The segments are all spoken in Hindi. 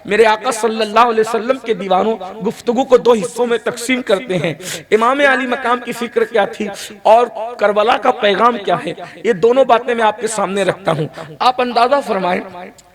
मेरे आका सल्लल्लाहु अलैहि वसल्लम के दीवानों गुफ्तगू को दो हिस्सों में तकसीम करते हैं। इमाम अली मकाम की फिक्र क्या थी और करबला का पैगाम क्या है, ये दोनों बातें मैं आपके सामने रखता हूँ। आप अंदाजा फरमाएं,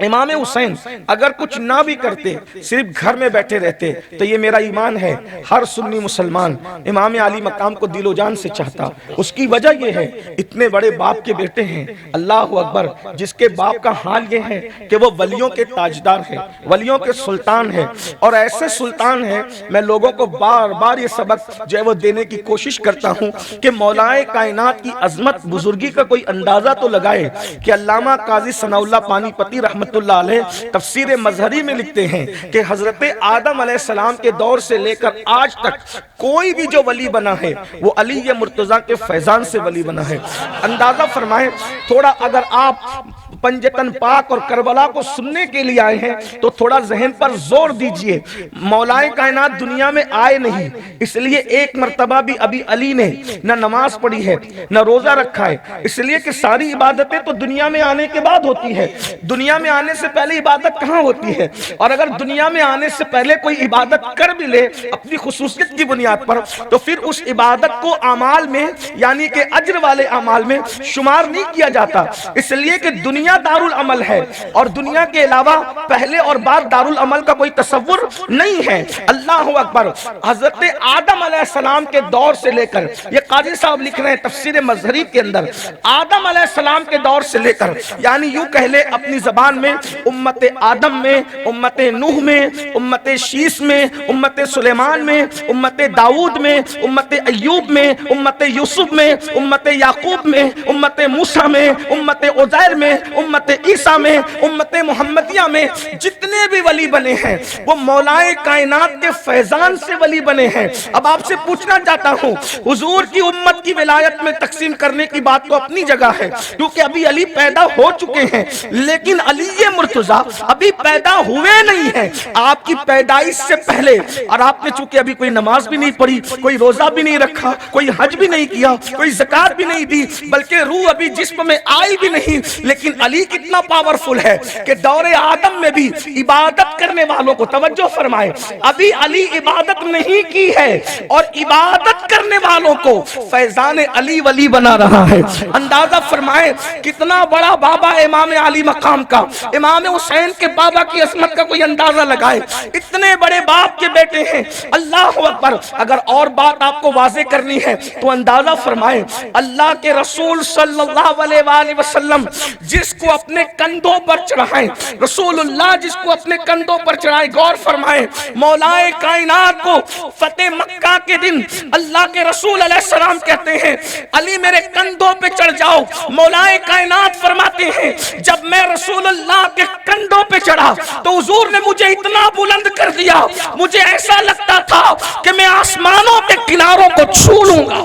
इमाम हुसैन अगर कुछ ना भी करते, सिर्फ घर में बैठे रहते, तो ये मेरा ईमान है हर सुन्नी मुसलमान इमाम अली मकाम को दिलो जान से चाहता। उसकी वजह ये है, इतने बड़े बाप के बेटे हैं, अल्लाह अकबर, जिसके बाप का हाल ये है कि वो वलियों के ताजदार है, वलियों के सुल्तान है, और ऐसे सुल्तान है, मैं लोगों को बार बार ये सबक जो है वो देने की कोशिश करता हूँ कि मौलाए कायनात की अजमत बुजुर्गी का कोई अंदाजा तो लगाए कि अल्लामा काजी सनाउल्लाह पानीपती रहमतुल्लाह अलैह तफसीर मजहरी में लिखते हैं कि हजरत आदम अलैहिस्सलाम के दौर से लेकर आज तक कोई भी जो वली बना है वो अली मुर्तजा के फैजान से वली बना है। अंदाजा फरमाएं, थोड़ा अगर आप पंजतन पाक और करबला को सुनने के लिए आए हैं तो थोड़ा जहन पर जोर दीजिए। मौलाए कायनात दुनिया में आए नहीं, इसलिए एक मर्तबा भी अभी अली ने न नमाज पढ़ी है न रोजा रखा है, इसलिए कि सारी इबादतें तो दुनिया में आने के बाद होती है। दुनिया में आने से पहले इबादत कहाँ होती है? और अगर दुनिया में आने से पहले कोई इबादत कर भी ले अपनी खुसूसियत की बुनियाद पर, तो फिर उस इबादत को अमाल में यानी कि अज्र वाले अमाल में शुमार नहीं किया जाता, इसलिए कि दुनिया दारुल अमल है और दुनिया के अलावा पहले और बाद दारुल अमल का कोई तसव्वुर नहीं है। अल्लाह अकबर, हजरत आदम अलैहिस्सलाम के दौर से लेकर, ये काजी साहब लिख रहे हैं तफसीर मजहरी के अंदर, आदम अलैहिस्सलाम के दौर से लेकर यानी यूं कह ले अपनी जबान में उम्मत आदम में, उम्मत नूह में, उम्मत शीस में, उम्मत सुलेमान में, उम्मत दाऊद में, उम्मत अय्यूब में, उम्मत यूसुफ में, उम्मत याकूब में, उम्मत मूसा में, उम्मत उजैर में, उम्मत ईसा में, उम्मत मोहम्मदिया में जितने भी वली बने हैं वो मौलाए कायनात के फैजान से वली बने हैं। अब आपसे पूछना चाहता हूँ, हुजूर की उम्मत की विलायत में तकसीम करने की बात तो अपनी जगह है क्योंकि अभी अली पैदा हो चुके हैं, लेकिन अली मुर्तजा अभी पैदा हुए नहीं है। आपकी पैदाइश से पहले, और आपने चूंकि अभी कोई नमाज भी नहीं पढ़ी, कोई रोजा भी नहीं रखा, कोई हज भी नहीं किया, कोई ज़कात भी नहीं दी, बल्कि रूह अभी जिस्म में आई भी नहीं, लेकिन अली कितना पावरफुल है कि दौरे आदम में भी इबादत करने वालों को, तवज्जो फरमाए, अभी अली इबादत नहीं की है और इबादत करने वालों को फैजान अली वली बना रहा है। अंदाजा फरमाए कितना बड़ा बाबा इमाम अली मकाम का, इमाम हुसैन के बाबा की असमत का कोई अंदाजा लगाए, इतने बड़े बाप के बेटे हैं। अल्लाह अकबर, अगर और बात आपको वाज़े करनी है तो अंदाजा फरमाए, अल्लाह के रसूल सल्लल्लाहु अलैहि वसल्लम जिसको अपने कंधों पर चढ़ाए, रसूलुल्लाह जिसको अपने कंधों पर चढ़ाए, गौर फरमाए, मौलाए कायनात को फतेह मक्का के दिन अल्लाह के रसूल अलैहिस्सलाम कहते हैं अली मेरे कंधों पे चढ़ जाओ। मौलाए कायनात फरमाते हैं जब मैं रसूलुल्लाह के कंधों पे चढ़ा तो हुजूर ने मुझे इतना बुलंद कर दिया, मुझे ऐसा लगता था कि मैं आसमानों के किनारों को छू लूंगा।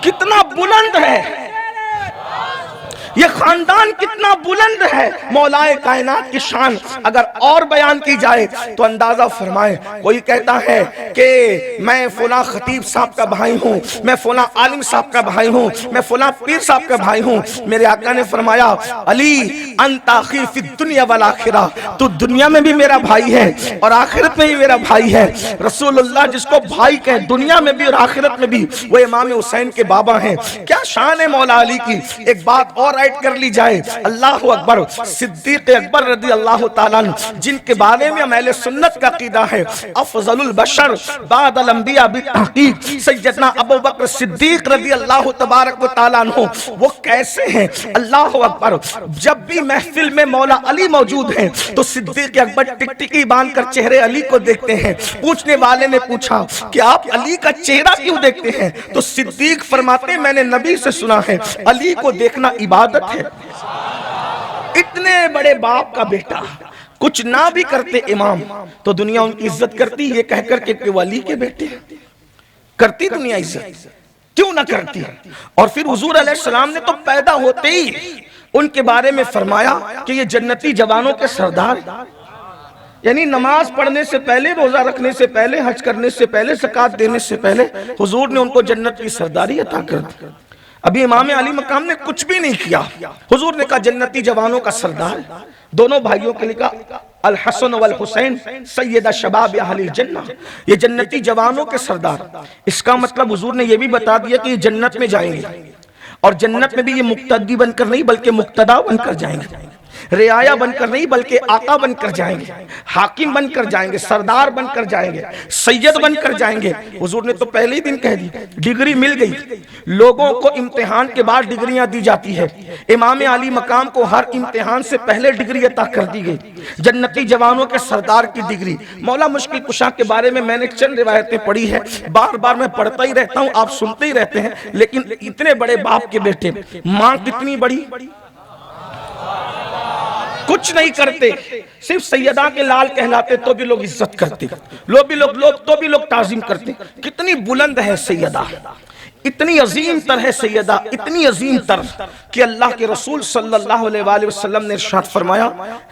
कितना बुलंद है ये खानदान, कितना बुलंद है मौलाए कायनात की शान। अगर और बयान की जाए तो अंदाजा फरमाए, कोई कहता है कि मैं फुला खतीब साहब का भाई हूँ, मैं फुला आलिम साहब का भाई हूँ, मैं फुला पीर साहब का भाई हूँ। मेरे आका ने फरमाया अली अंता अखी फी दुनिया वल आखिरा, तू दुनिया में भी मेरा भाई है और आखिरत में भी मेरा भाई है। रसूलुल्लाह जिसको भाई कहे दुनिया में भी और आखिरत में भी, वो इमाम हुसैन के बाबा हैं। क्या शान है मौला अली की। एक बात और कर ली जाए, अल्लाह अकबर, सिद्दीक अकबर रज़ी अल्लाह ताला अन्हु जिनके बारे में अहले सुन्नत का अकीदा है अफजलुल बशर बादल अंबिया बितहकीक सैयदना अबू बकर सिद्दीक रज़ी अल्लाह तबारक व तआला अन्हु, वो कैसे हैं। अल्लाह अकबर, जब भी महफिल में मौला अली मौजूद हैं तो सिद्दीक अकबर टिकटिकी बांधकर चेहरे अली को देखते हैं। पूछने वाले ने पूछा कि आप अली का चेहरा क्यों देखते हैं, तो सिद्दीक फरमाते मैंने नबी से सुना है अली को देखना इबादत है। इतने बड़े बाप का बेटा कुछ ना भी करते इमाम तो दुनिया उनकी इज्जत करती, ये कहकर के वली के बेटे करती दुनिया इज्जत, क्यों ना करती। और फिर हुजूर अलैहिस्सलाम ने तो पैदा होते ही उनके बारे में फरमाया कि ये जन्नती जवानों के सरदार, यानी नमाज पढ़ने से पहले, रोजा रखने से पहले, हज करने से पहले, ज़कात देने से पहले हुजूर ने उनको जन्नत की सरदारी अता कर दी। अभी इमाम अली मकाम ने कुछ भी नहीं किया। हुजूर ने कहा जन्नती जवानों का सरदार, दोनों भाइयों के लिखा अल हसन वल हुसैन सैयदा शबाब अहलिल जन्ना, ये जन्नती जवानों के सरदार। इसका मतलब हुजूर ने यह भी बता दिया कि ये जन्नत में जाएंगे, और जन्नत में भी ये मुक्तदी बनकर नहीं बल्कि मुक्तदा बनकर जाएंगे, रियाया बनकर नहीं बल्कि आका बनकर जाएंगे, हाकिम बनकर जाएंगे, सरदार बनकर जाएंगे, सैयद बनकर जाएंगे। हुजूर ने तो पहले ही दिन कह दी, डिग्री मिल गई। लोगों को इम्तिहान के बाद डिग्रियां दी जाती है, इमाम अली मकाम को हर इम्तिहान से पहले डिग्री अता कर दी गई, जन्नती जवानों के सरदार की डिग्री। मौला मुश्किल कुशा के बारे में मैंने चंद रिवायतें पढ़ी है, बार बार मैं पढ़ता ही रहता हूँ, आप सुनते ही रहते हैं, लेकिन इतने बड़े बाप के बेटे, मां कितनी बड़ी, कुछ नहीं करते, सिर्फ सैयदा के लाल कहलाते तो भी लोग इज्जत करते, तो भी लोग ताजीम करते। कितनी बुलंद है सैयदा, इतनी अजीम तर है सैयदा, इतनी अजीम तर कि अल्लाह के रसूल सल्लल्लाहु अलैहि वसल्लम ने इरशाद फरमाया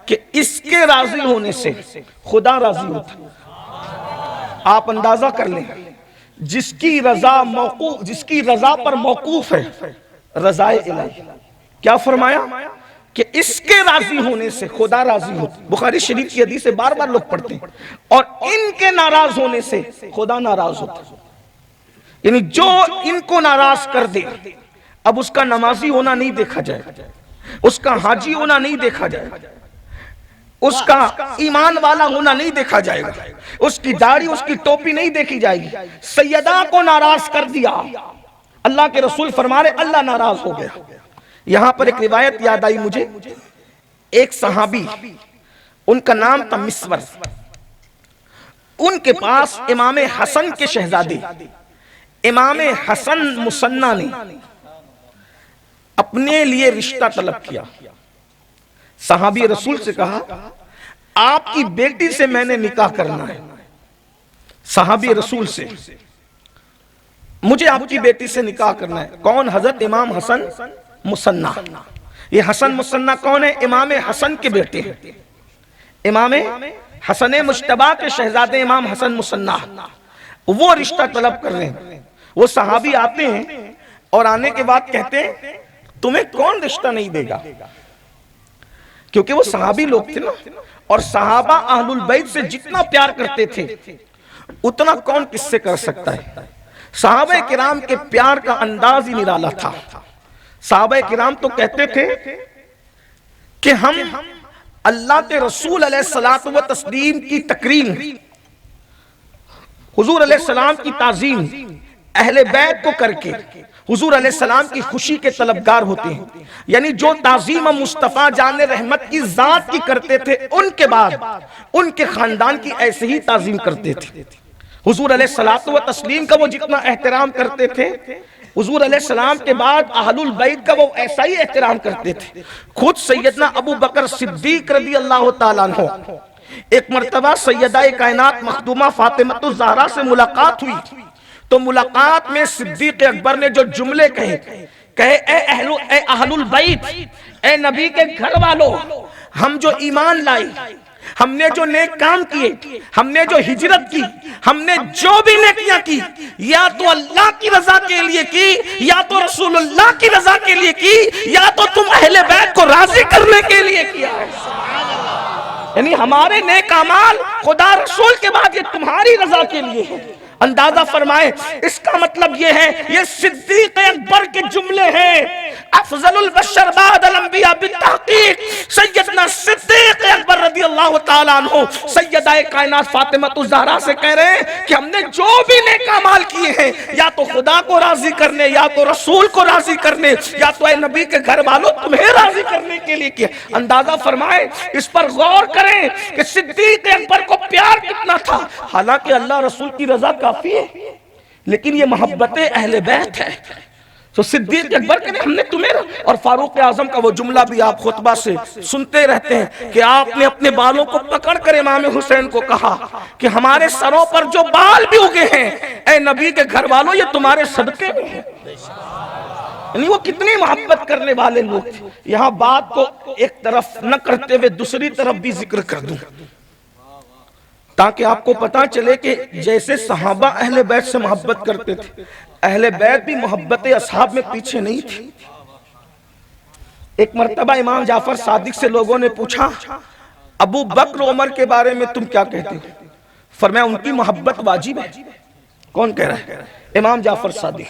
कि इसके राजी होने से खुदा राजी होता। आप अंदाजा कर लें, जिसकी रजा पर मौकूफ है रज़ाए इलाही। क्या फरमाया कि इसके राजी होने से खुदा राजी होता। बुखारी शरीफ की हदीस से बार बार लोग पढ़ते हैं, और इनके नाराज होने से खुदा नाराज होता। यानी जो इनको नाराज कर दे, अब उसका नमाजी होना नहीं देखा जाएगा, उसका हाजी होना नहीं देखा जाएगा, उसका ईमान वाला होना नहीं देखा जाएगा, उसकी दाढ़ी उसकी टोपी नहीं देखी जाएगी। सैयदा को नाराज कर दिया, अल्लाह के रसूल फरमा रहे अल्लाह नाराज हो गया। यहां पर एक रिवायत याद आई मुझे, एक सहाबी, उनका नाम था मिस्वर, उनके पास इमाम हसन के शहजादे इमाम हसन मुसन्ना ने अपने लिए रिश्ता तलब किया। सहाबी रसूल से कहा आपकी बेटी से मैंने निकाह करना है। सहाबी रसूल से, मुझे आपकी बेटी से निकाह करना है। कौन? हजरत इमाम हसन मुसन्ना। ये हसन मुसन्ना कौन है? इमाम हसन के बेटे हैं, इमाम हसन मुश्तबा के शहजादे इमाम हसन मुसन्ना। वो रिश्ता तलब कर रहे हैं। वो सहाबी आते हैं और आने के बाद कहते हैं तुम्हें कौन रिश्ता नहीं देगा, क्योंकि वो सहाबी लोग थे ना, और सहाबा अहलुल बैत से जितना प्यार करते थे उतना कौन किससे कर सकता है। सहाबा किराम के प्यार का अंदाज ही निराला था। सहाबा किराम तो कहते थे कि हम अल्लाह के रसूल अलैहिस्सलातु व तस्लीम की तकरीम, हुजूर अलैहिस्सलाम की ताजीम अहले बैत को करके हुजूर अलैहिस्सलाम की खुशी के तलबगार होते हैं। यानी जो ताजीम मुस्तफा जान रहमत की जात की करते थे, उनके बाद उनके खानदान की ऐसे ही ताजीम करते थे। हुजूर अलैहिस्सलातु व तस्लीम का वो जितना एहतराम करते थे, हुजूर अलैहिस्सलाम के बाद अहलुल बैत का वो ऐसा ही एहतराम करते थे। खुद सैयदना अबू बकर सिद्दीक रज़ी अल्लाह तआला अन्हु, एक मर्तबा सैयदा कायनात मखदूमा फातिमतुज़ ज़हरा से मुलाकात हुई, तो मुलाकात में सिद्दीक अकबर ने जो जुमले कहे ए अहलुल बैत, ए नबी के घर वालों, हम जो ईमान लाए, हमने जो नेक काम किए, हमने जो हिजरत की, हमने जो भी नेकियां की, या तो अल्लाह की रजा के लिए की, या तो रसूलुल्लाह की रजा के लिए की, या तो तुम अहले बैत को राजी करने के लिए किया है। यानी हमारे नेक अमाल खुदा रसूल के बाद ये तुम्हारी रजा के लिए है। अंदाजा फरमाए, इसका मतलब ये है, ये सिद्दीक अकबर के जुमले हैं। अफजलुल बशर बादल अंबिया बित्तहकीक सैयदना सिद्दीक अकबर रज़ियल्लाहु ताला अन्हु सैयदा कायनात फातिमतुज़ ज़हरा से कह रहे हैं कि हमने जो भी नेक अमाल किए हैं, या तो खुदा को राजी करने, या तो रसूल को राजी करने, या तो ए नबी के घर वालों तुम्हें राजी करने के लिए किया। अंदाजा फरमाए, इस पर गौर करें कि सिद्दीक अकबर को प्यार कितना था। हालांकि अल्लाह रसूल की रजा काफी है, लेकिन ये मोहब्बत अहले बैत है। तो सिद्दीक अकबर कहते हमने तुम्हें, और फारूक आजम का वो जुमला भी आप खुतबा से सुनते रहते हैं कि आपने अपने बालों को पकड़ कर इमाम हुसैन को कहा कि हमारे सरों पर जो बाल भी उगे हैं, ए नबी के घर वालों, ये तुम्हारे सदके में है। यानी वो कितनी मोहब्बत करने वाले लोग थे। यहाँ बात को एक तरफ न करते हुए दूसरी तरफ भी जिक्र कर दूं, ताकि आपको पता चले कि जैसे सहाबा अहले बैत से मोहब्बत करते थे, अहले बैत भी मोहब्बत असहाब में पीछे नहीं थी। एक मर्तबा इमाम जाफर सादिक से लोगों ने पूछा, अबू बकर उमर के बारे में तुम क्या कहते हो? फरमाया उनकी मोहब्बत वाजिब है। कौन कह रहा है? इमाम जाफर सादिक,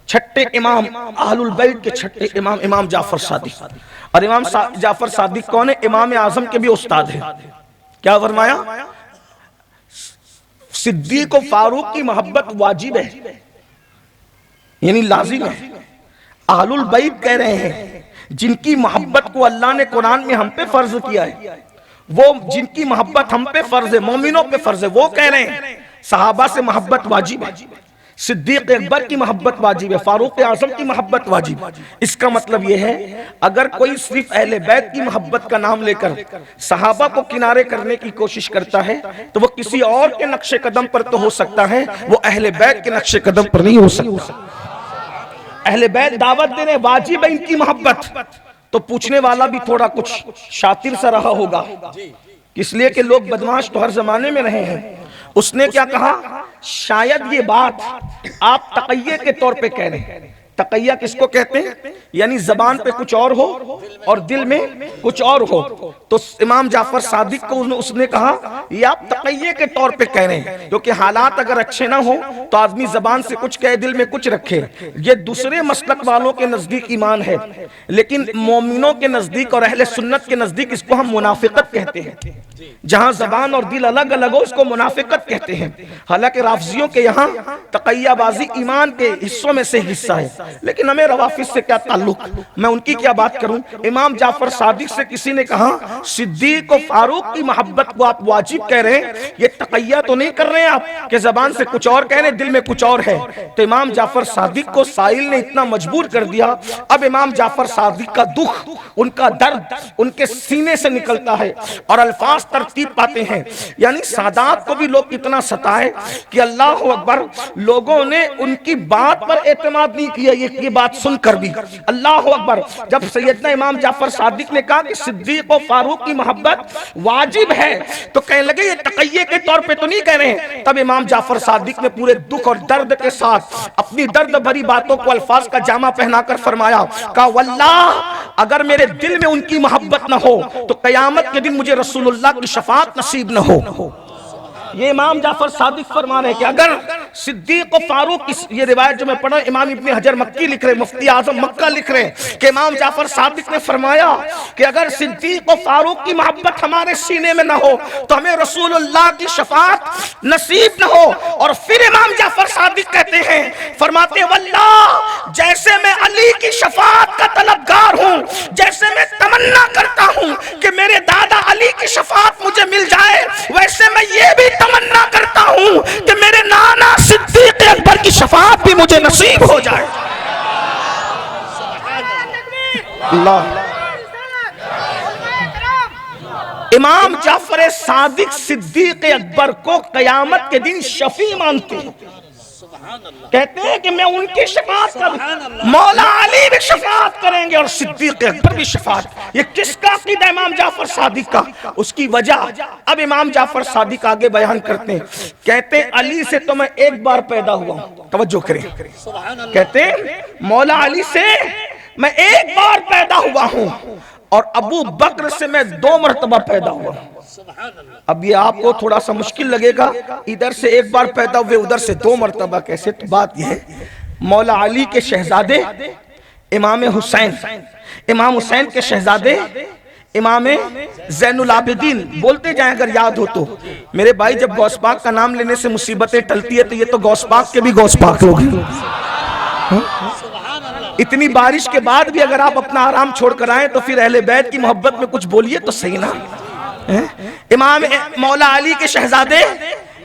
छठे इमाम अहलुल बैत के छठे इमाम इमाम जाफर सादिक। और इमाम जाफर सादिक कौन है? इमाम आजम के भी उस्ताद है। क्या फरमाया? सिद्दीक और फारूक की मोहब्बत वाजिब है, यानी लाजिम है। अहलुल बैत कह रहे हैं जिनकी मोहब्बत को अल्लाह ने कुरान में हम पे फर्ज किया है, वो जिनकी मोहब्बत हम पे फर्ज है, मोमिनों पे फर्ज है, वो कह रहे हैं सहाबा से मोहब्बत वाजिब है, सिद्दीक अकबर की मोहब्बत वाजिब है, फारूक आजम की मोहब्बत वाजिब। इसका मतलब यह है अगर कोई सिर्फ अहले बैत की मोहब्बत का नाम लेकर सहाबा को किनारे करने की कोशिश करता है तो वो किसी और के नक्शे कदम पर तो हो सकता है, वो अहले बैत के नक्शे कदम पर नहीं हो सकता। अहले बैत दावत दे रहे वाजिब है इनकी मोहब्बत, तो पूछने वाला भी थोड़ा कुछ शातिर सा रहा होगा, इसलिए कि लोग बदमाश तो हर जमाने में रहे हैं। उसने क्या कहा? शायद ये बात आप तकैये के तौर पे कह रहे हैं। तकैया किसको कहते हैं? यानी जबान पे कुछ और हो और दिल में कुछ और हो। तो इमाम जाफर सादिक को उसने कहा ये आप तकैये के तौर पे कह रहे हैं, क्योंकि हालात अगर अच्छे ना हो तो आदमी जबान से कुछ कहे दिल में कुछ रखे। ये दूसरे मसलक वालों के नजदीक ईमान है, लेकिन मोमिनों के नजदीक और अहले सुन्नत के नजदीक इसको हम मुनाफिकत कहते हैं। जहां जबान और दिल अलग अलग हो उसको मुनाफिकत कहते हैं। हालांकि राफजियों के यहाँ तकैयाबाजी ईमान के हिस्सों में से हिस्सा है, लेकिन हमें रवाफिज से क्या ताल्लुक, मैं उनकी क्या बात करूं। इमाम जाफर सादिक से किसी ने कहा सिद्दीक और फारूक की मोहब्बत को आप वाजिब कह रहे हैं, ये तकैया तो नहीं कर रहे हैं आप कि जबान से कुछ और कह रहे हैं दिल में कुछ और है। तो इमाम जाफर सादिक को साइल ने इतना मजबूर कर दिया, अब इमाम जाफर सादिक का दुख, उनका दर्द उनके सीने से निकलता है और अल्फाज तरतीब पाते हैं। यानी सादात को भी लोग कितना सताए कि अल्लाह अकबर, लोगों ने उनकी बात पर एतमाद नहीं किया। ये बात सुनकर भी अल्लाह अकबर, जब सैयदना इमाम जाफर सादिक ने कहा कि सिद्दीक और फारूक की मोहब्बत वाजिब है, तो कहने लगे ये तकैये के तौर पे तो नहीं कह रहे हैं। तब इमाम जाफर सादिक ने पूरे दुख और दर्द के साथ अपनी दर्द भरी बातों को अल्फाज का जामा पहनाकर फरमाया, कहा वल्लाह अगर मेरे दिल में उनकी मोहब्बत न हो तो कयामत के दिन मुझे रसूलुल्लाह की शफाअत नसीब न हो। ये इमाम जाफर सादिक फरमा रहे हैं कि अगर सिद्दीक और फारूक, ये रिवायत जो मैं पढ़ा इमाम इब्ने हजर मक्की लिख रहे, मुफ्ती आजम मक्का लिख रहे हैं कि इमाम जाफर सादिक ने फरमाया कि अगर सिद्दीक और फारूक की मोहब्बत हमारे सीने में ना हो तो हमें रसूलुल्लाह की शफाअत नसीब न हो। और फिर इमाम जाफर सादिक कहते हैं, फरमाते वल्लाह जैसे मैं अली की शफाअत का तलबगार हूं, जैसे मैं तमन्ना करता हूं कि मेरे दादा अली की शफाअत मुझे मिल जाए, वैसे मैं ये भी तमन्ना करता हूं कि मेरे नाना सिद्दीक अकबर की शफाअत भी मुझे नसीब हो जाए। अल्लाह। इमाम जाफर सादिक सिद्दीक अकबर को कयामत के दिन शफी मानते हैं, कहते हैं कि मैं उनकी शफाअत करूं, मौला अली भी शफाअत करेंगे और सिद्दीक अकबर भी शफाअत। ये किसका अकीदा इमाम जाफर सादिक का? उसकी वजह अब इमाम जाफर सादिक आगे बयान करते हैं, कहते हैं अली से तो मैं एक बार पैदा हुआ हूं, तवज्जो करें, कहते हैं मौला अली से मैं एक बार पैदा हुआ हूं और अबू बकर से मैं 2 मरतबा पैदा हुआ। अब ये आपको थोड़ा सा मुश्किल लगेगा, इधर से एक बार पैदा हुए उधर से 2 मरतबा कैसे? तो बात यह है मौला अली के शहजादे इमाम हुसैन, इमाम हुसैन के शहजादे इमाम ज़ैनुल आबिदीन, बोलते जाएं अगर याद हो तो। मेरे भाई जब गौस पाक का नाम लेने से मुसीबतें टलती है तो ये तो गौस पाक के भी गौस पाक लोग हैं। इतनी बारिश के बाद भी अगर आप अपना आराम छोड़कर आए तो फिर अहले बैत की मोहब्बत में कुछ बोलिए तो सही ना। इमाम मौला अली के शहजादे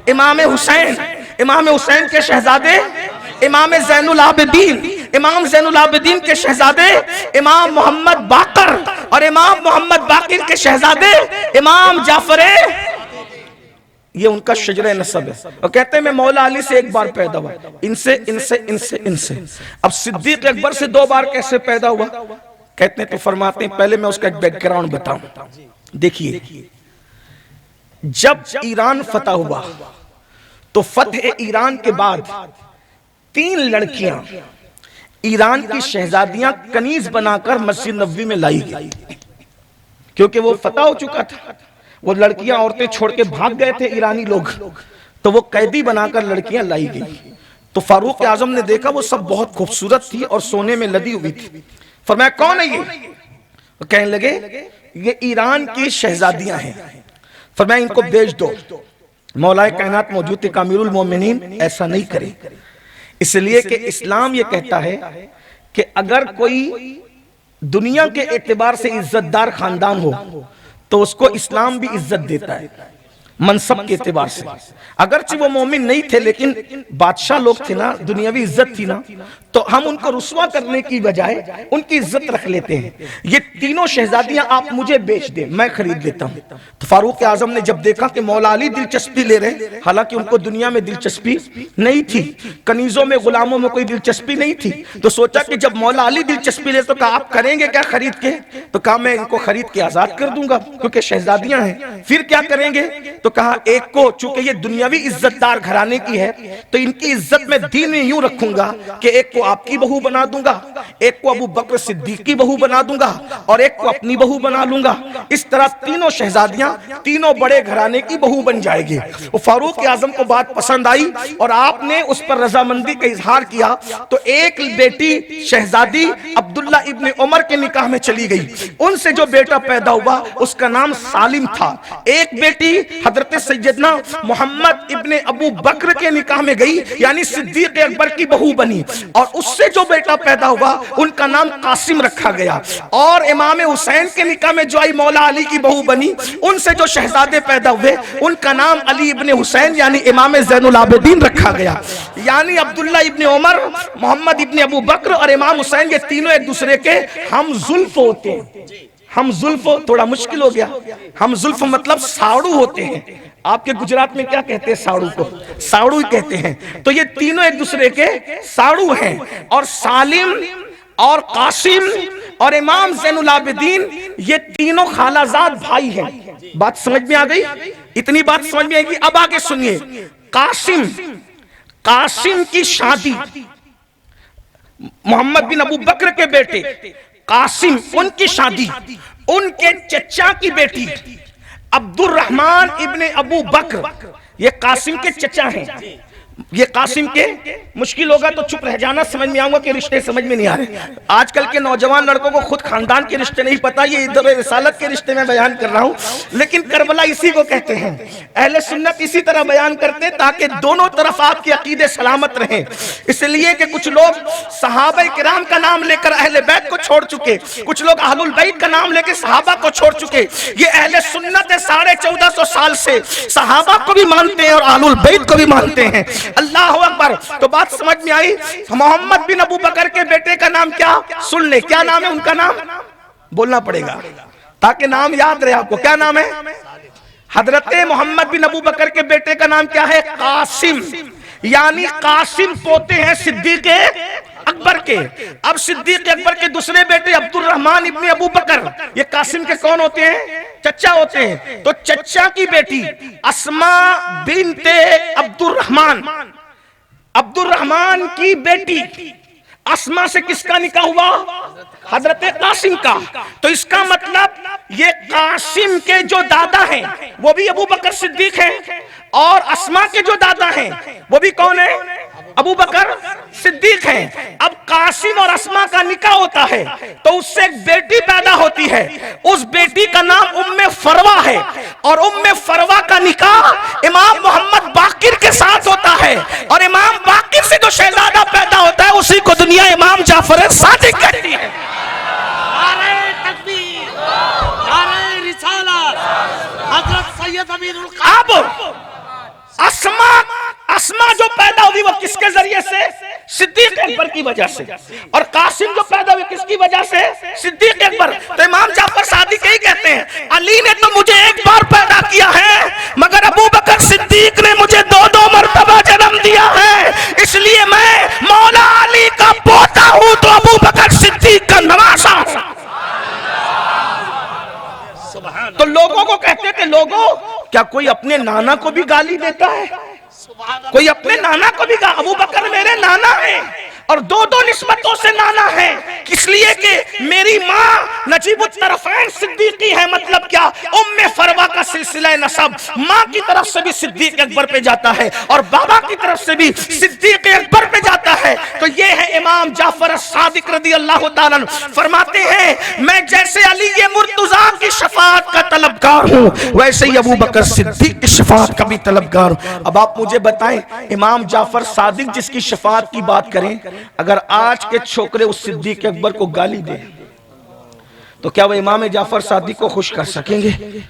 इमाम हुसैन, इमाम हुसैन के शहजादे इमाम ज़ैनुल आबिदीन, इमाम ज़ैनुल आबिदीन के शहजादे इमाम मोहम्मद बाकर और इमाम मोहम्मद बाकिर के शहजादे इमाम जाफर, ये उनका शजरे नसब है। और कहते हैं मैं मौला अली से एक बार पैदा हुआ, इनसे इनसे इनसे इनसे। अब सिद्दीक अकबर से 2 बार कैसे पैदा हुआ? कहते हैं तो फरमाते हैं, पहले मैं उसका एक बैकग्राउंड बताऊं। देखिए जब ईरान फतह हुआ तो फतह ईरान के बाद 3 लड़कियां ईरान की शहजादियां कनीज बनाकर मस्जिद नबवी में लाई गई, क्योंकि वो फतह हो चुका था। वो लड़कियां औरतें छोड़ के भाग गए थे ईरानी लोग, तो वो कैदी बनाकर लड़कियां लाई गई। तो फारूक आजम ने देखा वो सब बहुत खूबसूरत थी और सोने में लदी हुई थी। फरमाया कौन है ये? तो कहने लगे ये ईरान की शहजादियां हैं। फरमाया इनको बेच दो। मौलाए कायनात मौजूद थे अमीरुल मोमिनीन ऐसा नहीं करे, इसलिए कि इस्लाम ये कहता है कि अगर कोई दुनिया के एतबार से इज्जतदार खानदान हो तो उसको इस्लाम भी इज्जत देता है, मनसब के एतबार से। अगरचे वो मोमिन नहीं थे लेकिन बादशाह लोग थे ना, दुनियावी इज्जत थी ना, तो हम उनको रुस्वा करने की बजाय उनकी इज्जत रख लेते हैं। ये तीनों शहजादियां आप मुझे बेच दें, मैं खरीद लेता हूं। तो फारूक आजम ने जब देखा कि मौला अली दिलचस्पी ले रहे, हालांकि उनको दुनिया में दिलचस्पी नहीं थी, कनीजों में गुलामों में कोई दिलचस्पी नहीं थी, तो सोचा कि जब मौला अली दिलचस्पी ले तो कहा आप करेंगे क्या खरीद के? तो कहा मैं इनको खरीद के आजाद कर दूंगा क्योंकि शहजादियां हैं। फिर क्या करेंगे? तो कहा एक को, चूंकि ये दुनियावी इज्जतदार घराने की है तो इनकी इज्जत में दीन में यूं रखूंगा कि एक को आपकी बहू बना दूंगा, एक को अबू बकर सिद्दीक की बहू बना दूंगा और एक को अपनी बहू बना लूंगा। इस तरह तीनों शहजादियां तीनों बड़े घराने की बहू बन जाएगी। वो फारूक आजम को बात पसंद आई और आपने उस पर रजामंदी का इजहार किया। तो एक बेटी शहजादी अब्दुल्ला इब्ने उमर के निकाह में चली गई। उनसे जो बेटा पैदा हुआ उसका नाम सालिम था। एक बेटी हजरत सैयदना मोहम्मद इब्ने अबू बकर के निकाह में गई, यानी सिद्दीक अकबर की बहू बनी, और उससे जो बेटा पैदा हुआ उनका नाम कासिम रखा गया। और इमाम हुसैन के निकाह में जो आई मौला अली की बहू बनी, उनसे जो शहजादे पैदा हुए उनका नाम अली इब्ने हुसैन यानी इमाम ज़ैनुल आबिदीन रखा गया। यानी अब्दुल्ला इब्ने उमर, मोहम्मद इब्ने अबू बकर और इमाम हुसैन, ये तीनों एक दूसरे के हम जुल्फ होते हैं। हम जुल्फ थोड़ा मुश्किल हो गया, हम जुल्फ मतलब साड़ू होते हैं। आपके गुजरात में क्या कहते हैं साड़ू को? साड़ू ही कहते हैं। तो ये तीनों एक दूसरे के साड़ू हैं। और सालिम और कासिम और इमाम ज़ैनुल आबिदीन ये तीनों खालाजाद भाई हैं। बात समझ में आ गई? इतनी बात समझ में आएगी। अब आगे सुनिए। कासिम की शादी मोहम्मद बिन अबू बकर के बेटे कासिम, उनकी शादी उनके चचा की बेटी अब्दुर्रहमान इब्ने अबू बकर, ये कासिम के चचा हैं। ये कासिम के, मुश्किल होगा तो चुप रह जाना, समझ में आऊंगा कि रिश्ते समझ में नहीं आ रहे। आजकल के नौजवान लड़कों को खुद खानदान के रिश्ते नहीं पता, ये इधर रिसालत के रिश्ते में बयान कर रहा हूं, लेकिन करबला इसी को कहते हैं। अहले सुन्नत इसी तरह बयान करते ताकि दोनों तरफ आपके अकीदे सलामत रहें। इसलिए कि कुछ लोग सहाबा किराम का नाम लेकर अहले बैत को छोड़ चुके, कुछ लोग अहलुल बैत का नाम लेकर सहाबा को छोड़ चुके। ये अहले सुन्नत है, 1450 साल से सहाबा को भी मानते हैं और अहलुल बैत को भी मानते हैं। अल्लाह अकबर। तो बात समझ में आई। मोहम्मद बिन अबू बकर के बेटे का नाम क्या? सुन ले, क्या नाम है उनका? नाम बोलना पड़ेगा ताकि नाम याद रहे आपको। क्या नाम है? हजरत मोहम्मद बिन अबू बकर के बेटे का नाम क्या है? कासिम। यानी कासिम पोते हैं सिद्दीक अकबर के। अब सिद्दीक अकबर के दूसरे बेटे अब्दुर्रहमान इब्ने अबू बकर, ये कासिम के कौन होते हैं? चचा होते हैं। तो चचा की बेटी अस्मा बिनते अब्दुर्रहमान, अब्दुर्रहमान की बेटी अस्मा से किसका निकाह हुआ? हजरत कासिम का। तो इसका मतलब ये कासिम के जो दादा हैं वो भी अबू बकर सिद्दीक हैं, और अस्मा के जो दादा हैं वो भी कौन है? अबू बकर सिद्दीक हैं। अब कासिम और अस्मा का निकाह होता है तो उससे एक बेटी पैदा होती है। उस बेटी का नाम उम्मे फरवा है, और उम्मे फरवा का निकाह इमाम मोहम्मद बाकिर के साथ होता है, और इमाम बाकिर से जो शहजादा पैदा होता है उसी को दुनिया इमाम जाफर सादिक कहती है। नारे तकबीर, नारे रिसालत, हजरत सैयद अमीरुल काब। अस्मा जो पैदा हुई वो किसके जरिए से? सिद्दीक अकबर की वजह से। और कासिम जो पैदा हुई किसकी वजह से? सिद्दीक अकबर। तो इमाम जाफर सादिक यही कहते हैं, अली ने तो मुझे एक बार पैदा किया है, मगर अबू बकर सिद्दीक ने मुझे 2-2 मर्तबा जन्म दिया है, इसलिए मैं मौला अली का पोता हूं तो अबू बकर सिद्दीक का नवासा हूं। तो लोगों को कहते थे, लोगों क्या कोई अपने नाना को भी गाली देता है? कोई अपने नाना को भी कहा अबू बकर मेरे नाना है, और दो दो निस्बतों से नाना है, इसलिए कि मेरी माँ नजीबुत तरफ़ैन सिद्दीकी है। मतलब क्या, उम्मे फरवा का सिलसिला नसब माँ की तरफ से भी सिद्दीक अकबर पे जाता है और बाबा की तरफ से भी सिद्दीक अकबर पे जाता है। तो ये है इमाम जाफर सादिक रदी अल्लाह ताला अन्हु। फरमाते हैं मैं जैसे अली मुर्तज़ा की शफाअत का तलबगार हूँ, वैसे ही अबू बकर सिद्दीक की शफाअत का भी तलबगार हूँ। अब आप मुझे बताएं, इमाम जाफर सादिक जिसकी शफाअत की बात करें, अगर आज के छोकरे उस सिद्दीक अकबर को गाली दे तो क्या वो इमाम जाफर सादिक को खुश कर सकेंगे?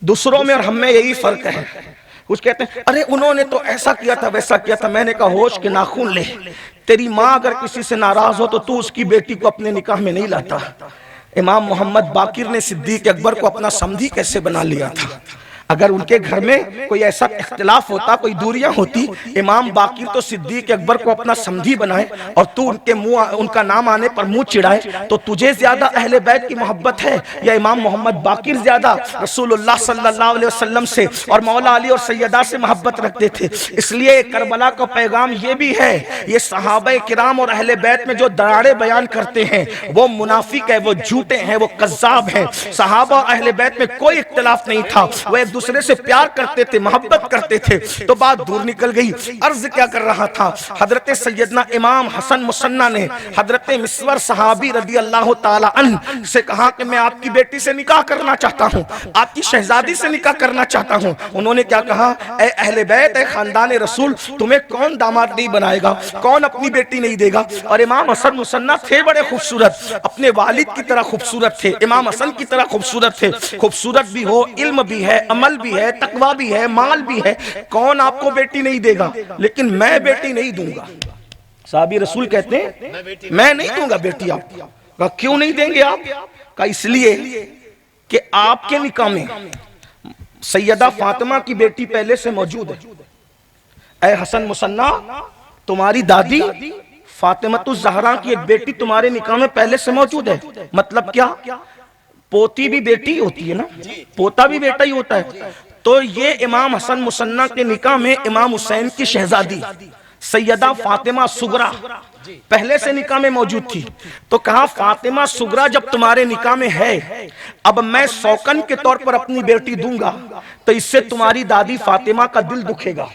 दूसरों में और हम में यही फर्क है। कुछ कहते हैं अरे उन्होंने तो ऐसा किया था वैसा किया था। मैंने कहा होश के नाखून ले, तेरी माँ अगर किसी से नाराज हो तो तू उसकी बेटी को अपने निकाह में नहीं लाता। इमाम मोहम्मद बाकिर ने सिद्दीक अकबर को अपना समधी कैसे बना लिया था? अगर उनके घर में कोई ऐसा इख्तिलाफ होता, कोई दूरियां होती, इमाम बाकिर तो सिद्दीक अकबर को अपना समधी बनाए और तू उनके मुंह उनका नाम आने पर मुंह चिढ़ाए, तो तुझे ज्यादा अहले बैत की मोहब्बत है या इमाम मोहम्मद बाकिर ज्यादा रसूलुल्लाह सल्लल्लाहु अलैहि वसल्लम से और मौला अली और सैयदा से मोहब्बत रखते थे? इसलिए करबला का पैगाम ये भी है, ये सहाबा किराम और अहले बैत में जो दरारें बयान करते हैं वो मुनाफिक है, वो झूठे हैं, वो कज़्ज़ाब हैं। सहाबा और अहले बैत में कोई इख्तिलाफ नहीं था, वो एक दूसरे से प्यार करते थे, मोहब्बत करते थे। तो बात दूर निकल गई। अर्ज क्या कर रहा था, हजरत सैयदना इमाम हसन मुसन्ना ने हजरत मिस्वर सहाबी रदी अल्लाह ताला अन्हु से कहा कि मैं आपकी बेटी से निकाह करना चाहता हूँ, आपकी शहजादी से निकाह करना चाहता हूँ। उन्होंने क्या कहा, ए अहले बैत, ए खानदान रसूल, तुम्हें कौन दामाद नहीं बनाएगा, कौन अपनी बेटी नहीं देगा? और इमाम हसन मुसन्ना थे बड़े खूबसूरत, अपने वालिद की तरह खूबसूरत थे, इमाम हसन की तरह खूबसूरत थे। खूबसूरत भी हो, इल्म भी है, अमल भी है, तकवा भी है, माल भी है, कौन आपको बेटी नहीं देगा? लेकिन मैं बेटी नहीं दूंगा। साहबी रसूल कहते हैं मैं नहीं दूंगा बेटी आपको। क्यों नहीं देंगे आप? का इसलिए कि आपके निकाह में सैयदा फातिमा की बेटी पहले से मौजूद है। ए हसन मुसन्ना, तुम्हारी दादी फातिमतुज़ ज़हरा की एक बेटी तुम्हारे निकाह में पहले से मौजूद है। मतलब क्या, पोती भी बेटी होती है ना, पोता भी बेटा ही होता है। तो ये इमाम हसन मुसन्ना के निकाह में इमाम हुसैन की शहजादी सैयदा फातिमा सुगरा पहले से निकाह में मौजूद थी। तो कहा फातिमा सुगरा जब तुम्हारे निकाह में है, अब मैं सौकन के तौर पर अपनी बेटी दूंगा तो इससे तुम्हारी दादी फातिमा का दिल दुखेगा,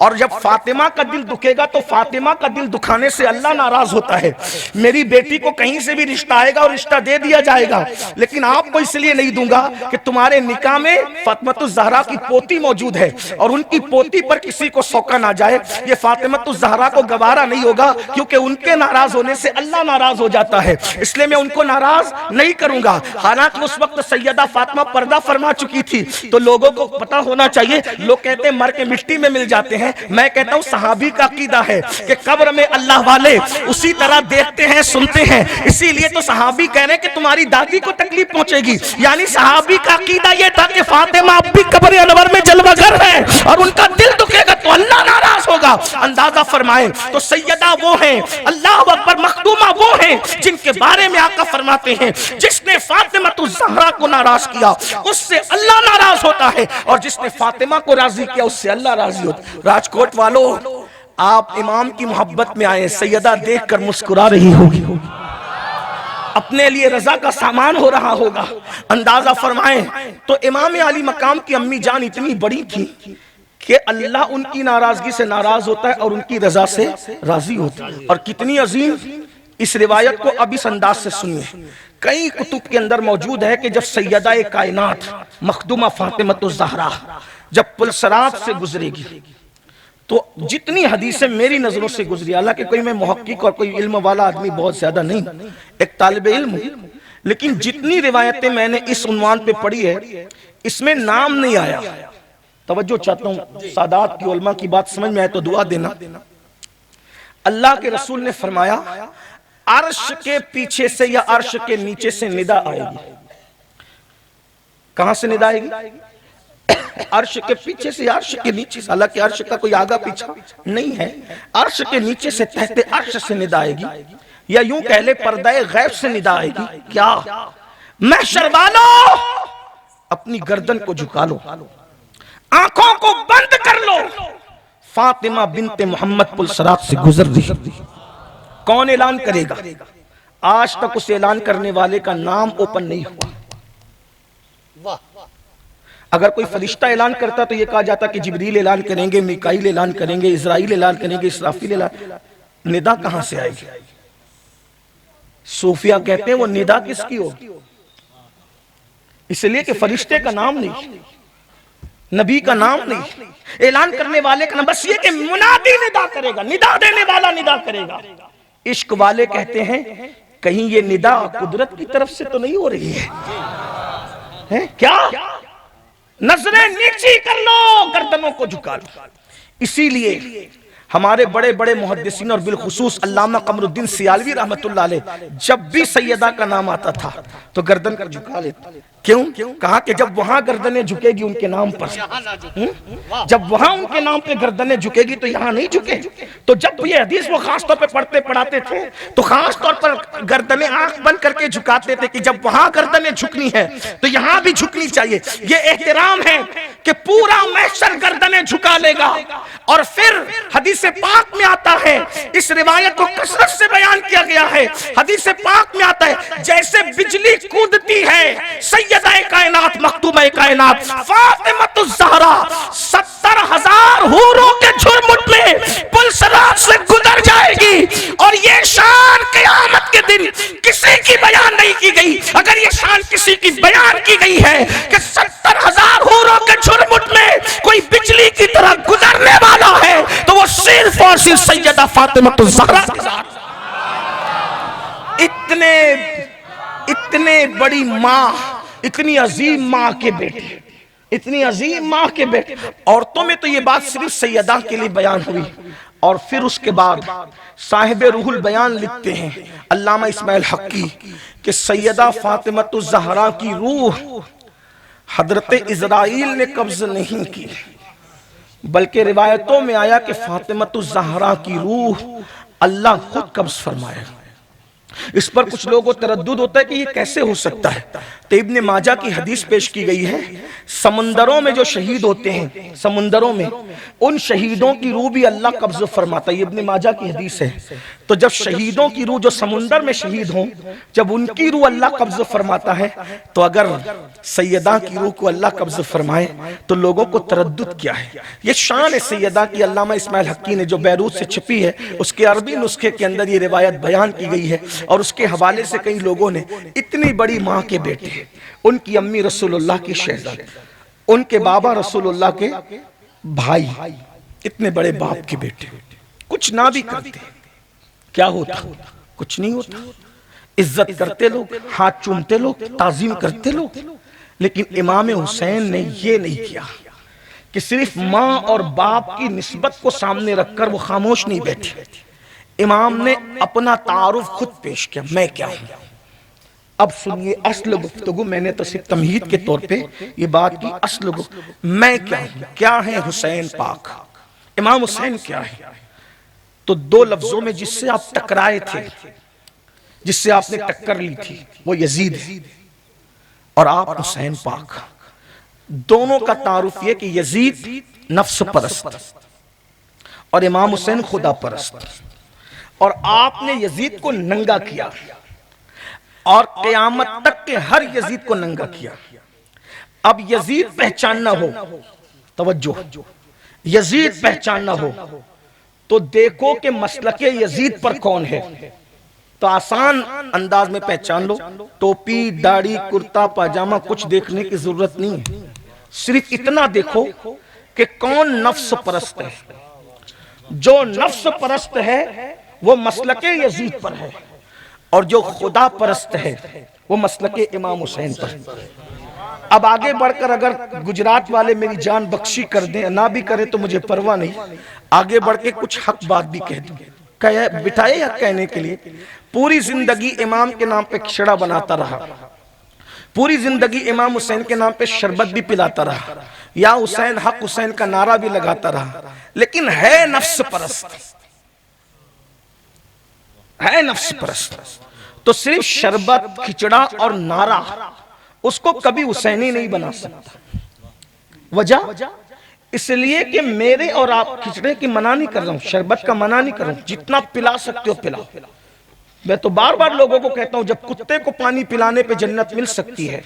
और जब फातिमा का दिल दुखेगा तो फातिमा का दिल दुखाने से अल्लाह नाराज होता है। मेरी बेटी को कहीं से भी रिश्ता आएगा और रिश्ता दे दिया जाएगा, लेकिन आपको इसलिए नहीं दूंगा कि तुम्हारे निकाह में फातिमतुज़ ज़हरा की पोती मौजूद है और उनकी पोती पर किसी को सौकन आ जाए, ये फातिमतुज़ ज़हरा को गवारा नहीं होगा, क्योंकि उनके नाराज होने से अल्लाह नाराज हो जाता है। इसलिए मैं उनको नाराज नहीं करूंगा। हालांकि उस वक्त सैयदा फातिमा पर्दा फरमा चुकी थी, तो लोगों को पता होना चाहिए। लोग कहते हैं मर के मिट्टी में मिल जाते हैं, मैं कहता हूं सहाबी का अकीदा है कि कब्र में अल्लाह वाले उसी तरह देखते हैं, सुनते हैं। इसीलिए तो सहाबी कह रहे हैं कि तुम्हारी दादी को तकलीफ पहुंचेगी। यानी सहाबी का अकीदा यह था कि फातिमा अब भी कब्र अनवर में जलवागर है और उनका दिल दुखेगा तो अल्लाह नाराज होगा। अंदाजा फरमाए तो सैयदा वो हैं, अल्लाह अकबर, मखदूमा वो हैं जिनके बारे में आका फरमाते हैं जिसने फातिमतुज़ ज़हरा को नाराज किया उससे अल्लाह नाराज होता है, और जिसने फातिमा को राजी किया उससे अल्लाह राजी होता है। राजकोट वालों, आप इमाम की मोहब्बत में आए, सैयदा देखकर मुस्कुरा रही होगी, अपने लिए रजा का सामान हो रहा होगा। अंदाजा फरमाएं तो इमाम अली मकाम की अम्मी जान इतनी बड़ी थी कि अल्लाह उनकी नाराजगी से नाराज होता है और उनकी रजा से राजी होता है। और कितनी अजीम इस रिवायत को अब इस अंदाज से सुनिए। कई कुतुब के अंदर मौजूद है कि जब सैयदा कायनात मखदूमा फातिमतुज़ ज़हरा जब पुलसरात से गुजरेगी तो जितनी हदीसें मेरी नजरों से गुजरी, हालांकि कोई मैं मुहक्किक और कोई इल्म वाला आदमी बहुत ज्यादा नहीं, एक तालिबे इल्म हूं, लेकिन जितनी रिवायतें मैंने इस उन्वान पे पढ़ी है इसमें नाम नहीं आया। तवज्जो चाहता हूं, सादात की उलमा की बात समझ में आए तो दुआ देना। अल्लाह के रसूल ने फरमाया अर्श के पीछे से या अर्श के नीचे से निदा आएगी। कहां से निदा आएगी? अर्श के पीछे से, अर्श के नीचे से। हालांकि अर्श का कोई आगा पीछा नहीं है, अर्श के नीचे से तहते अर्श से निदा आएगी, या यूं कह ले पर्दाए गैब से निदा आएगी। क्या? महशर वालों, अपनी गर्दन को झुका लो, आंखों को बंद कर लो, फातिमा बिनते मोहम्मद पुलसरात से गुजर रही। कौन ऐलान करेगा? आज तक उस ऐलान करने वाले का नाम ओपन नहीं हुआ। अगर कोई फरिश्ता ऐलान करता तो यह कहा जाता कि जिब्रील ऐलान करेंगे, मिकाईल ऐलान करेंगे, इजराइल ऐलान करेंगे, इसराफील ऐलान। निदा कहां से आएगी? सूफिया कहते हैं वो निदा किसकी होगी? इसलिए कि फरिश्ते का नाम नहीं, नबी का नाम नहीं, ऐलान करने वाले का नाम, बस ये कि मुनादी निदा करेगा, निदा देने वाला निदा करेगा। इश्क वाले कहते हैं कहीं ये निदा कुदरत की तरफ से तो नहीं हो रही है क्या? नजरें नीची कर लो, गर्दनों को झुका लो। इसीलिए हमारे बड़े बड़े मुहद्दिसीन और बिलखुसूस अल्लामा कमरुद्दीन सियालवी रहमतुल्लाह अलैह जब भी सैयदा का नाम आता था तो गर्दन कर झुका लेते। क्यों? कहा कि जब वहां गर्दनें झुकेगी उनके नाम पर, जब वहां उनके नाम पे गर्दनें झुकेगी तो यहां नहीं झुके। तो जब ये हदीस वो खास तौर पे पढ़ते पढ़ाते थे तो खास तौर पर गर्दनें आंख बंद करके झुकाते थे कि जब वहां गर्दनें झुकनी है तो यहां भी झुकनी चाहिए। ये एहतराम है कि पूरा महशर गर्दनें झुका लेगा। और फिर हदीस पाक में आता है, इस रिवायत को कसरत से बयान किया गया है, हदीस पाक में आता है जैसे बिजली कूदती है सैयदा कायनात मखदूमा कायनात फातिमातुज़ ज़हरा 70,000 हूरों के झुरमुट में पुलसरात से गुजर जाएगी। और ये शान क़यामत के दिन किसी की बयान नहीं की गई। अगर ये शान किसी की बयान की गई है कि 70,000 हूरों के झुरमुट में कोई बिजली की तरह गुजरने वाला है तो वो सिर्फ और सिर्फ सैयदा फातिमातुज़ ज़हरा के साथ। इतने बड़ी माँ, इतनी अजीम माँ के बेटे, इतनी अजीम माँ के बेटे। औरतों में तो ये बात सिर्फ सैयदा के लिए बयान हुई। और फिर उसके बाद साहिब रूहुल बयान लिखते हैं अल्लामा इस्माइल हक्की कि सैयदा फातिमातुज़ ज़हरा की रूह हजरत इज़राइल ने कब्ज़ नहीं की, बल्कि रिवायतों में आया कि फातिमातुज़ ज़हरा की रूह अल्लाह खुद कब्ज़ फरमाया। इस पर कुछ लोगों को तरद्दुद होता है कि ये कैसे हो सकता है। तो इब्ने माजा की हदीस पेश की गई है, समंदरों में जो शहीद होते हैं, समुंदरों में उन शहीदों की रूह भी अल्लाह कब्ज़ फरमाता है। इब्ने माजा की हदीस है। तो जब शहीदों की रूह जो समुंदर में शहीद हों, जब उनकी रूह अल्लाह कब्ज़ फरमाता है तो अगर सैयदा की रूह को अल्लाह कब्ज़ फरमाए तो लोगों को तरद्दुद क्या है। ये शान है सैयदा की। अल्लामा इस्माइल हक्की ने जो बैरूत से छपी है उसके अरबी नुस्खे के अंदर ये रिवायत बयान की गई है और उसके हवाले से कई लोगों ने इतनी बड़ी माँ के बेटे, उनकी अम्मी रसूलुल्लाह की शहजादी, उनके बाबा रसूलुल्लाह के भाई, इतने बड़े बाप के बेटे कुछ ना भी करते क्या होता? कुछ नहीं होता। इज्जत करते लोग, हाथ चूमते लोग, ताजीम करते लोग। लेकिन इमाम हुसैन ने ये नहीं किया कि सिर्फ माँ और बाप की निस्बत को सामने रखकर वो खामोश नहीं बैठे। इमाम ने अपना तारुफ खुद पेश किया, मैं क्या हूं। अब सुनिए असल गुफ्तगू, मैंने तो सिर्फ तमहीद के तौर पे ये बात की। असल मैं क्या हूं, क्या है हुसैन पाक, इमाम हुसैन क्या है। तो दो लफ्जों में जिससे आप टकराए थे, जिससे आपने टक्कर ली थी, वो यजीद है और आप हुसैन पाक। दोनों का तारुफ ये कि यजीद नफ्स परस्त और इमाम हुसैन खुदा परस्त। और आपने यजीद को नंगा किया और क़यामत तक के हर यजीद को नंगा किया। अब यजीद पहचानना हो, तवज्जो, यजीद पहचानना हो तो देखो कि मसलके यजीद पर कौन है। तो आसान अंदाज में पहचान लो, टोपी, दाढ़ी, कुर्ता पाजामा कुछ देखने की जरूरत नहीं है। सिर्फ इतना देखो कि कौन नफ्स परस्त है। जो नफ्स परस्त है वो मसलके यजीद पर है और जो खुदा परस्त है वो मसलके इमाम हुसैन पर। अब आगे बढ़कर अगर गुजरात वाले मेरी जान बख्शी कर दें, ना भी करें तो मुझे परवाह नहीं, आगे बढ़ के कुछ हक बात भी कह दूं, बिठाए हक कहने के लिए। पूरी जिंदगी इमाम के नाम पे खिचड़ा बनाता रहा, पूरी जिंदगी इमाम हुसैन के नाम पे शरबत भी पिलाता रहा, या हुसैन हक हुसैन का नारा भी लगाता रहा, लेकिन है नफ्स परस्त, है नफ्स परस्त। तो सिर्फ शरबत, खिचड़ा और नारा उसको कभी हुसैनी नहीं बना सकता। वजह इसलिए कि मेरे और आप खिचड़े की मना नहीं कर रहा हूं, शरबत का मना नहीं कर रहा हूं, जितना पिला सकते हो पिलाओ। मैं तो बार बार लोगों को कहता हूं, जब कुत्ते को पानी पिलाने पे जन्नत मिल सकती है,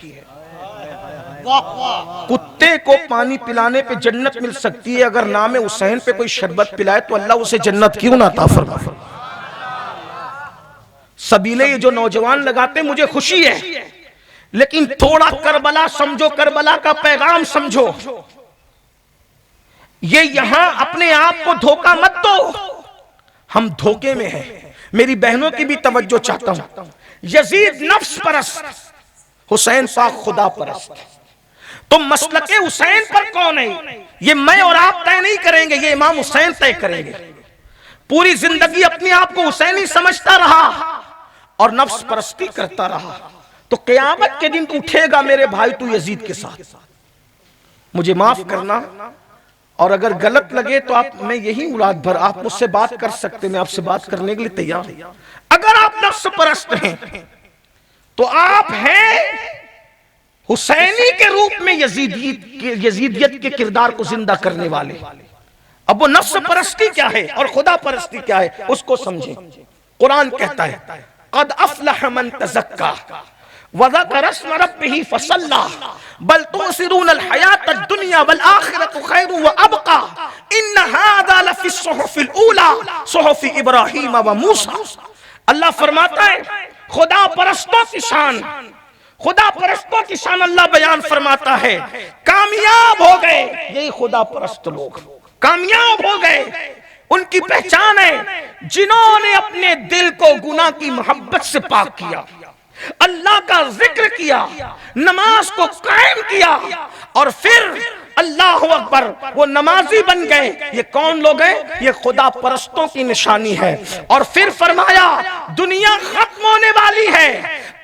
कुत्ते को पानी पिलाने पे जन्नत मिल सकती है, अगर नाम हुसैन पे कोई शरबत पिलाए तो अल्लाह उसे जन्नत क्यों ना अता फरमाए। सबीले ये जो नौजवान लगाते मुझे खुशी है, लेकिन थोड़ा करबला समझो, करबला का पैगाम समझो। ये यहां अपने आप को धोखा मत दो, हम धोखे में हैं। मेरी बहनों की भी तवज्जो चाहता हूं। यजीद नफ्स परस्त, हुसैन पाक खुदा परस्त। तो मसलके हुसैन पर कौन है, ये मैं और आप तय नहीं करेंगे, ये इमाम हुसैन तय करेंगे। पूरी जिंदगी अपने आप को हुसैनी समझता रहा और नफ्स परस्ती करता रहा, तो क़यामत के दिन उठेगा मेरे भाई तू यजीद के साथ। मुझे माफ करना, और अगर गलत लगे तो आप, मैं यही मुराद भर, आप मुझसे बात कर सकते, मैं आपसे बात करने के लिए तैयार हूं। अगर आप नफ्स परस्त हैं तो आप हैं हुसैनी के रूप में यजीदियत के किरदार को जिंदा करने वाले। अब वो नफ्स परस्ती क्या है और खुदा परस्ती क्या है उसको समझें। कुरान कहता है क़द अफ़लह मन तज़क्का वज़करा इस्म रब्बिही फ़सल्ला बल तुसिरून हयात दुनिया वल आखिरतु खैरुन व अबक़ा इन्न हाज़ा लफ़ी सुहुफ़िल ऊला सुहुफ़ि इब्राहीम व मूसा। अल्लाह फरमाता है खुदा परस्तों की शान, खुदा परस्तों की शान अल्लाह बयान फरमाता है, कामयाब हो गए यही खुदा परस्त लोग, कामयाब हो गए। उनकी पहचान है जिन्होंने अपने दिल को गुनाह की मोहब्बत से पाक किया, अल्लाह का जिक्र किया, नमाज को कायम किया, और फिर अल्लाह अकबर वो नमाजी बन गए। ये कौन लोग हैं? ये खुदा परस्तों की निशानी है। और फिर फरमाया दुनिया खत्म होने वाली है,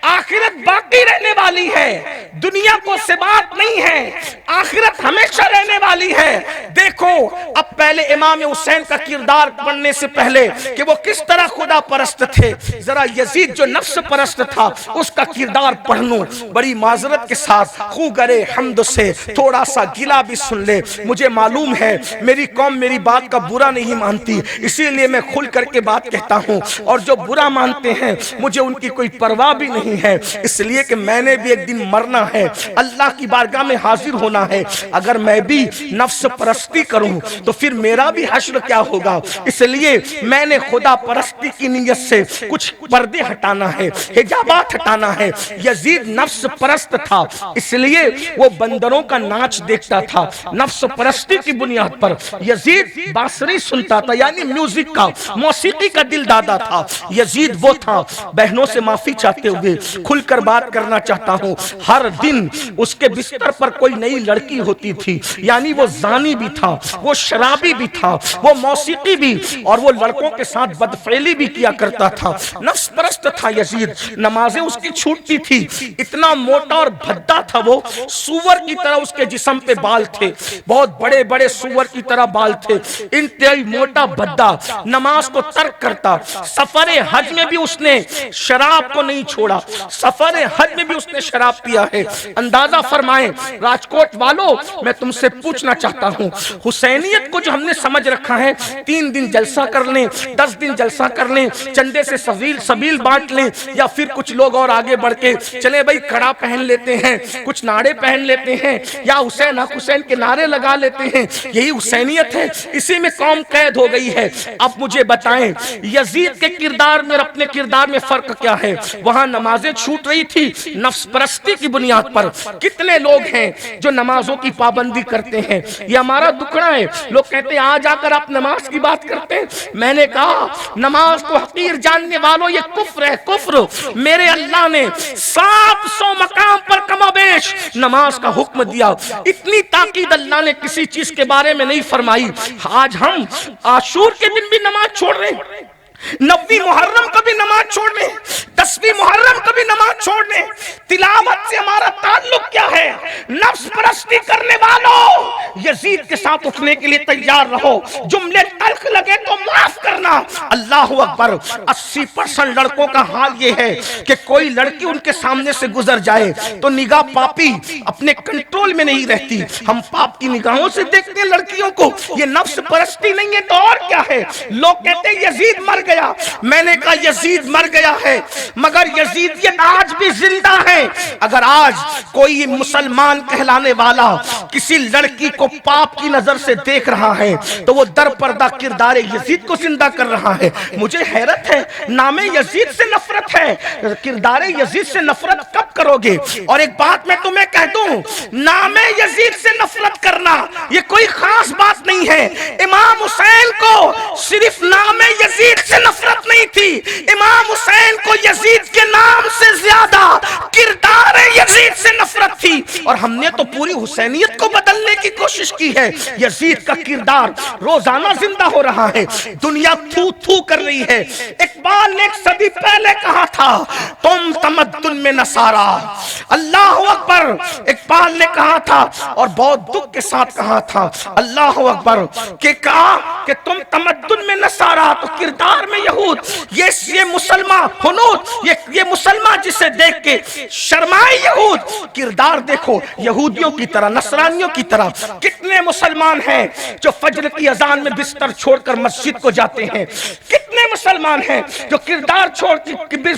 आखिरत बाकी रहने वाली है, दुनिया को सिबात नहीं है, आखिरत हमेशा रहने वाली है। देखो अब पहले इमाम हुसैन का किरदार पढ़ने से पहले कि वो किस तरह खुदा परस्त थे, जरा यजीद जो नफ्स परस्त था उसका किरदार पढ़ लूं। बड़ी माजरत के साथ खूगरे हमद से थोड़ा सा गिला भी सुन ले। मुझे मालूम है मेरी कौम मेरी बात का बुरा नहीं मानती, इसीलिए मैं खुल करके बात कहता हूं, और जो बुरा मानते हैं मुझे उनकी कोई परवाह भी नहीं है, इसलिए कि मैंने भी एक दिन मरना है, अल्लाह की बारगाह में हाजिर होना है। अगर मैं भी नफ्स परस्ती करूं तो फिर मेरा भी हश्र क्या होगा, इसलिए मैंने खुदा परस्ती की नीयत से कुछ पर्दे हटाना है, हिजाबात हटाना है। यजीद नफ्स परस्त था, इसलिए वो बंदरों का नाच देखता था। नफ्स परस्ती की बुनियाद पर यजीद बांसुरी सुनता था, यानी म्यूजिक का, मौसीकी का दिल दादा था। यजीद वो था, बहनों से माफी चाहते हुए खुलकर बात करना चाहता हूं, हर दिन उसके बिस्तर पर कोई नई लड़की होती थी, यानी वो जानी भी था, वो शराबी भी था, वो मौसीकी भी, और वो लड़कों के साथ बदफेली भी किया करता था। नफ्स परस्त था यजीद, नमाजें उसकी छूटती थी। इतना मोटा और भद्दा था वो, सूअर की तरह उसके जिस्म पे बाल थे, बहुत बड़े बड़े सूअर की तरह बाल थे, इंतहाई मोटा भद्दा, नमाज को तर्क करता। सफर हज में भी उसने शराब को नहीं छोड़ा, सफर हज में भी उसने शराब पिया है। अंदाजा फरमाएं राजकोट वालों, मैं तुमसे पूछना चाहता हूं, हुसैनियत को जो हमने समझ रखा है 3 दिन जलसा कर लें, 10 दिन जलसा कर लें, चंदे से सबील बांट लें, या फिर कुछ लोग और आगे बढ़ के चले भाई कड़ा पहन लेते हैं, कुछ नाड़े पहन लेते हैं, या हुसैन हक हुसैन के नारे लगा लेते हैं, यही हुसैनियत है, इसी में कौम कैद हो गई है। अब मुझे बताएं यजीद के किरदार में और अपने किरदार में फर्क क्या है? वहां नमाजें छूट रही थी नफ्स परस्ती की बुनियाद पर। कितने लोग हैं जो नमाजों की पाबंदी करते हैं? ये हमारा दुखड़ा है। लोग कहते हैं आज आकर आप नमाज की बात करते हैं। मैंने कहा नमाज को हकीर जानने वालों, ये कुफ्र है, कुफ्र। मेरे अल्लाह ने 700 मकाम पर कमोबेश नमाज का हुक्म दिया, इतनी ताकीद अल्लाह ने किसी चीज के बारे में नहीं फरमाई। आज हम आशूर के दिन भी नमाज छोड़ रहे हैं, 9वीं मुहर्रम कभी नमाज छोड़ने, 10वीं मुहर्रम कभी नमाज छोड़ने। तिलावत से हमारा ताल्लुक क्या है? नफ्स परस्ती करने वालों, यजीद के साथ उठने के लिए तैयार रहो। जुमले तल्ख लगे तो माफ करना। अल्लाह अकबर। 80% लड़कों का हाल ये है कि कोई लड़की उनके सामने से गुजर जाए तो निगाह पापी अपने कंट्रोल में नहीं रहती। हम पाप की निगाहों से देखते हैं लड़कियों को। ये नफ्स परस्ती नहीं है तो और क्या है। लोग कहते हैं यजीद मर गया। मैंने कहा यजीद मर गया है मगर यजीदियत आज भी जिंदा है। अगर आज कोई मुसलमान कहलाने वाला किसी लड़की को पाप की नजर से देख रहा है तो वो दर पर्दा किरदार यजीद को जिंदा कर रहा है। मुझे हैरत है, नामे यजीद से नफरत है, किरदार यजीद से नफरत कब करोगे। और एक बात मैं तुम्हें कह दूं, नामे यजीद से नफरत करना ये कोई खास बात नहीं है। इमाम हुसैन को सिर्फ नामे यजीद से नफरत नहीं थी, इमाम हुसैन को यजीद के नाम से ज्यादा किरदार यजीद से नफरत थी। और हमने तो पूरी हुसैनियत को बदलने की कोशिश की है। यजीद का किरदार रोजाना जिंदा हो रहा है, दुनिया थू थू कर रही है। इकबाल ने एक सदी पहले कहा था तुम तमद्दुन में नसारा। अल्लाह अकबर। इकबाल ने कहा था और बहुत दुख के साथ कहा था अल्लाह अकबर के कहा कि तुम तमद्दुन में नसारा तो किरदार में यहूद। ये मुसलमान हुनूद, ये मुसलमान जिसे देख के शर्माए यहूद, किरदार देखो यहूदियों की तरह नसरानियों की तरह। कितने मुसलमान हैं जो फजर की अजान में बिस्तर छोड़कर मस्जिद को जाते हैं। कितने मुसलमान हैं जो किरदार छोड़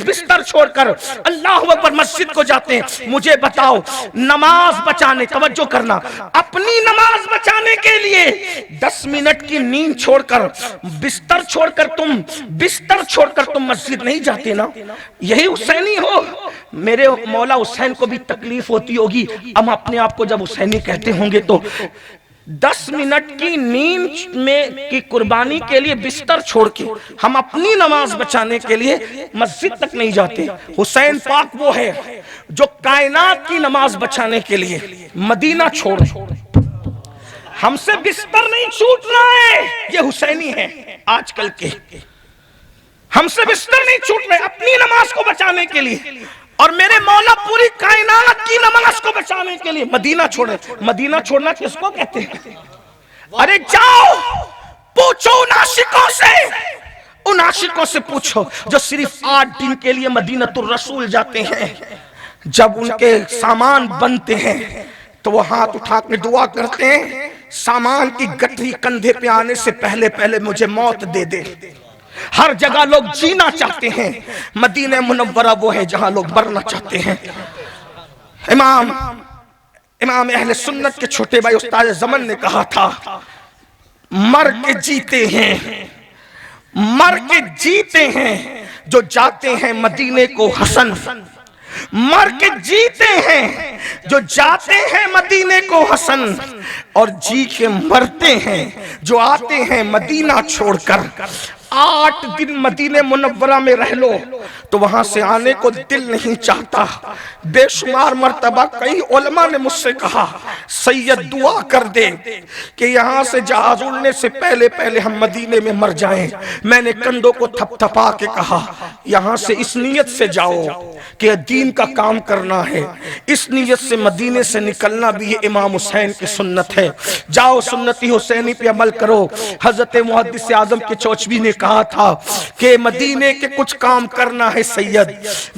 बिस्तर छोड़कर अल्लाह अकबर मस्जिद को जाते हैं। मुझे बताओ नमाज बचाने, तवज्जो करना, अपनी नमाज बचाने के लिए 10 मिनट की नींद छोड़कर बिस्तर छोड़कर तुम मस्जिद नहीं जाते ना। यही हुसैनी हो। मेरे मौला हुसैन को भी तकलीफ होती होगी, हम अपने आप को जब हुसैनी कहते होंगे तो 10 मिनट की नींद में की कुर्बानी के लिए बिस्तर छोड़ के हम अपनी नमाज बचाने के लिए मस्जिद तक नहीं जाते। हुसैन पाक वो है जो कायनात की नमाज बचाने के लिए मदीना छोड़, हमसे बिस्तर नहीं छूटना है। ये हुसैनी है आजकल के, हमसे बिस्तर नहीं छूट रहे अपनी नमाज को बचाने के लिए। और मेरे मौला पूरी कायनात की नमाज को बचाने के लिए मदीना छोड़े। मदीना छोड़ना किसको कहते हैं? अरे जाओ पूछो उन आशिकों से पूछो जो सिर्फ 8 दिन के लिए मदीनतुर रसूल जाते हैं। जब उनके सामान बनते हैं तो वो हाथ उठा के दुआ करते हैं, सामान की गठरी कंधे पे आने से पहले पहले मुझे मौत दे दे। हर जगह लोग जीना चाहते हैं, मदीना मुनव्वरा वो है जहां लोग मरना चाहते हैं। इमाम अहले सुन्नत के छोटे भाई उस्ताद ज़मन ने कहा था मर के जीते हैं जो जाते हैं मदीने को हसन। मर के जीते हैं जो जाते हैं मदीने को हसन, और जी के मरते हैं जो आते हैं मदीना छोड़कर। 8 दिन मदीने मुनव्वरा में रह लो तो वहां से आने को दिल नहीं चाहता। बेशुमार मर्तबा कई उलमा ने मुझसे कहा सैयद दुआ कर दे कि यहाँ से जहाज उड़ने से पहले पहले हम मदीने में मर जाएं। मैंने कंधों को थपथपा के कहा यहाँ से इस नीयत से जाओ कि दीन का काम करना है, इस नीयत से मदीने से निकलना भी ये इमाम हुसैन की सुन्नत है। जाओ सुन्नती हुसैनी पे अमल करो। हजरत मुहद्दिस आजम के चौचवी ने कहा था कि मदीने के कुछ काम करना है सैयद,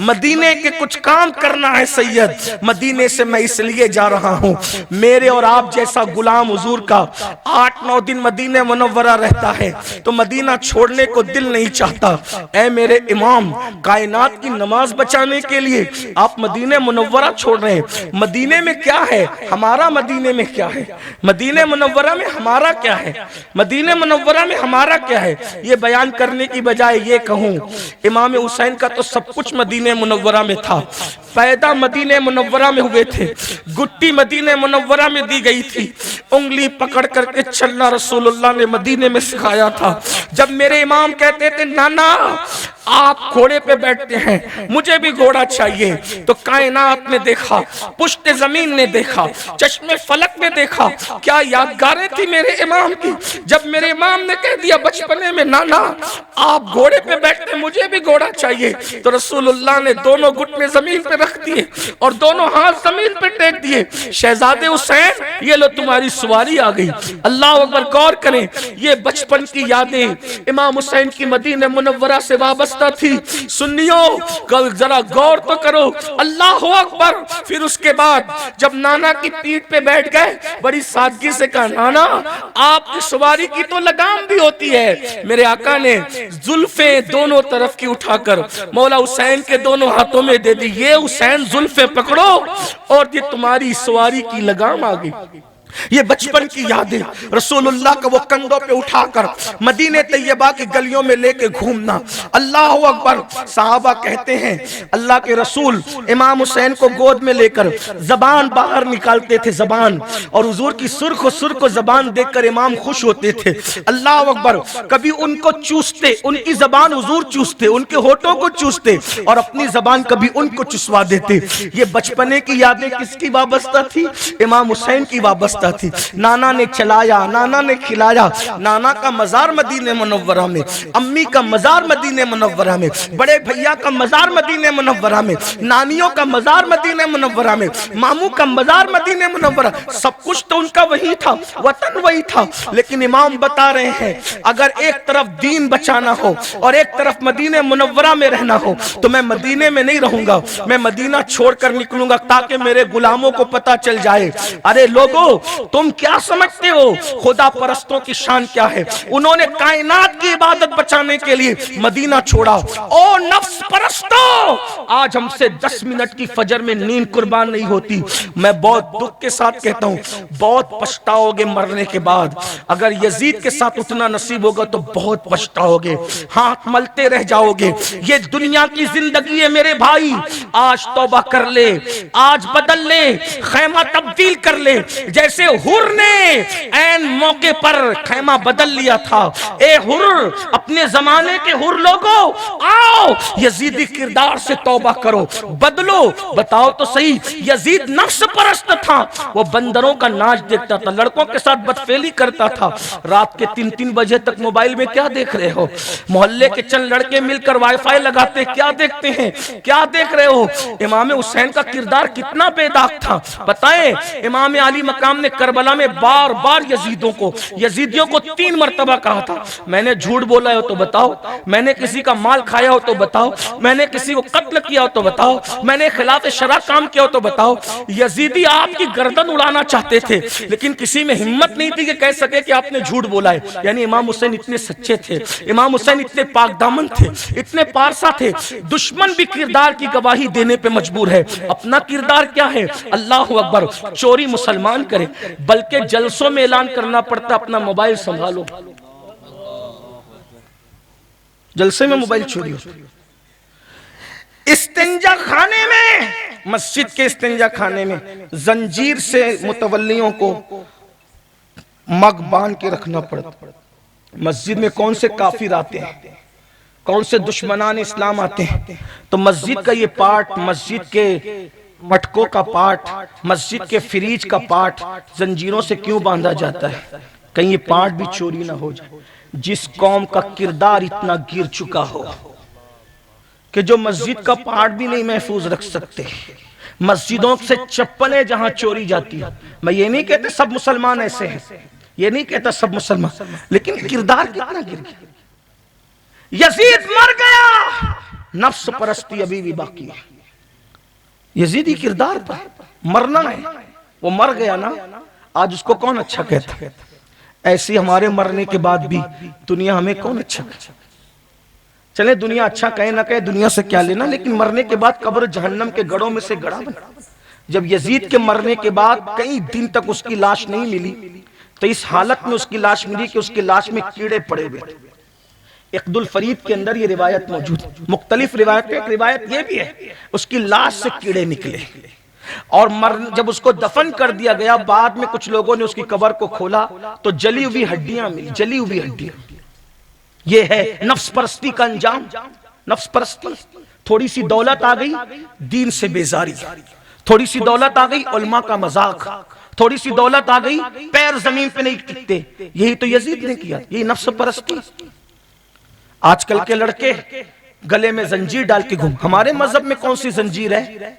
मदीने के कुछ काम करना है सैयद। मदीने से मैं इसलिए जा रहा हूं, मेरे और आप जैसा गुलाम हुजूर का 8-9 दिन मदीने मुनव्वरा रहता है तो मदीना छोड़ने को दिल नहीं चाहता। ऐ मेरे इमाम, कायनात की नमाज बचाने के लिए आप मदीने मुनव्वरा छोड़ रहे हैं। मदीने में क्या है हमारा, मदीने में क्या है, मदीने मुनव्वरा में हमारा क्या है, मदीने मुनव्वरा में हमारा क्या है। ये बयान करने की बजाय ये कहूं इमाम हुसैन का तो सब कुछ मदीने मुनव्वरा में था। पैदा मदीने मुनव्वरा में हुए थे, गुट्टी मदीने मुनव्वरा में दी गई थी, उंगली पकड़ करके चलना रसूलुल्लाह ने मदीने में सिखाया था। जब मेरे इमाम कहते थे नाना आप घोड़े पे बैठते हैं, मुझे भी घोड़ा चाहिए। तो कायनात ने देखा, पुश्त जमीन ने देखा, चश्मे फलक ने देखा। क्या यादगारें थी मेरे इमाम की, जब मेरे इमाम ने कह दिया बचपने में, नाना आप घोड़े पे बैठते, मुझे भी घोड़ा चाहिए। तो रसूलुल्लाह ने दोनों घुटने जमीन पे रख दिए और दोनों हाथ जमीन पे टेक दिए। शहजादे हुसैन, ये लो तुम्हारी सवारी आ गई। अल्लाह अकबर। गौर करें, ये बचपन की यादें इमाम हुसैन की मदीने मुनव्वरा से वाबस्ता थी। सुन्नियों जरा गौर तो करो, अल्लाह अकबर। फिर उसके बाद जब नाना की पीठ पे बैठ गए, बड़ी सादगी से कहा, नाना आपकी सवारी की तो लगाम भी होती है। मेरे आका ने जुल्फे दोनों तरफ की उठाकर मौला हुसैन के दोनों हाथों में दे दी। ये हुसैन जुल्फे पकड़ो और ये तुम्हारी सवारी की लगाम आ गई। ये बचपन की यादें, रसूलुल्लाह का वो कंधों पे उठाकर मदीने तैयबा की गलियों में लेके घूमना। अल्लाह अकबर। साहबा कहते हैं अल्लाह के रसूल इमाम हुसैन को गोद में लेकर जबान बाहर निकालते थे, जबान, और हुजूर की सुर्ख जबान देखकर इमाम खुश होते थे। अल्लाह अकबर। कभी उनको चूसते, उनकी जबान हुजूर चूसते, उनके होठों को चूसते और अपनी जबान कभी उनको चुसवा देते। ये बचपने की यादें किसकी वाबस्ता थी? इमाम हुसैन की वाबस्ता थी। नाना ने चलाया, नाना ने खिलाया। नाना का मजार मदीने मुनव्वरा में, अम्मी का मजार मदीने मुनव्वरा में, बड़े भैया का मजार मदीने मुनव्वरा में, नानियों का मजार मदीने मुनव्वरा में, मामू का मजार मदीने मुनव्वरा। सब कुछ तो उनका वही था, वतन वही था। लेकिन इमाम बता रहे हैं अगर एक तरफ दीन बचाना हो और एक तरफ मदीने मुनव्वरा में रहना हो तो मैं मदीने में नहीं रहूंगा, मैं मदीना छोड़कर निकलूंगा ताकि मेरे गुलामों को पता चल जाए। अरे लोगों, तुम क्या समझते हो खुदा परस्तों की शान क्या है? उन्होंने कायनात की इबादत बचाने के लिए मदीना छोड़ा। ओ नफ्स परस्तों, आज हमसे 10 मिनट की फजर में नींद कुर्बान नहीं होती। मैं बहुत दुख के साथ कहता हूं, बहुत पछताओगे मरने के बाद। अगर यजीद के साथ उठना नसीब होगा तो बहुत पछताओगे, हाथ मलते रह जाओगे। ये दुनिया की जिंदगी है मेरे भाई, आज तौबा कर ले, आज बदल ले, खैमा तब्दील कर ले। जैसे हुर ने ऐन मौके पर खैमा बदल लिया था। ए हुर, अपने जमाने के हुर लोगों, आओ यजीदी किरदार से तौबा करो, बदलो। बताओ तो सही, यजीद नफ्स परस्त था, वो बंदरों का नाच देखता था, लड़कों के साथ बदफेली करता था। रात के 3-3 बजे तक मोबाइल में क्या देख रहे हो? मोहल्ले के चंद लड़के मिलकर वाईफाई लगाते, क्या देखते हैं, क्या देख रहे हो? इमाम हुसैन का किरदार कितना बेदाग था बताएं। इमाम अली मकाम ने करबला में बार बार यजीदियों को 3 मरतबा कहा था, मैंने झूठ बोला हो तो बताओ, मैंने किसी का माल खाया हो तो बताओ, मैंने किसी को कत्ल किया हो तो बताओ, मैंने खिलाफ शरा काम किया हो तो बताओ। यजीदी आपकी गर्दन उड़ाना चाहते थे लेकिन किसी में हिम्मत नहीं थी कि कह सके कि आपने झूठ बोला है। यानी इमाम हुसैन इतने सच्चे थे, इमाम हुसैन इतने पाकदामन थे, इतने पारसा थे, दुश्मन भी किरदार की गवाही देने पे मजबूर है। अपना किरदार क्या है? अल्लाह अकबर। चोरी मुसलमान करे, बल्कि जलसों में ऐलान करना पड़ता अपना मोबाइल संभालो। जलसे में मोबाइल चोरी हो। इस्तिंजा खाने में, मस्जिद के इस्तिंजा खाने में जंजीर से मुतवल्लियों को मग बांध के रखना पड़ता। मस्जिद में कौन से काफिर आते हैं, कौन से दुश्मनान इस्लाम आते हैं, तो मस्जिद का ये पार्ट, मस्जिद के मटकों का पार्ट, मस्जिद के फ्रिज का पार्ट जंजीरों से क्यों बांधा जाता है? कहीं ये पार्ट भी चोरी ना हो जाए। जिस कौम का किरदार इतना गिर चुका हो कि जो मस्जिद का पार्ट भी नहीं महफूज रख सकते, मस्जिदों से चप्पलें जहां चोरी जाती है। मैं ये नहीं कहता सब मुसलमान ऐसे हैं, ये नहीं कहता सब मुसलमान, लेकिन किरदार कितना गिर गया। यजीद मर गया, नफ्स परस्ती अभी भी बाकी है। यजीदी किरदार पर मरना है, वो मर गया ना, आज उसको कौन अच्छा कहता? ऐसी हमारे मरने के बाद भी दुनिया हमें कौन अच्छा कहता? चले दुनिया अच्छा कहे ना कहे, दुनिया से क्या लेना, लेकिन मरने के बाद कब्र जहन्नम के गढ़ों में से गड़ा बना। जब यजीद के मरने के बाद कई दिन तक उसकी लाश नहीं मिली तो इस हालत में उसकी लाश मिली कि उसकी लाश में कीड़े पड़े हुए थे। इक़्दुल फरीद के अंदर ये रिवायत मौजूद है, मुख्तलिफ रिवायत, एक रिवायत ये भी है उसकी लाश से कीड़े निकले और जब उसको दफन कर दिया गया, बाद में कुछ लोगों ने उसकी कब्र को खोला तो जली हुई हड्डियां मिली, जली हुई हड्डियां। ये है नफ्स परस्ती का अंजाम। नफ्स परस्ती। थोड़ी सी दौलत आ गई, दीन से बेजारी। थोड़ी सी दौलत आ गई, उल्मा का मजाक। थोड़ी सी दौलत आ गई, पैर जमीन पे नहीं टिकते। यही तो यजीद ने किया, यही नफ्स परस्ती। आजकल के लड़के गले में जंजीर डाल के घूम। हमारे मजहब में कौन सी जंजीर है?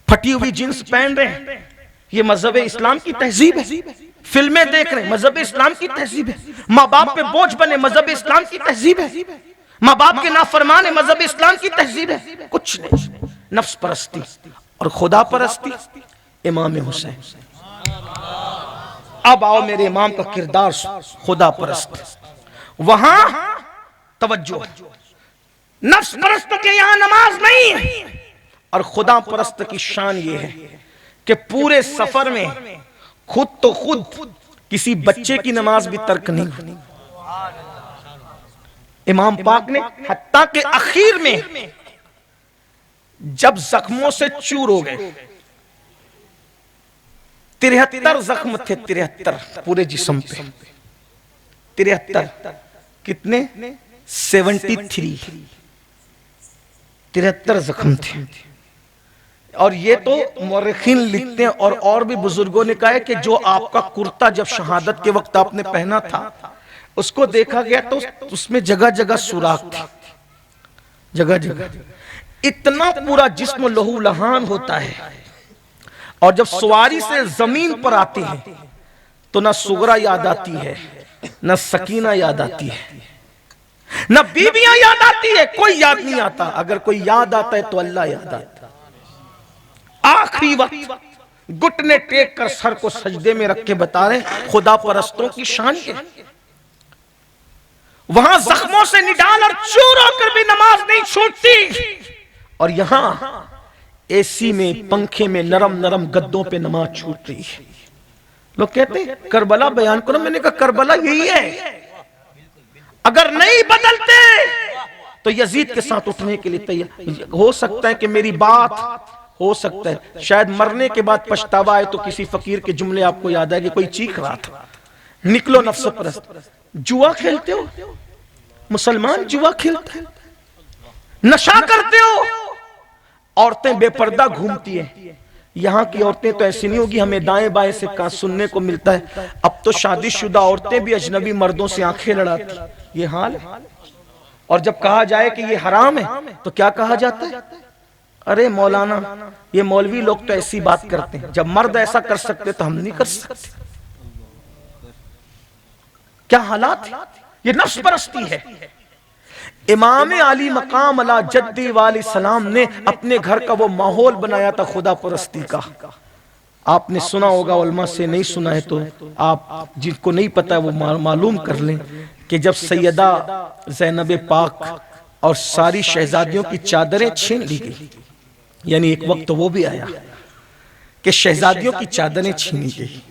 फटी हुई जींस पहन रहे हैं, ये मजहब इस्लाम की तहजीब है। फिल्में देख रहे हैं, मजहब इस्लाम की तहजीब है। माँ बाप पे बोझ बने, मजहब इस्लाम की तहजीब है। माँ बाप के नाफरमान है, मजहब इस्लाम की तहजीब है। कुछ नहीं, नफ्स परस्ती और खुदा परस्ती। इमाम हुसैन, अब आओ मेरे इमाम का किरदार खुदा परस्त। वहां तवज्जो, नफ्स परस्त के यहां नमाज नहीं है। और खुदा परस्त की शान यह है कि पूरे सफर में खुद तो खुद किसी बच्चे की नमाज भी तर्क नहीं हुई। इमाम पाक ने हत्ता के आखिर में जब जख्मों से चूर हो गए, 73 जख्म थे, 73 पूरे जिस्म पे। 73 कितने? 73 73 जख्म थे। और ये तो मुर्रिखीन लिखते हैं, और भी बुजुर्गों ने कहा है कि जो आपका कुर्ता जब शहादत के वक्त आपने पहना था, उसको देखा गया तो उसमें जगह जगह सुराख थे, जगह जगह। इतना पूरा जिस्म लहू लहान होता है। और जब सवारी से जमीन पर आते हैं तो ना सुगरा याद आती है, ना सकीना याद आती है, ना बीबियां याद आती है, कोई याद नहीं आता। अगर कोई याद आता है तो अल्लाह याद आता। आखिरी वक्त घुटने टेक कर सर को सजदे में रख के बता रहे खुदा परस्तों की शान है। वहां जख्मों से निडाल और चूर होकर भी नमाज नहीं छूटती। और यहां एसी में, पंखे में, नरम नरम गद्दों पे नमाज छूट रही है। लोग कहते हैं करबला बयान करो। मैंने कहा करबला यही है। अगर नहीं बदलते तो यजीद के साथ उठने के लिए तैयार। हो सकता है कि मेरी बात, हो सकता है शायद मरने के बाद पछतावा आए तो किसी फकीर के जुमले आपको याद आए कि कोई चीख रहा था, निकलो नफ्स परस्त। जुआ खेलते हो, मुसलमान जुआ खेलते हैं, नशा करते हो, औरतें बेपर्दा घूमती हैं। यहां की औरतें तो ऐसी नहीं होगी, हमें दाएं बाएं से कहां सुनने को मिलता है। अब तो शादीशुदा औरतें भी अजनबी मर्दों से आंखें लड़ाती, ये हाल है। और जब कहा जाए कि ये हराम है तो क्या कहा जाता है? अरे मौलाना, ये मौलवी लोग तो ऐसी बात करते हैं, जब मर्द ऐसा कर सकते तो हम नहीं कर सकते। क्या हालात, ये नफ्स परस्ती है। इमाम अली मकाम अला जद्दी वाली सलाम ने अपने घर का वो माहौल बनाया था खुदा परस्ती का। आपने सुना होगा, उलमा से नहीं सुना है तो आप जिनको नहीं पता है वो मालूम कर लें कि जब सैयदा ज़ैनब पाक और सारी शहजादियों की चादरें छीन ली गई, यानी एक वक्त तो वो भी आया कि शहजादियों की चादरें छीनी गई,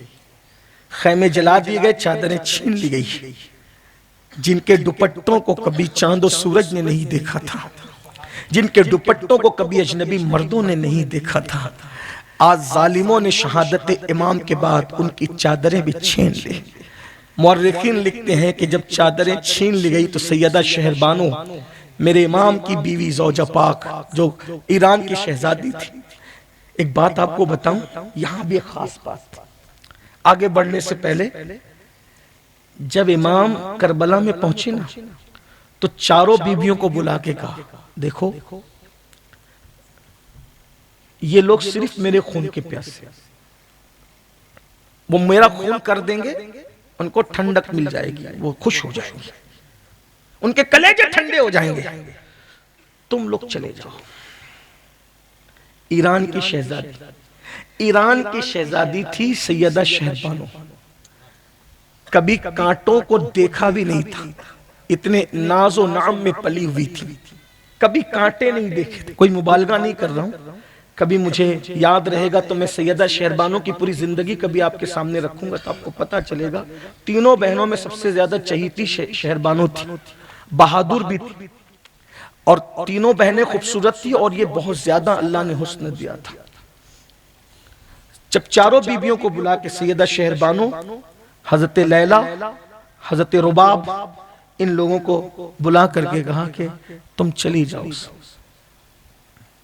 खैमे जला दिए गए, चादरें छीन ली गई। जिनके दुपट्टों को कभी चांद और सूरज ने नहीं देखा था, जिनके दुपट्टों को कभी अजनबी मर्दों ने नहीं देखा था, आज जालिमों ने शहादत इमाम के बाद उनकी चादरें भी छीन ली। मुअर्रिखीन लिखते हैं कि जब चादरें छीन ली गई तो सैयदा शहरबानो, मेरे इमाम की बीवी ज़ौजा पाक जो ईरान की शहजादी थी। एक बात आपको बताऊं, यहां भी एक खास बात थी। आगे बढ़ने से पहले जब इमाम करबला में पहुंचे ना, तो चारों बीवियों को बुला के कहा, देखो ये लोग सिर्फ मेरे खून के प्यासे, वो मेरा खून कर देंगे, उनको ठंडक मिल जाएगी, वो खुश हो जाएंगे, उनके कलेजे ठंडे हो जाएंगे। तुम लोग चले जाओ। ईरान की शहजादी, ईरान की शहजादी थी सैयदा शहरबानो, कभी कांटों को देखा भी नहीं था, इतने नाजो नाम में पली हुई थी, कभी कांटे नहीं देखे थे। कोई मुबालगा नहीं कर रहा हूं, कभी मुझे याद रहेगा तो मैं सैयदा शहरबानो की पूरी जिंदगी कभी आपके सामने रखूंगा तो आपको पता चलेगा। तीनों बहनों में सबसे ज्यादा चहीती शहरबानो थी, बहादुर भी थी, और तीनों बहनें खूबसूरत थी, और ये बहुत ज्यादा अल्लाह ने हुस्न दिया था। जब चारों बीबियों को बुला के सैयदा शहरबानो, हजरत लैला, हजरत रुबाब, इन लोगों को बुला करके कहा कि तुम चली जाओ,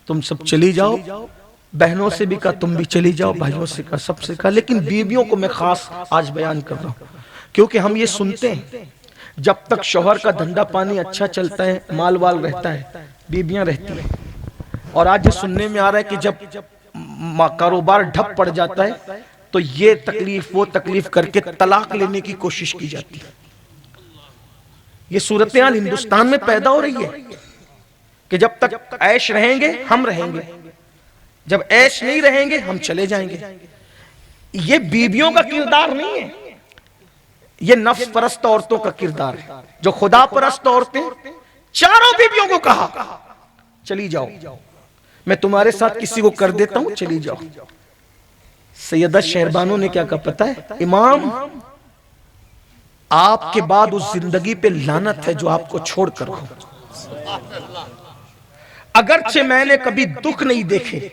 तुम सब चली जाओ। बहनों से भी कहा तुम भी चली जाओ, भाइयों से कहा, सबसे कहा, लेकिन बीवियों को मैं खास आज बयान कर रहा हूं, क्योंकि हम ये सुनते हैं जब तक शौहर का धंधा पानी अच्छा चलता है, माल वाल रहता है, बीबियां रहती हैं। और आज ये सुनने में आ रहा है कि जब कारोबार ठप पड़ जाता है तो ये तकलीफ वो तकलीफ करके तलाक लेने की कोशिश की जाती है। ये सूरत हाल हिंदुस्तान में पैदा हो रही है कि जब तक ऐश रहेंगे हम रहेंगे, जब ऐश नहीं रहेंगे हम चले जाएंगे। ये बीबियों का किरदार नहीं है, ये नफ्स परस्त औरतों का किरदार है। जो खुदा परस्त औरतें, चारों बीबियों को कहा चली जाओ, मैं तुम्हारे साथ किसी को कर देता हूं, चली जाओ। सैयदा शहरबानो ने क्या कहा पता है? इमाम, आपके बाद उस जिंदगी पे लानत है जो आपको छोड़कर हो। अगरचे मैंने कभी दुख नहीं देखे,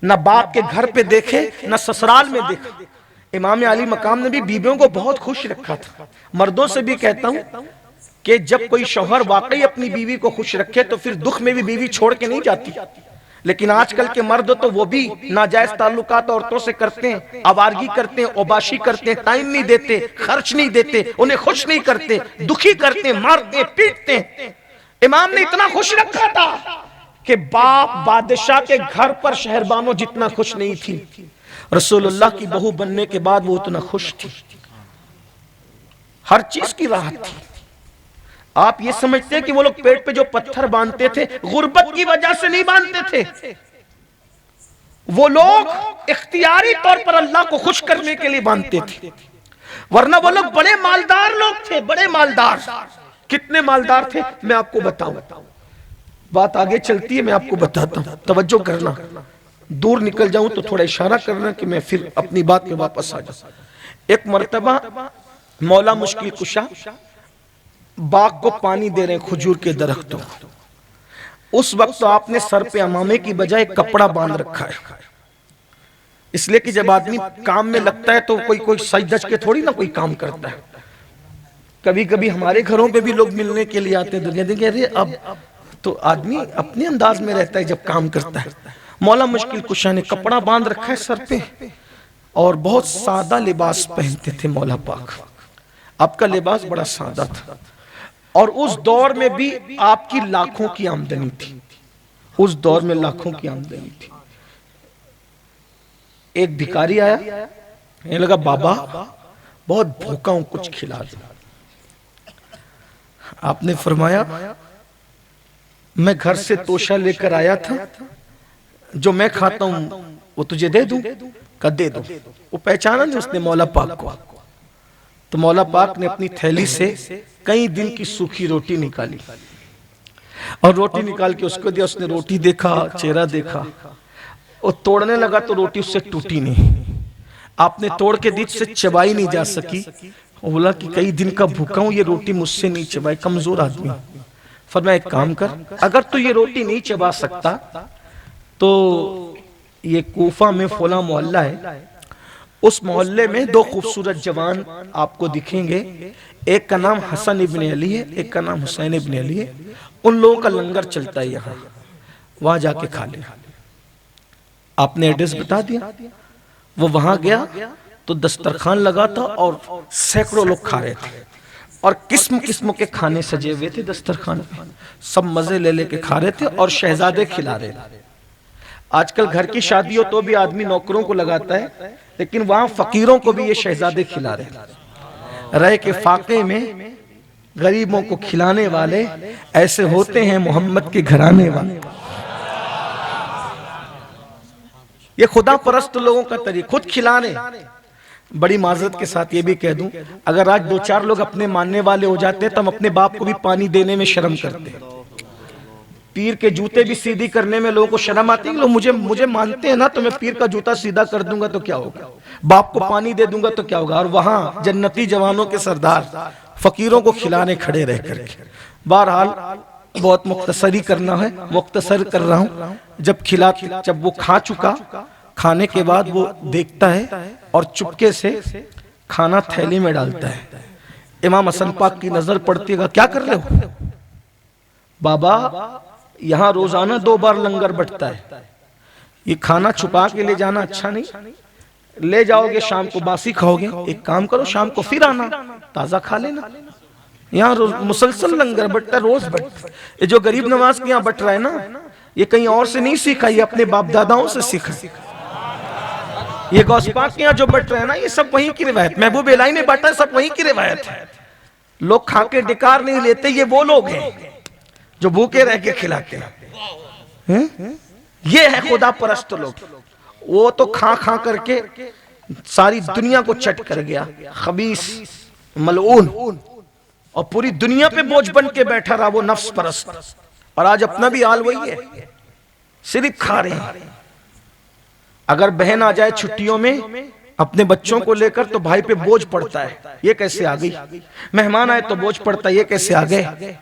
न बाप के घर पे देखे, न ससुराल में देखा। इमाम अली मकाम ने भी बीवियों को बहुत खुश रखा था। मर्दों से भी कहता हूं कि जब कोई शौहर वाकई अपनी बीवी को खुश रखे तो फिर दुख में भी बीवी छोड़ के नहीं जाती। लेकिन आजकल के मर्द तो वो भी नाजायज ताल्लुकात औरतों से करते हैं, आवारगी करते हैं, ओबाशी करते हैं, टाइम नहीं देते, खर्च नहीं देते, उन्हें खुश नहीं करते, दुखी करते, मारते, पीटते। इमाम ने इतना खुश रखा था कि बाप बादशाह के घर पर शहरबानो जितना खुश नहीं थी, रसूलुल्लाह की बहू बनने के बाद वो उतना खुश थी। हर चीज की राहत थी। आप ये समझते हैं कि वो लोग पेट पे जो पत्थर बांधते थे गुर्बत की वजह से नहीं बांधते थे, वो लोग इख्तियारी तौर पर अल्लाह को खुश करने के लिए बांधते थे। वरना वो लोग बड़े मालदार लोग थे, बड़े मालदार। कितने मालदार थे मैं आपको बताऊं, बात आगे चलती है, मैं आपको बताता हूं, तवज्जो करना। दूर निकल जाऊं तो थोड़ा इशारा करना कि मैं फिर अपनी बात पे वापस आ जाऊं। एक मर्तबा मौला मुश्किल कुशा बाग को पानी दे रहे हैं, खजूर के दरख्तों। उस वक्त तो आपने सर पे अमामे की बजाय कपड़ा बांध रखा है, इसलिए कि जब आदमी काम में लगता है तो कोई सज धज के थोड़ी ना कोई काम करता है। कभी कभी हमारे घरों पे भी लोग मिलने के लिए आते हैं, दुनिया देखिए, अरे अब तो आदमी अपने अंदाज में रहता है जब काम करता है। मौला मुश्किल कुशा ने कपड़ा बांध रखा है सर पे और बहुत सादा लिबास पहनते थे मौला पाक। आपका लिबास बड़ा सादा था और उस दौर में भी आपकी लाखों की आमदनी थी, उस दौर में लाखों की आमदनी थी। एक भिखारी आया, कहने लगा बाबा बहुत भूखा हूं, कुछ खिला दो। आपने फरमाया मैं घर से तोशा लेकर आया था, जो मैं खाता हूं वो तुझे दे दूं? का दे दो। वो पहचाना नहीं उसने मौला पाक को। तो मौला पाक ने अपनी थैली से कई दिन की सूखी रोटी निकाली और रोटी निकाल के उसको दिया। उसने रोटी देखा, चेहरा देखा, वो तोड़ने लगा तो रोटी उससे टूटी नहीं। आपने तोड़ के दी, उससे चबाई नहीं जा सकी। वो बोला कि कई दिन का भूखा हूं, ये रोटी मुझसे नहीं चबाई, कमजोर आदमी। फरमाया एक काम कर, अगर तू ये रोटी नहीं चबा सकता तो ये कूफा में फला मोहल्ला है, उस मोहल्ले में दो खूबसूरत जवान आपको दिखेंगे, एक का नाम हसन इब्न अली है, एक का नाम हुसैन इब्न अली है। उन लोगों का लंगर चलता है यहाँ, वहां जाके खा ले। आपने एड्रेस बता दिया, वो वहां गया तो दस्तरखान लगा था और सैकड़ों लोग खा रहे थे और किस्म किस्म के खाने सजे हुए थे दस्तरखान पे। सब मजे ले लेके खा रहे थे और शहजादे खिला रहे थे। आजकल घर की शादी हो तो भी आदमी नौकरों को लगाता है, लेकिन वहां फकीरों को भी ये शहजादे खिला रहे। रह के फाके में गरीबों को खिलाने वाले ऐसे होते हैं मोहम्मद के घराने वाले। ये खुदा परस्त लोगों का तरीका, खुद खिलाने। बड़ी माजरत के साथ ये भी कह दूं, अगर आज दो चार लोग अपने मानने वाले हो जाते हैं तो हम अपने बाप को भी पानी देने में शर्म करते हैं। पीर के जूते भी सीधी करने में लोगों को शर्म आती है। लोग मुझे मानते हैं ना, तो मैं पीर का जूता सीधा कर दूंगा तो क्या होगा, बाप को पानी दे दूंगा तो क्या होगा। और वहां जन्नती जवानों के सरदार फकीरों को खिलाने खड़े रह करके। बहरहाल बहुत मुख्तसरी करना है, मुख्तसर कर रहा हूं। जब वो खा चुका, खाने के बाद वो देखता है और चुपके से खाना थैली में डालता है। इमाम हसन पाक की नजर पड़ती है, क्या कर रहे हो? बाबा यहाँ रोजाना 2 बार लंगर बंटता है, ये खाना छुपा के ले जाना अच्छा नहीं, ले जाओगे शाम को बासी खाओगे, एक काम करो शाम को फिर आना ताजा खा लेना। यहाँ मुसलसल लंगर बंटता है, रोज बंटता है। ये जो गरीब नवाज के यहाँ बंट रहा है ना, ये कहीं और से नहीं सीखा, ये अपने बाप दादाओं से सीखा। ये गौस पाक के यहाँ जो बंट रहा है ना, ये सब वहीं की रिवायत, महबूब इलाही ने बांटा, सब वहीं की रिवायत है। लोग खा के डिकार नहीं लेते, ये वो लोग हैं जो भूखे रह के खिलाते हैं। ये है खुदा परस्त लोग। वो तो खा खा करके सारी दुनिया को चट कर गया, खबीस मलऊन, और पूरी दुनिया पे बोझ बन के बैठा रहा वो नफ्स परस्त। और आज अपना भी हाल वही है, सिर्फ खा रहे हैं। अगर बहन आ जाए छुट्टियों में अपने बच्चों को लेकर तो भाई पे बोझ पड़ता है, ये कैसे आ गई। मेहमान आए तो बोझ पड़ता है, ये कैसे आ गए।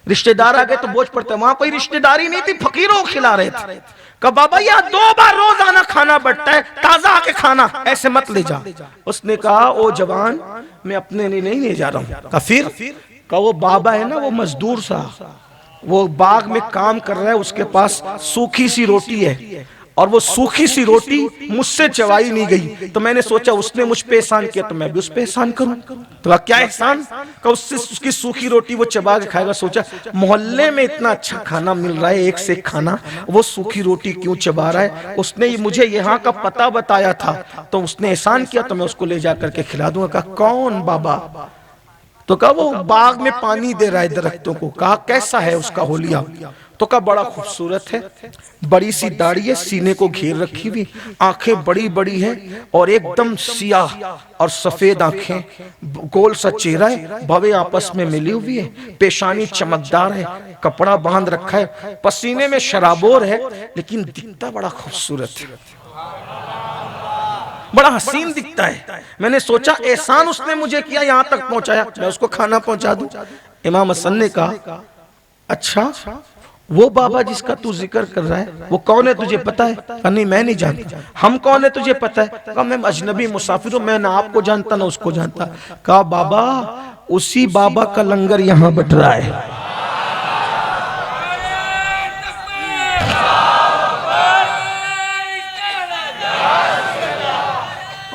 रिश्तेदार आ गए तो बोझ पड़ता है। वहां कोई रिश्तेदारी नहीं थी, फकीरों को खिला रहे थे। कहा बाबा यहाँ 2 बार रोजाना खाना बंटता है, ताजा आके खाना, ऐसे मत ले जा। उसने कहा ओ जवान, मैं अपने लिए नहीं ले जा रहा हूँ। कहा फिर? कहा वो बाबा है ना, वो मजदूर सा, वो बाग में काम कर रहा है, उसके पास सूखी सी रोटी है, और वो सूखी सी रोटी मुझसे चबाई नहीं गई, तो मैंने सोचा उसने मुझ पे एहसान किया तो मैं भी उस पे एहसान करूं। तो क्या एहसान? का उससे उसकी सूखी रोटी वो चबा के खाएगा। सोचा मोहल्ले में इतना अच्छा खाना मिल रहा है, एक से एक खाना, वो सूखी रोटी क्यों चबा रहा है। उसने मुझे यहाँ का पता बताया था, तो उसने एहसान किया तो मैं उसको ले जा करके खिला दूंगा। कहा कौन बाबा? तो कहा वो बाग में पानी दे रहा है दरख्तों को। कहा कैसा है उसका होलिया? तो कहा बड़ा खूबसूरत है, बड़ी सी दाढ़ी है, सीने को घेर रखी हुई, आंखें बड़ी बड़ी हैं, और एकदम सियाह और सफेद आंखें, गोल सा चेहरा है, भवे आपस में मिली हुई है, पेशानी चमकदार है, कपड़ा बांध रखा है, पसीने में शराबोर है, लेकिन दिखता बड़ा खूबसूरत है, बड़ा हसीन दिखता है। मैंने सोचा एहसान उसने मुझे किया, यहां तक पहुंचाया, मैं उसको खाना पहुंचा दूं। इमाम हसन ने कहा अच्छा वो बाबा जिसका तू जिक्र कर रहा है वो कौन है, तुझे पता है? कहा नहीं मैं नहीं जानता। हम कौन है तुझे पता है? कहा मैं अजनबी मुसाफिर हूं, मैं ना आपको जानता ना उसको जानता। कहा बाबा उसी बाबा का लंगर यहां बट रहा है।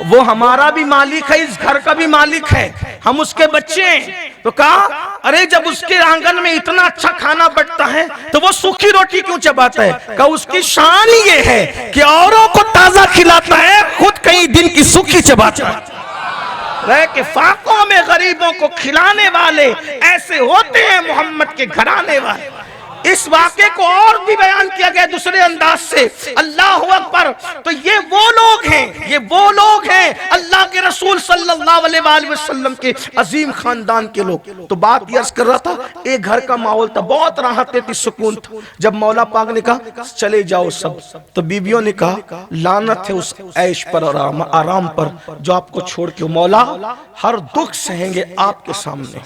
वो हमारा भी मालिक है, इस घर का भी मालिक है, हम उसके बच्चे हैं। तो कहा अरे जब उसके आंगन में इतना अच्छा खाना बंटता है तो वो सूखी रोटी क्यों चबाता है? कहा उसकी शान ही ये है कि औरों को ताजा खिलाता है, खुद कई दिन की सूखी चबाता है। रह के फाकों में गरीबों को खिलाने वाले ऐसे होते हैं मोहम्मद के घराने वाले। इस वाक़े को और भी बयान किया गया दूसरे अंदाज से, अल्लाह अकबर। तो ये वो लोग हैं, ये वो लोग हैं अल्लाह के रसूल सल्लल्लाहु अलैहि वसल्लम के अजीम खानदान के लोग। तो बात ये अर्ज कर रहा था, एक घर का माहौल था, बहुत राहत थी, सुकून था। जब मौला पाक ने कहा चले जाओ सब, तो बीवियों ने कहा लानत है उस ऐश पर और आराम पर जो आपको छोड़ के। मौला हर दुख सहेंगे आपके सामने,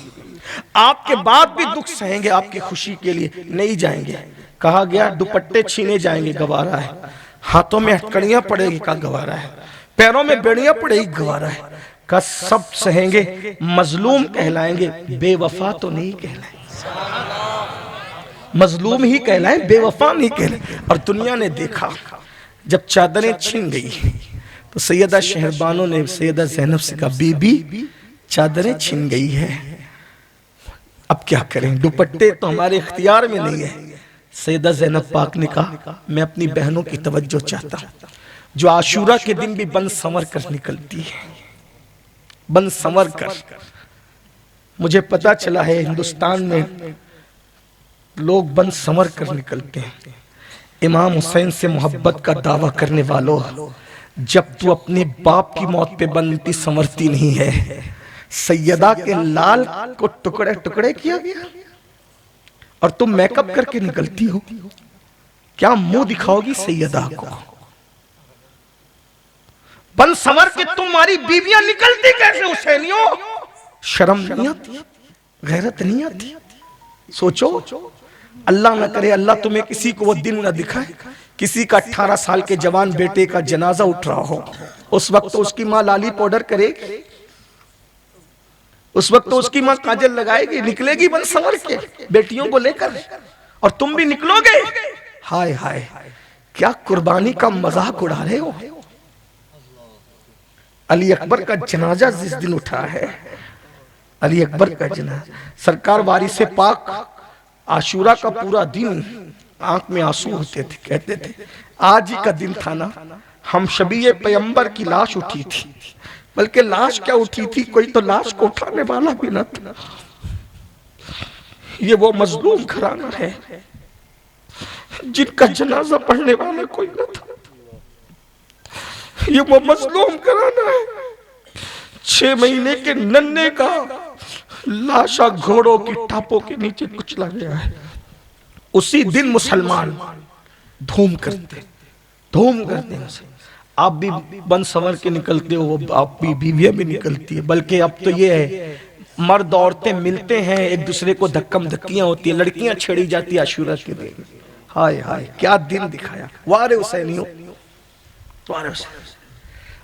आपके बाद भी दुख सहेंगे आपकी खुशी के लिए, नहीं जाएंगे। कहा गया दुपट्टे छीने जाएंगे, गवारा है, हाथों में हथकड़ियां पड़ेगी, का गवारा है, पैरों में बेड़ियां पड़ेगी, गवारा है, का सब सहेंगे, मजलूम कहलाएंगे, बेवफा तो नहीं कहलाएंगे, मजलूम ही कहलाए, बेवफा नहीं कहलाए। और दुनिया ने देखा जब चादरें छीन गई तो सैयदा शहरबानों ने सैयदा ज़ैनब से कहा बीबी चादरें छीन गई है, अब क्या करें, दुपट्टे तो हमारे इख्तियार में नहीं है। सैयदा ज़ैनब पाक ने कहा मैं अपनी बहनों की तवज्जो चाहता हूं, जो आशूरा के दिन भी बन संवर कर निकलती है, बन संवर कर। मुझे पता चला है हिंदुस्तान में लोग बन संवर कर निकलते हैं। इमाम हुसैन से मोहब्बत का दावा करने वालों, जब तू अपने बाप की मौत पे बनती संवरती नहीं है, सैयदा के लाल को टुकड़े टुकड़े किया गया और तुम मेकअप करके निकलती हो, क्या मुंह दिखाओगी सैयदा को? बन संवर के तुम्हारी बीवियां निकलती कैसे हुसैनियों? शर्म नहीं आती, गैरत नहीं आती? सोचो, अल्लाह न करे अल्लाह तुम्हें किसी को वो दिन न दिखाए, किसी का 18 साल के जवान बेटे का जनाजा उठ रहा हो, उस वक्त तो उसकी माँ लाली पाउडर करेगी, उस वक्त तो उसकी माँ काजल लगाएगी, निकलेगी बन संवर के बेटियों को लेकर, और तुम भी निकलोगे। हाय हाय, क्या कुर्बानी का मजाक उड़ा रहे हो। अली अकबर का जनाजा जिस दिन उठा है, अली अकबर का जनाजा, सरकार वारिसे पाक आशूरा का पूरा दिन आंख में आंसू होते थे, कहते थे आज ही का दिन था ना, हम शबीए पैगंबर की लाश उठी थी। बल्कि लाश क्या उठी थी, कोई तो लाश को उठाने वाला भी न था। ये वो मजलूम घराना है जिनका जनाजा पढ़ने वाला कोई न था। ये वो मजलूम घराना है, 6 महीने के नन्हे का लाशा घोड़ों की टापों के नीचे कुचला गया है। उसी दिन मुसलमान धूम करते उसे। आप भी बन संवर के निकलते हो, आप भी बीवियां भी निकलती है। बल्कि अब तो ये है, मर्द औरतें मिलते हैं, एक दूसरे को धक्कम धक्कियां होती है, लड़कियां छेड़ी जाती है आशूरा के दिन। हाय हाय, क्या दिन दिखाया। वारे हुसैनियों, वारे हुसैन।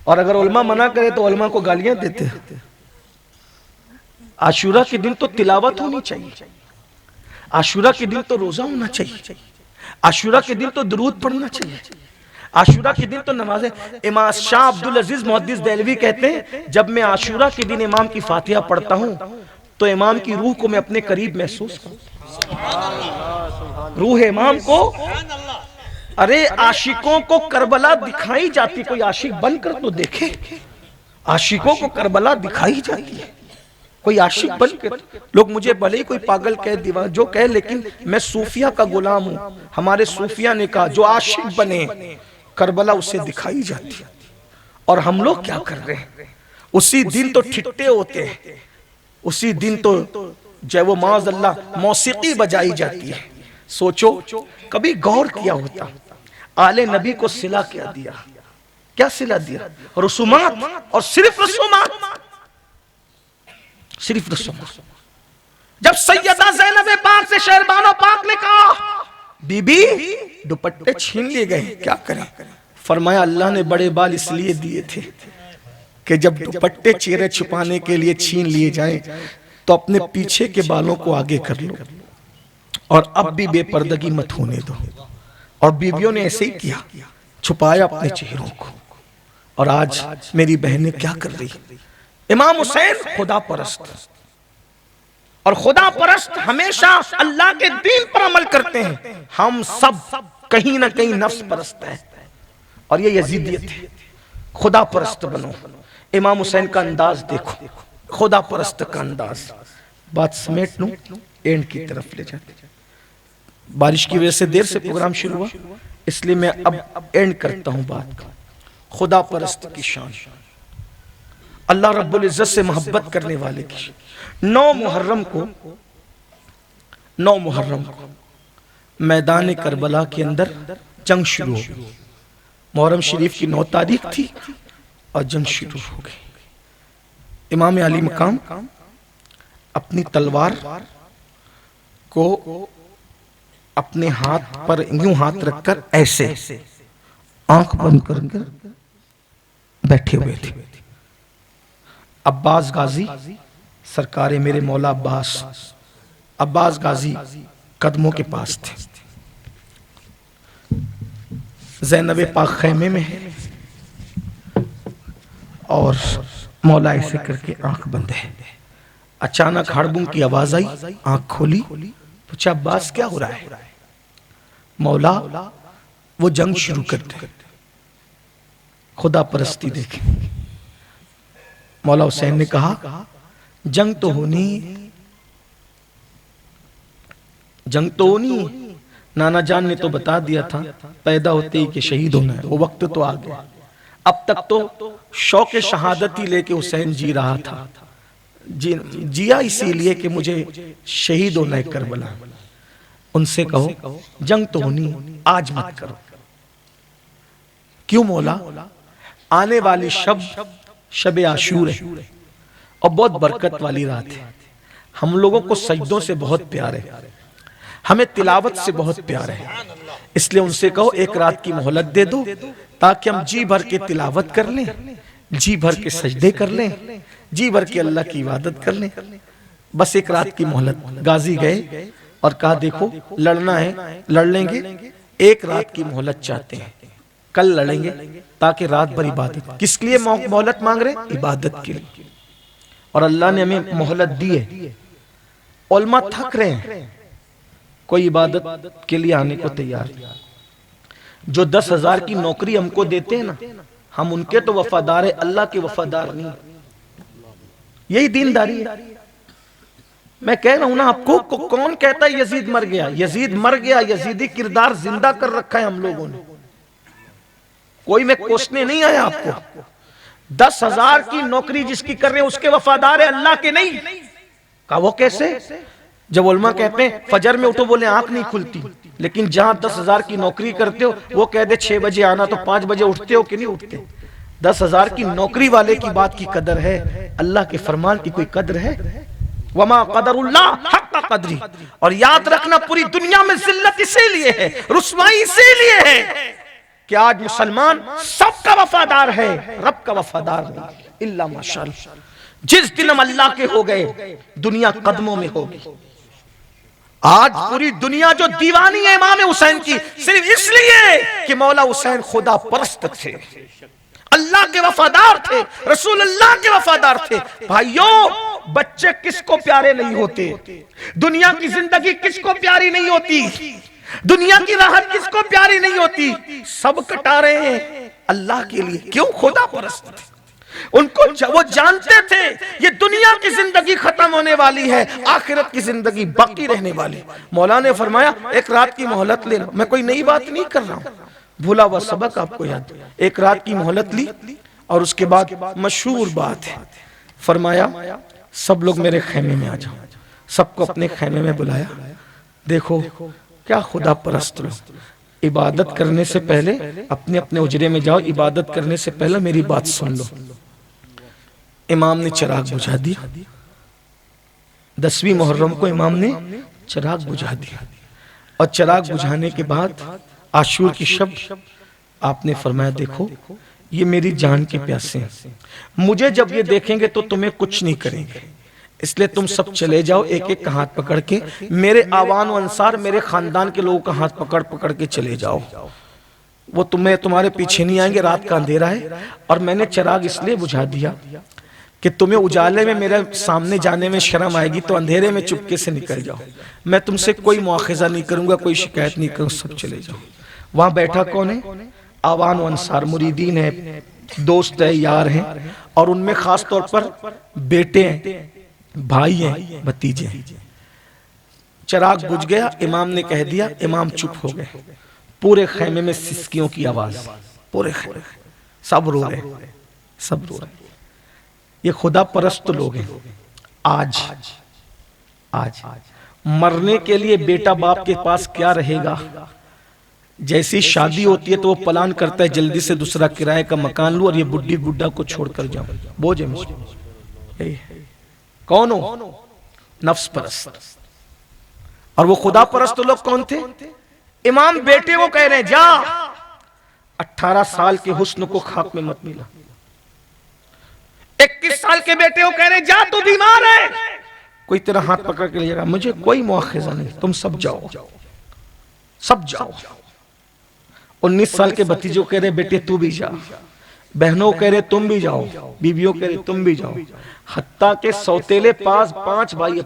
और अगर उलमा मना करे तो उलमा को गालियां देते हैं। आशूरा के दिन तो तिलावत होनी चाहिए, आशूरा के दिन तो रोजा होना चाहिए, आशूरा के दिन तो दुरूद पढ़ना चाहिए, आशूरा के दिन तो नमाज़ें। इमाम शाह अब्दुल अजीज मुहद्दिस देहलवी कहते हैं, जब मैं आशूरा के दिन इमाम की फातिहा पढ़ता हूं तो इमाम की रूह को मैं अपने करीब महसूस करता हूं। रूह इमाम को, अरे आशिकों को करबला दिखाई जाती, कोई आशिक बनकर तो देखे। आशिकों को करबला दिखाई जाती है, कोई आशिक बनकर। लोग मुझे भले ही कोई पागल कह, दीवार जो कहे, लेकिन मैं सूफिया का गुलाम हूं। हमारे सूफिया ने कहा जो आशिक बने करबला उसे दिखाई जाती है। और हम लोग क्या कर रहे हैं, उसी दिन तो ठिट्टे होते हैं, उसी दिन तो जय वो माज़अल्लाह मौसीकी बजाई जाती है। सोचो कभी गौर किया होता, आले नबी को सिला क्या दिया, क्या सिला दिया, रसूमात, और सिर्फ रसूमात, सिर्फ रसूमात। जब सैयदा ज़ैनब पाक से शहरबानो पाक ने कहा बीबी दुपट्टे छीन लिए गए, क्या करें। फरमाया अल्लाह ने बड़े बाल इसलिए दिए थे कि जब दुपट्टे चेहरे छुपाने के लिए छीन लिए जाएं तो अपने पीछे के बालों को आगे कर लो, और अब भी बेपर्दगी मत होने दो। और बीवियों ने ऐसे ही किया, छुपाया अपने चेहरों को। और आज मेरी बहनें क्या कर रही, इमाम हुसैन खुदा परस्त, और खुदा परस्त हमेशा अल्लाह के दीन पर अमल करते हैं। हम सब कहीं ना कहीं नफ्स परस्त है, और ये यजीदियत है। खुदा परस्त बनो। इमाम हुसैन का अंदाज देखो, खुदा परस्त का अंदाज। बात समेट लूं, एंड की तरफ ले जाते। बारिश की वजह से देर से प्रोग्राम शुरू हुआ, इसलिए मैं अब एंड करता हूं बात का। खुदा परस्त की शान, अल्लाह रब्बुल इज्जत से मोहब्बत करने वाले की। 9 मुहर्रम को मैदान करबला के अंदर जंग शुरू हो गई। मुहर्रम शरीफ की 9 तारीख थी और जंग शुरू हो गई। इमाम अली मकाम अपनी तलवार को अपने हाथ पर यूं हाथ रखकर ऐसे आंख बंद कर बैठे हुए थे। अब्बास गाजी सरकारे मेरे मौला अब्बास गाजी कदमों के पास थे। ज़ैनब पाक खैमे में है और मौला ऐसे करके आंख बंद है। अचानक हड़बुम की आवाज आई, आंख खोली, पूछा अब्बास क्या हो रहा है। मौला वो जंग शुरू करते, खुदा परस्ती देखे। मौला हुसैन ने कहा जंग तो होनी, जंग तो होनी। नाना जान ने तो बता दिया था पैदा होते ही कि शहीद होना है, वो वक्त तो आ गया। अब तक तो शौक शहादत ही लेके हुसैन जी रहा था, जिया इसीलिए कि मुझे शहीद होना है करबला। उनसे कहो जंग तो होनी, आज मत करो। क्यों मौला? आने वाली शब आशूर है और बहुत बरकत वाली रात है। हम लोगों को सजदों से बहुत प्यार है, हमें तिलावत से बहुत प्यार है। इसलिए उनसे कहो एक रात की मोहलत दे दो ताकि हम जी भर के तिलावत कर लें, जी भर के सजदे कर लें, जी भर के अल्लाह की इबादत कर लें। बस एक रात की मोहलत। गाजी गए और कहा देखो लड़ना है लड़ लेंगे, एक रात की मोहलत चाहते हैं, कल लड़ेंगे ताकि रात भर इबादत। किस लिए मोहलत मांग रहे? इबादत के लिए। और अल्लाह ने हमें मोहलत दी है। उलमा थक रहे हैं, कोई इबादत के लिए आने को तैयार नहीं। जो 10,000 की नौकरी हमको देते हैं ना, हम उनके तो वफादार है, अल्लाह के वफादार नहीं। यही दीनदारी है। मैं कह रहा हूं ना आपको, कौन कहता है यजीद मर गया? यजीद मर गया, यजीदी किरदार जिंदा कर रखा है हम लोगों ने। कोई मैं कोसने नहीं आया आपको। 10,000 की नौकरी जिसकी कर रहे हैं उसके वफादार है, अल्लाह के नहीं। कहा वो कैसे? जब उलमा कहते हैं फजर में उठो, बोले आंख नहीं खुलती, लेकिन जहां 10,000 की नौकरी करते हो वो कह दे 6 बजे आना, तो 5 बजे उठते हो कि नहीं उठते? 10,000 की नौकरी वाले की बात की कदर है, अल्लाह के फरमान की कोई कदर है? वमा कदरुल्लाह हक़्क़ क़द्री। और याद रखना पूरी दुनिया में जिल्लत इसीलिए है, रुस्वाई इसीलिए है कि आज मुसलमान सबका वफादार है, रब का वफादार नहीं। इल्ला माशाअल्लाह। जिस दिन हम अल्लाह के हो गए दुनिया कदमों में होगी। आज पूरी दुनिया जो दीवानी है इमाम हुसैन की, सिर्फ इसलिए कि मौला हुसैन खुदा परस्त थे, अल्लाह के वफादार थे, रसूल अल्लाह के वफादार थे। भाइयों, बच्चे किसको प्यारे नहीं होते? दुनिया की जिंदगी किसको प्यारी नहीं होती? दुनिया की राहत किसको प्यारी नहीं होती? सब कटा रहे हैं अल्लाह के लिए। क्यों? खुदा परस्त थे। उनको वो जानते थे ये दुनिया की जिंदगी खत्म होने वाली है, आखिरत की जिंदगी बाकी रहने वाली। मौला ने फरमाया एक रात की मोहलत ले लो। मैं कोई नई बात नहीं कर रहा हूं, भूला हुआ सबक आपको याद। एक रात की मोहलत ली और उसके बाद मशहूर बात है, फरमाया सब लोग मेरे खेमे में आ जाओ। सबको अपने खेमे में बुलाया। देखो क्या खुदा परस्त लोग, इबादत करने से पहले अपने अपने उजरे में जाओ, इबादत करने से पहले मेरी बात सुन लो। इमाम ने चिराग बुझा दिया। 10वीं मुहर्रम को इमाम ने चिराग बुझा दिया। और चिराग बुझाने के बाद आशूर की शब आपने फरमाया देखो ये मेरी जान के प्यासे हैं, मुझे जब ये देखेंगे तो तुम्हें कुछ नहीं करेंगे, इसलिए तुम सब चले जाओ एक एक का हाथ पकड़ के, मेरे आवान व अंसार मेरे खानदान के लोगों का हाथ पकड़ पकड़ के चले जाओ। वो तुम्हारे पीछे नहीं आएंगे, रात का अंधेरा है। और मैंने चिराग इसलिए बुझा दिया कि तुम्हें उजाले में मेरे सामने जाने में शर्म आएगी, तो अंधेरे में चुपके से निकल जाओ। मैं तुमसे कोई मुआखजा नहीं करूंगा, कोई शिकायत नहीं करूंगा, सब चले जाओ। वहां बैठा कौन है? आवान व अंसार, मुरीदीन है, दोस्त है, यार हैं, और उनमें खास तौर पर बेटे हैं, भाई हैं, भतीजे हैं। चिराग बुझ गया, इमाम ने कह दिया, इमाम चुप हो गए। पूरे खेमे में सिसकियों की आवाज, पूरे खेमे सब रो रहे, सब रो रहे। ये खुदा परस्त लोग हैं। आज मरने के लिए बेटा बाप के पास क्या रहेगा? जैसी शादी होती है तो वो प्लान करता है जल्दी से दूसरा किराए का मकान लूं और ये बुढ़ी बुढ़ा को छोड़कर जाऊं। बोझ है मुझे। कौन हो? नफ्स परस्त। और वो खुदा परस्त लोग कौन थे? इमाम बेटे वो कह रहे हैं जा, 18 साल के हुस्न को खाक में मत मिला। 21 साल के बेटे वो कह रहे हैं जा तू बीमार है, कोई तेरा हाथ पकड़ के ले जाएगा, मुझे कोई मुआखजा नहीं, तुम सब जाओ, सब जाओ। 19 साल के भतीजों कह रहे बेटे तू भी जा, बहनों कह रहे तुम भी जाओ, बीबियों कह रहे तुम भी जाओ, हत्ता के सौतेले पास 5 भाई है,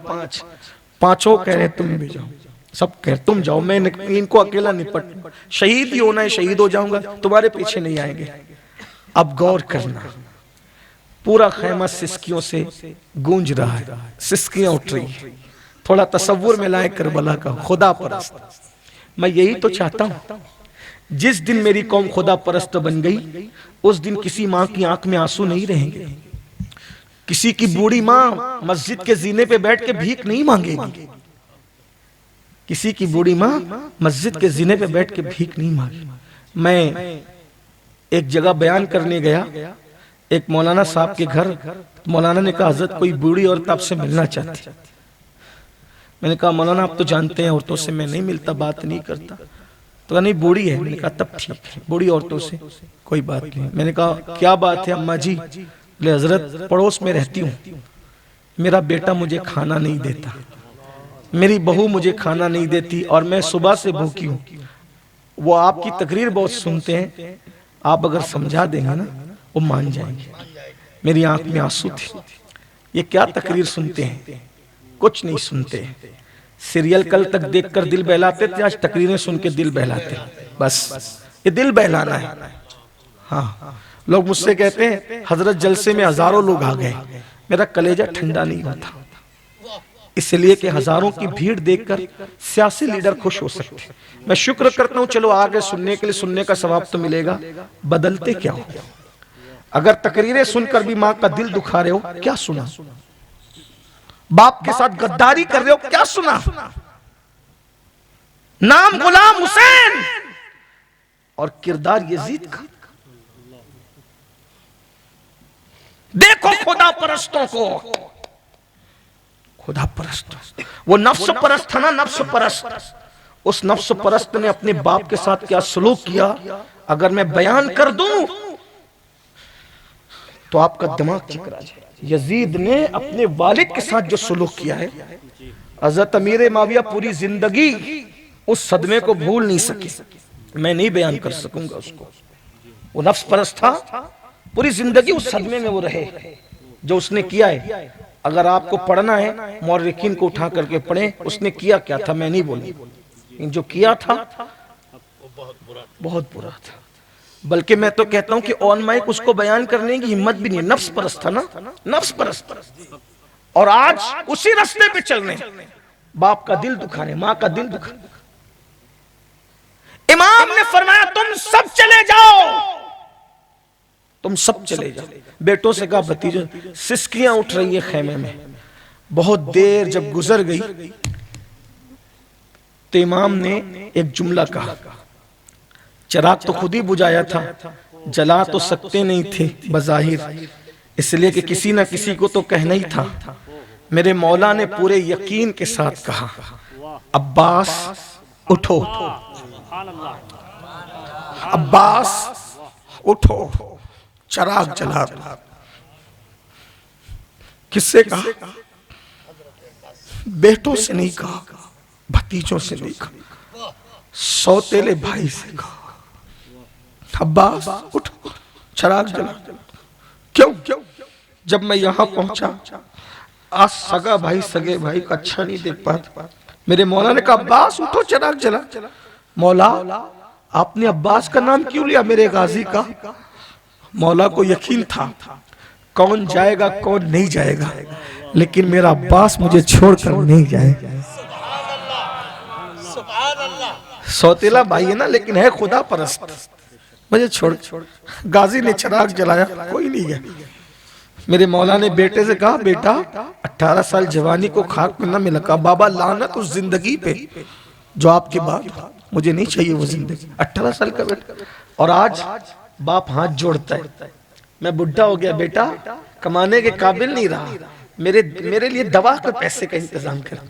5 कह रहे तुम भी जाओ, सब कह रहे तुम जाओ, मैं इनको अकेला निपट, शहीद ही होना है, शहीद हो जाऊंगा, तुम्हारे पीछे नहीं आएंगे। अब गौर करना, पूरा खेमा सिसकियों से गूंज रहा है, सिसकियां उठ रही है। थोड़ा तसव्वुर में लाए करबला का, खुदा परस्त। मैं यही तो चाहता हूं, जिस दिन मेरी कौम खुदा परस्त बन गई उस दिन किसी माँ की आंख में आंसू नहीं रहेंगे। किसी की बूढ़ी माँ मस्जिद के जीने पे बैठ के भीख नहीं मांगेगी। किसी की बूढ़ी माँ मस्जिद के जीने पे बैठ के भीख नहीं मांगेगी। मैं एक जगह बयान करने गया, एक मौलाना साहब के घर, मौलाना ने कहा हजरत कोई बूढ़ी औरत आपसे मिलना चाहती। मैंने कहा मौलाना आप तो जानते हैं औरतों से मैं नहीं मिलता, बात नहीं करता। तो नहीं बूढ़ी है। मैंने कहा तब ठीक है, बूढ़ी औरतों से कोई बात नहीं। मैंने कहा क्या बात है अम्मा जी? बोले हजरत पड़ोस में रहती हूँ, मेरा बेटा मुझे खाना नहीं देता, मेरी बहू मुझे खाना नहीं देती और मैं सुबह से भूखी हूँ। वो आपकी तकरीर बहुत सुनते हैं, आप अगर समझा देंगे ना वो मान जाएंगे। मेरी आंख में आंसू थे, ये क्या तकरीर सुनते हैं, कुछ नहीं सुनते। सीरियल कल तक देखकर दिल बहलाते थे, आज तकरीरें सुन के दिल बहलाते हैं। बस ये दिल बहलाना है। हाँ, लोग मुझसे कहते हैं हजरत जलसे में हजारों लोग आ गए, मेरा कलेजा ठंडा नहीं होता, इसलिए कि हजारों की भीड़ देखकर सियासी लीडर खुश हो सकते। मैं शुक्र करता हूं, चलो आगे सुनने के लिए, सुनने का सवाब तो मिलेगा। बदलते क्या हो? अगर तकरीरें सुनकर भी मां का दिल दुखा रहे हो, क्या सुना? बाप के साथ गद्दारी कर रहे हो, क्या सुना? नाम गुलाम हुसैन और किरदार यजीद का। देखो खुदा परस्तों को, खुदा परस्त, वो नफ्स परस्त था ना, नफ्स परस्त। उस नफ्स परस्त ने अपने बाप के साथ क्या सलूक किया, अगर मैं बयान कर दूं तो आपका दिमाग चिकरा जाए। यजीद ने अपने वालिद के साथ जो सलूक किया है, हजरत अमीर माविया पूरी जिंदगी उस सदमे को भूल नहीं सके। मैं नहीं बयान कर सकूंगा उसको। वो नफ्स परस्त था, पूरी जिंदगी उस सदमे में वो रहे जो उसने किया है। अगर आपको पढ़ना है, मौर्रिखीन को उठा करके पढ़े, उसने किया क्या था मैं नहीं बोलूं, जो किया था बहुत बुरा था। बल्कि मैं तो कहता हूं कि ऑन माइक उसको बयान करने की हिम्मत भी नहीं। नफ्स परस्त था ना, नफ्स परस्त। और आज उसी रास्ते पे चल रहे, बाप का दिल दुखाने, मां का दिल दुखाने। इमाम ने फरमाया तुम सब चले जाओ, तुम सब चले जाओ। बेटों से कहा भतीजों, सिसकियां उठ रही है खेमे में। बहुत देर जब गुजर गई तो इमाम ने एक जुमला कहा। चिराग तो खुद ही बुझाया था, जला तो सकते नहीं थे बज़ाहिर, इसलिए कि किसी ना किसी को तो कहना ही था। मेरे मौला ने पूरे यकीन के साथ कहा, अब्बास उठो, अब्बास उठो, चिराग जला दो। किससे कहा? बेटों से नहीं कहा, भतीजों से नहीं कहा, सौतेले भाई से कहा, अब्बास उठो, चिराग जला। क्यों? जब मैं यहां पहुंचा, आज सगा भाई सगे भाई को अच्छा नहीं देख पाता। मेरे मौला ने कहा अब्बास उठो, चिराग जला। मौला आपने अब्बास का नाम क्यों लिया मेरे गाजी का? मौला को यकीन था कौन जाएगा कौन नहीं जाएगा, लेकिन मेरा अब्बास मुझे छोड़कर नहीं जाएगा। सौतेला भाई है ना, लेकिन है खुदा परस्त, मुझे छोड़। गाजी ने चिराग जलाया, कोई नहीं गया। मेरे मौला ने बेटे से कहा, बेटा 18 साल जवानी को खाक में न मिला। कहा बाबा लानत उस जिंदगी पे जो आपके बाद, मुझे नहीं चाहिए वो जिंदगी। 18 साल का बेटा, और आज बाप हाथ जोड़ता है, मैं बुढ़ा हो गया बेटा, कमाने के काबिल नहीं रहा, मेरे लिए दवा के पैसे का इंतजाम कर।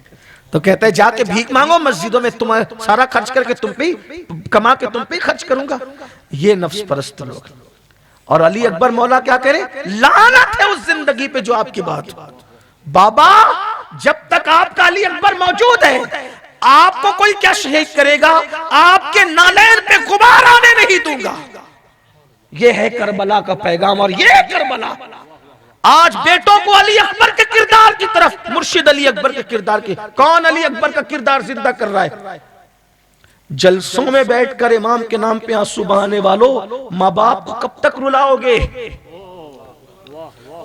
तो कहता है जाके भीख मांगो मस्जिदों में, तुम्हारा सारा खर्च करके तुम पे कमा के तुम पे खर्च करूंगा। ये नफ्स परस्त लोग। और अली अकबर मौला क्या करे, लानत है उस जिंदगी पे जो आपकी बात। बाबा जब तक आपका अली अकबर मौजूद है, आपको कोई क्या शहीद करेगा, आपके नालैन पे गुबार आने नहीं दूंगा। ये है करबला का पैगाम, और ये करबला आज बेटों को अली अकबर के किरदार की तरफ, मुर्शिद अली अकबर के किरदार की। कौन अली अकबर का किरदार जिंदा कर रहा है? जलसों में बैठकर इमाम के नाम पे आंसू बहाने वालों, माँ बाप को कब तक रुलाओगे?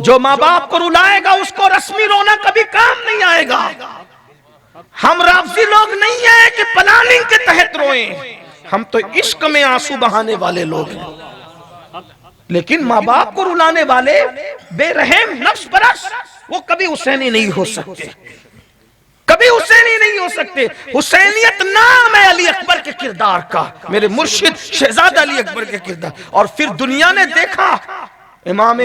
जो माँ बाप को रुलाएगा उसको रस्मी रोना कभी काम नहीं आएगा। हम राफजी लोग नहीं है कि प्लानिंग के तहत रोएं, हम तो इश्क में आंसू बहाने वाले लोग हैं। लेकिन माँ बाप को रुलाने वाले बेरहम नफ्स परस्त, वो कभी हुसैनी नहीं हो सकते, कभी हुसैनी नहीं हो सकते। हुसैनियत नाम है अली अकबर के किरदार का, मेरे मुर्शिद शहजादा अली अकबर के किरदार। और फिर दुनिया ने देखा, इमाम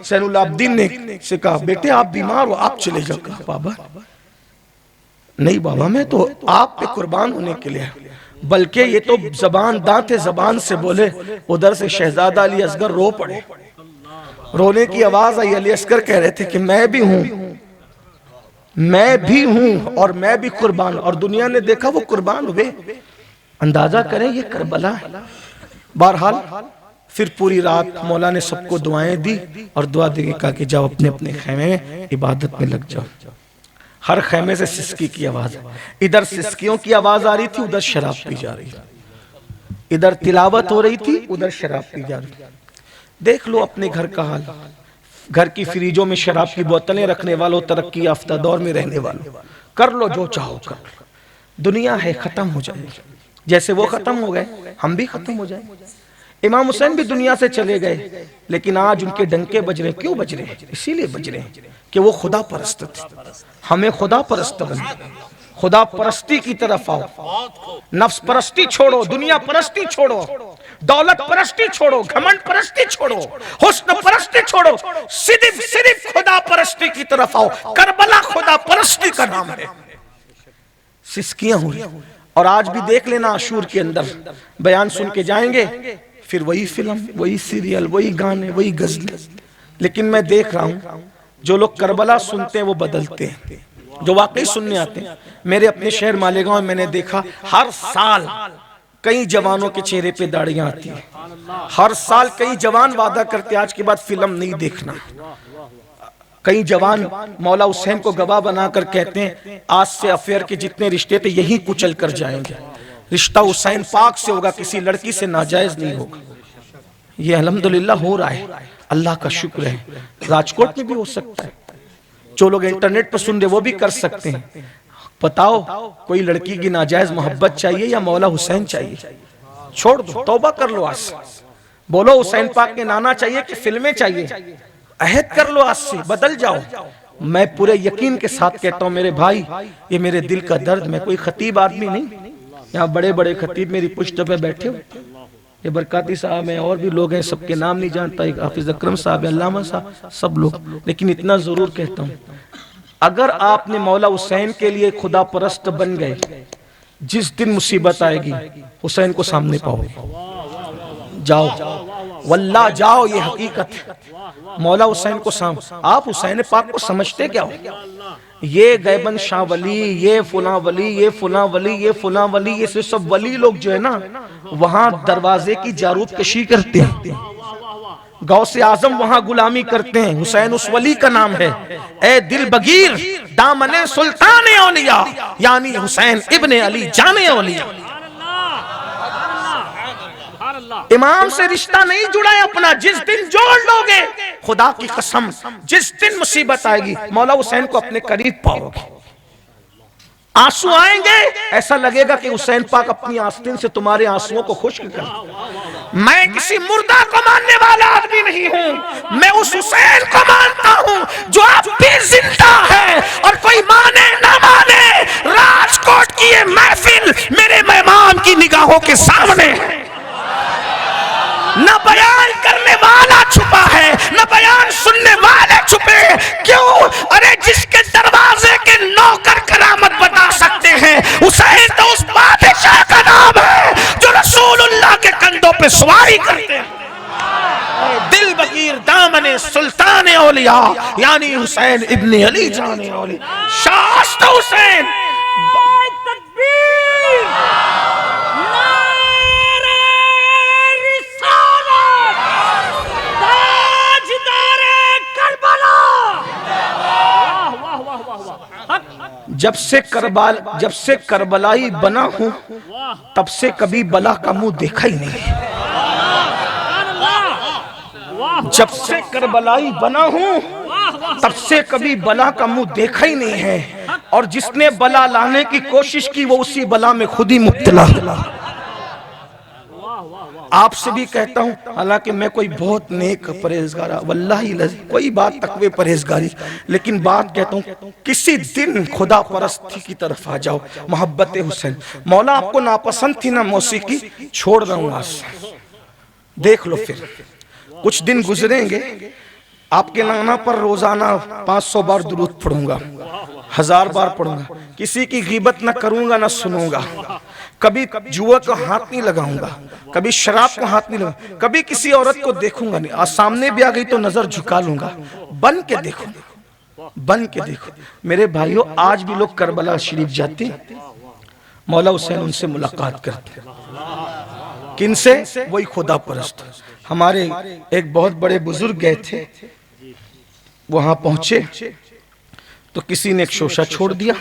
ज़ैनुल आबिदीन ने से कहा बेटे आप बीमार हो, आप चले जाओ। कहा बाबा नहीं बाबा, मैं तो आप पे कुर्बान होने के लिए, बल्कि ये तो जबान दांत जबान से बोले। उधर से शहजादा अली असगर रो पड़े, रोने की आवाज आई। अली असगर कह रहे थे कि मैं भी हूं, मैं भी हूं और मैं भी कुर्बान। और दुनिया ने देखा वो कुर्बान हुए। अंदाजा करें ये करबला है। बहरहाल फिर पूरी रात मौला ने सबको दुआएं दी और दुआ दे कहा कि जाओ अपने अपने खेमे में इबादत में लग जाओ। हर खेमे से सिसकी की आवाज, इधर सिसकियों की आवाज आ रही थी, उधर शराब पी जा रही थी। इधर तिलावत हो रही थी, उधर शराब पी जा रही थी। देख लो अपने घर का हाल। घर की फ्रीजों में शराब की बोतलें रखने वालों, तरक्की याफ्ता दौर में रहने वालों, कर लो जो चाहो कर लो। दुनिया है, खत्म हो जाएगी। जैसे वो खत्म हो गए हम भी खत्म हो जाएंगे। इमाम हुसैन भी दुनिया से चले गए, लेकिन आज उनके डंके बज रहे। क्यों बज रहे हैं? इसीलिए बज रहे हैं कि वो खुदा परस्त थे। हमें खुदा परस्त बने, खुदा परस्ती की तरफ आओ। नफ्स परस्ती छोड़ो, दुनिया परस्ती छोड़ो, दौलत परस्ती छोड़ो, घमंड परस्ती छोड़ो, हुस्न परस्ती छोड़ो, सिर्फ सिर्फ खुदा परस्ती की तरफ आओ। करबला खुदा परस्ती का नाम है। सिसकियां हुई। और आज भी देख लेना, आशूर के अंदर बयान सुन के जाएंगे, फिर वही फिल्म, वही सीरियल, वही गाने, वही गजलें। लेकिन मैं देख रहा हूं जो लोग करबला सुनते हैं वो बदलते हैं, जो वाकई सुनने आते हैं। मेरे अपने शहर मालेगांव में मैंने देखा हर साल कई जवानों के चेहरे पे दाढ़ियां आती है। हर साल कई जवान वादा करते आज के बाद फिल्म नहीं देखना। कई जवान मौला हुसैन को गवाह बनाकर कहते हैं आज से अफेयर के जितने रिश्ते थे यही कुचल कर जाएंगे। रिश्ता हुसैन पाक से होगा, किसी लड़की से नाजायज नहीं होगा। ये अल्हम्दुलिल्लाह हो रहा है, अल्लाह का शुक्र है। राजकोट में भी हो सकता है। जो लोग इंटरनेट पर सुन रहे वो भी कर सकते हैं। बताओ कोई लड़की की नाजायज मोहब्बत चाहिए या मौला हुसैन चाहिए? छोड़ दो, तौबा कर लो आज से। बोलो हुसैन पाक के नाना चाहिए कि फिल्में चाहिए? अहद कर लो, आज से बदल जाओ। मैं पूरे यकीन के साथ कहता हूं मेरे भाई, ये मेरे दिल का दर्द। मैं कोई खतीब आदमी नहीं, यहाँ बड़े बड़े खतीब मेरी पुश्त पे बैठे हो, ये बरकाती साहब हैं और भी लोग हैं, सबके नाम नहीं जानता, एक हाफिज अकरम साहब, अल्लामा साहब, सब लोग। लेकिन इतना जरूर कहता हूँ, अगर आपने मौला हुसैन के लिए खुदा परस्त बन गए, जिस दिन मुसीबत आएगी हुसैन को सामने पाओगे। जाओ वल्लाह जाओ, ये हकीकत है। मौला हुसैन को आप हुसैन पाक को समझते क्या हो? ये गैबन शाह वली, ये फुला वली, ये फुला वली, ये फुला वली, ये सब वली लोग जो है ना वहां दरवाजे की जारूद कशी करते हैं, गौसे आजम वहां गुलामी करते हैं। हुसैन उस वली का नाम है। ए दिल बगीर दामने सुल्तान औलिया, यानी हुसैन इब्ने अली जाने औलिया। इमाम से रिश्ता नहीं जुड़ा है अपना। जिस दिन जोड़ लोगे, खुदा की कसम, जिस दिन मुसीबत आएगी मौला हुसैन को अपने करीब पाओगे। आंसू आएंगे, ऐसा लगेगा कि हुसैन पाक अपनी आस्तीन से तुम्हारे आंसुओं को खुश्क कर। मैं किसी मुर्दा को मानने वाला आदमी नहीं हूं, मैं उस हुसैन को मानता हूं जो अब भी जिंदा है। और कोई माने ना माने, राजकोट की ये महफिल मेरे मेहमान की निगाहों के सामने है। न बयान करने वाला छुपा है, न बयान सुनने वाले छुपे। क्यों? अरे जिसके दरवाजे के नौकर करामत बता सकते हैं, हुसैन तो उस बादशाह का नाम है जो रसूलुल्लाह के कंधों पे सवारी करते हैं। दिल बगीर दामने सुल्तान औलिया, यानी हुसैन इब्ने अली जाने औलिया। शास्त हुसैन। जब से करबलाई बना हूं तब से कभी बला का मुंह देखा ही नहीं। जब से करबलाई बना हूं तब से कभी बला का मुंह देखा ही नहीं है। और जिसने बला लाने की कोशिश की वो उसी बला में खुद ही मुब्तला। आपसे भी कहता हूं, हालांकि मैं कोई बहुत नेक परहेजगार, वल्लाही कोई बात तकवे परहेजगारी, लेकिन बात कहता हूं किसी दिन खुदा परस्ती की तरफ आ जाओ। मोहब्बत हुसैन। मौला आपको नापसंद थी ना मौसीकी, छोड़ रहा हूं आज। देख लो फिर कुछ दिन गुजरेंगे, आपके नाना पर रोजाना 500 बार दुरूद पढ़ूंगा, 1000 बार पढ़ूंगा, किसी की गीबत ना करूंगा ना सुनूंगा, कभी जुआ को हाथ नहीं लगाऊंगा, कभी शराब को हाथ नहीं लगाऊंगा, कभी किसी औरत को देखूंगा नहीं, और सामने भी आ गई तो नजर झुका लूंगा। बन के देखो, बन के देखो मेरे भाइयों। आज भी लोग करबला शरीफ जाते, मौला हुसैन उनसे मुलाकात करते। किनसे? वही खुदा परस्त। हमारे एक बहुत बड़े बुजुर्ग गए थे, वहां पहुंचे तो किसी ने एक शोशा छोड़ दिया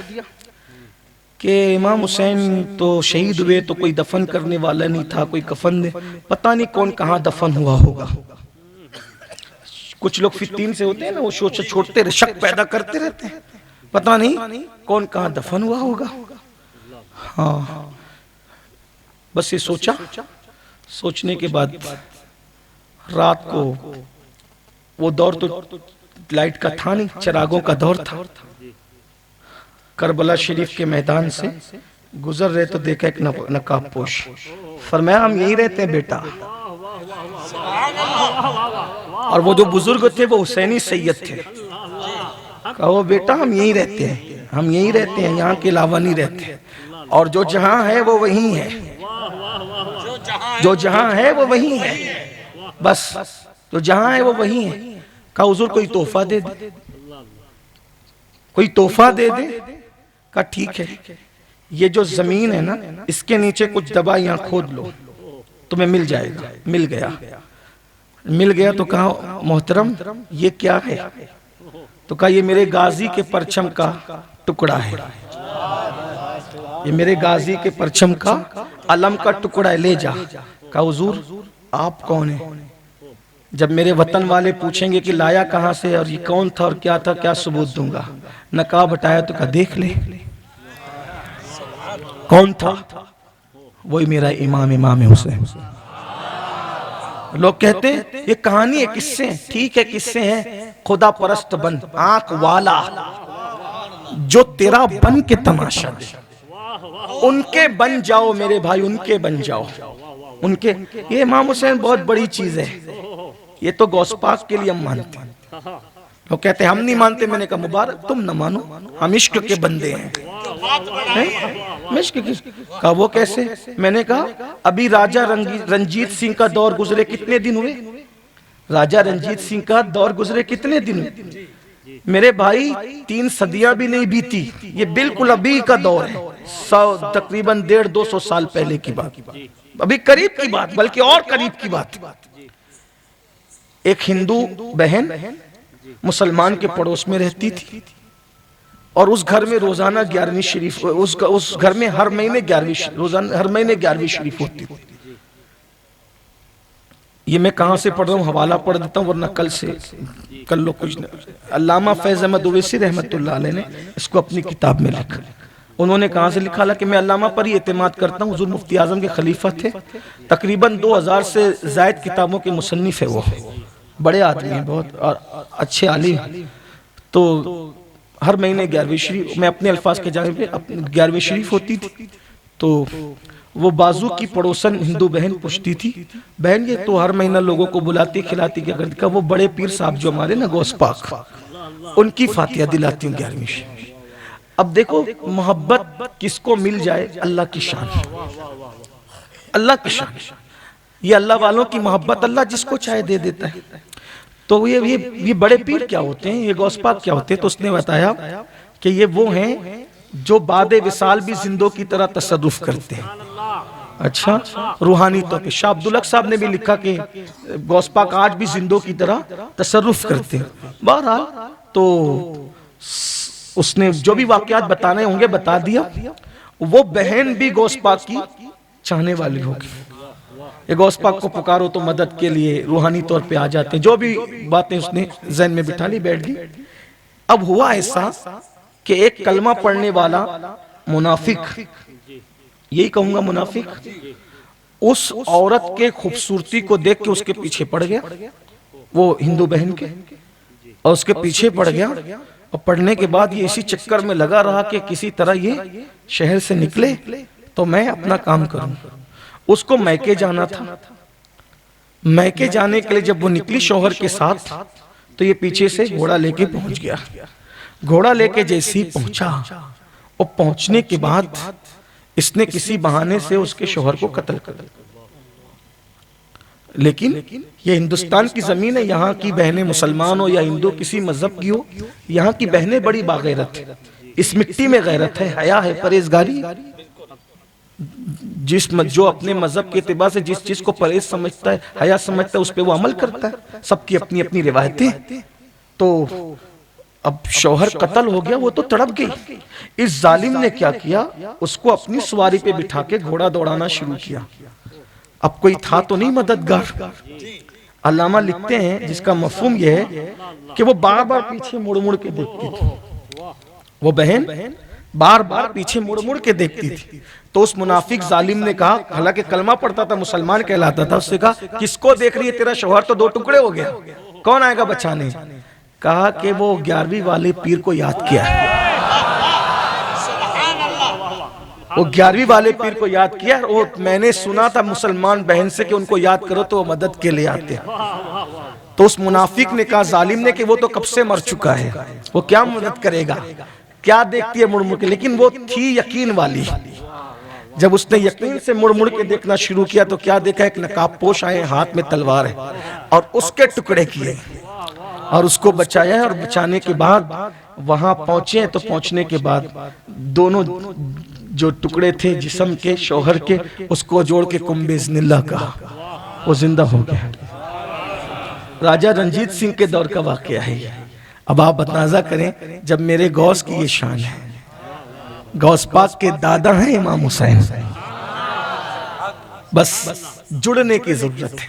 कि इमाम हुसैन तो शहीद हुए, तो कोई दफन करने वाला नहीं था, कोई कफन नहीं, पता नहीं कौन कहाँ दफन हुआ होगा। कुछ लोग फितीन से होते हैं ना, वो शोशा छोड़ते रहे, शक पैदा करते रहते हैं, पता नहीं कौन कहाँ दफन हुआ होगा। हाँ, बस ये सोचा, सोचने के बाद रात को, वो दौर तो लाइट का था नहीं, चिरागों का दौर था, करबला शरीफ के मैदान से गुजर रहे तो देखा एक नकाब पोश। फरमाया हम यही रहते हैं बेटा। और वो जो बुजुर्ग थे वो हुसैनी सैयद थे। कहो बेटा हम यही रहते हैं, हम यही रहते हैं, यहाँ के अलावा नहीं रहते, और जो जहां है वो वही है, जो जहां है वो वही है, बस जो जहां है वो वही है। कहा हुजूर कोई तोहफा दे दे, कोई तोहफा दे दे। कहा ठीक है, ये जो जमीन है ना, इसके नीचे कुछ दबा यहाँ खोद लो, तुम्हें मिल जाएगा। मिल गया, मिल गया तो कहा मोहतरम ये क्या है? तो कहा ये मेरे गाजी के परचम का टुकड़ा है, ये मेरे गाजी के परचम का अलम का टुकड़ा है, ले जा। कहा हुजूर आप कौन है? जब मेरे वतन वाले पूछेंगे कि लाया कहाँ से और ये कौन था और क्या था, क्या सबूत दूंगा? नकाब हटाया तो कहा देख ले कौन था, वही मेरा इमाम हुसैन। लोग कहते हैं ये कहानी है, किस्से हैं। ठीक है किस्से हैं, खुदा परस्त बन, आंख वाला जो तेरा बन के तमाशा दे, उनके बन जाओ मेरे भाई, उनके बन जाओ, उनके। ये इमाम हुसैन बहुत बड़ी चीज है, ये तो गौसपाक के लिए हम मानते हैं। लोग कहते हैं हम नहीं मानते, मैंने कहा मुबारक तुम न मानो, हम इश्क के बंदे हैं। इश्क की कहा वो कैसे? मैंने कहा अभी राजा रंजीत सिंह का दौर गुजरे कितने दिन हुए? राजा रंजीत सिंह का दौर गुजरे कितने दिन हुए मेरे भाई? 3 सदियां भी नहीं बीती, ये बिल्कुल अभी का दौर है, तकरीबन 150-200 साल पहले की बात, अभी करीब की बात, बल्कि और करीब की बात। एक हिंदू बहन मुसलमान के पड़ोस में रहती थी, और उस घर में रोजाना 11वीं शरीफ, उस घर में हर महीने 11वीं, रोजाना हर महीने 11वीं शरीफ होती थी। ये मैं कहां से पढ़ रहा हूँ, हवाला पढ़ देता हूँ, वरना कल लोग कुछ नहीं। अल्लामा फैज अहमद ओवैसी रहमतुल्लाह अलैह ने इसको अपनी किताब में लिखा। उन्होंने कहां से लिखा? कि मैं अल्लामा पर ही एतमाद करता हूँ, हुजूर मुफ्ती आजम के खलीफा थे, तकरीबन 2000 से जायद किताबों के मुसन्निफ है, वो बड़े आदमी हैं, बहुत अच्छे आलिम। तो हर महीने 11वीं शरीफ, मैं अपने अल्फाज के जाने पे 11वीं शरीफ होती थी, तो वो बाजू की पड़ोसन हिंदू बहन पूछती थी, बहन ये तो हर महीना लोगों को बुलाती खिलाती क्या करती? का वो बड़े पीर साहब जो हमारे ना गौस पाक, उनकी फातिहा दिलाती हूँ 11वीं शरीफ। अब देखो मोहब्बत किसको मिल जाए, अल्लाह की शान, अल्लाह की शान। ये अल्लाह वालों की मोहब्बत अल्लाह जिसको चाहे दे देता है। तो ये बड़े पीर क्या होते हैं, ये गौस पाक क्या होते हैं? तो उसने बताया कि ये वो हैं जो बादे विसाल भी जिंदों की तरह तसर्रुफ करते हैं। अच्छा, रूहानी तौर पे शाह अब्दुल हक साहब ने भी लिखा कि गौस पाक आज भी जिंदों की तरह तसर्रुफ करते हैं। बहरहाल तो उसने जो भी वाकयात बताने होंगे बता दिया। वो बहन भी गौस पाक की चाहने वाली होगी, ये गौस पाक को पुकारो तो मदद के लिए रूहानी तौर पे आ जाते हैं। जो भी बातें उसने ज़हन में बिठा ली, बैठ गई। अब हुआ ऐसा कि एक कलमा पढ़ने वाला मुनाफिक, यही कहूंगा मुनाफिक, उस औरत के खूबसूरती को देख के उसके पीछे पड़ गया, वो हिंदू बहन के, और उसके पीछे पड़ गया। और पढ़ने के बाद ये इसी चक्कर में लगा रहा कि किसी तरह ये शहर से निकले तो मैं अपना काम करूं। उसको मैके जाना था। मैके जाने के लिए जब वो निकली शौहर के साथ, तो ये पीछे से घोड़ा लेके पहुंच गया। घोड़ा लेके जैसे ही पहुंचा, और पहुंचने के बाद इसने किसी बहाने से उसके शौहर को कत्ल कर दिया। लेकिन ये हिंदुस्तान की जमीन है, यहाँ की बहनें मुसलमान हो या हिंदू किसी मजहब की हो, यहाँ की बहनें बड़ी बागैरत है। इस मिट्टी में गैरत है, हया है, परहेजगारी। जो अपने मजहब के इत्तिबा से जिस चीज को परहेज समझता है, हया समझता है, उस पर वो अमल करता है। सबकी अपनी अपनी रिवायतें। तो अब शौहर कत्ल हो गया, वो तो तड़प गई। इस जालिम ने क्या किया, उसको अपनी सवारी पे बिठा के घोड़ा दौड़ाना शुरू किया। अब कोई था तो नहीं मददगार। अल्लामा लिखते हैं जिसका मफहूम यह है कि वो बार बार पीछे मुड़ मुड़ के देखती थी। वो बहन बार बार पीछे मुड़ मुड़ के देखती थी। तो उस मुनाफिक जालिम ने कहा, हालांकि कलमा पढ़ता था, मुसलमान कहलाता था, उससे कहा किसको देख रही है, तेरा शौहर तो 2 टुकड़े हो गया, कौन आएगा बचाने। कहा कि वो 11वीं वाले पीर को याद किया है। वो 11वीं वाले पीर को याद किया। वो मैंने सुना था मुसलमान बहन से कि उनको याद करो तो वो मदद के लिए आते हैं। तो उस मुनाफिक ने कहा, जालिम ने, कि वो तो कब से मर चुका है, वो क्या मदद करेगा, क्या देखती है मुड़ मुड़ के। लेकिन वो थी यकीन वाली। जब उसने यकीन से मुड़ मुड़ के देखना शुरू किया तो क्या देखा, एक नकाबपोश आए, हाथ में तलवार है, और उसके टुकड़े किए और उसको बचाया। और बचाने के बाद वहां पहुंचे, तो पहुंचने के बाद दोनों जो टुकड़े थे जिस्म के, शौहर के, उसको जोड़ के कुंबिस्मिल्लाह कहा, वो जिंदा हो गया। राजा रंजीत सिंह के दौर का वाकया है। अब आप अंदाजा करें, जब मेरे गौस की ये शान है, गौस पाक के दादा हैं इमाम हुसैन। बस जुड़ने की जरूरत है,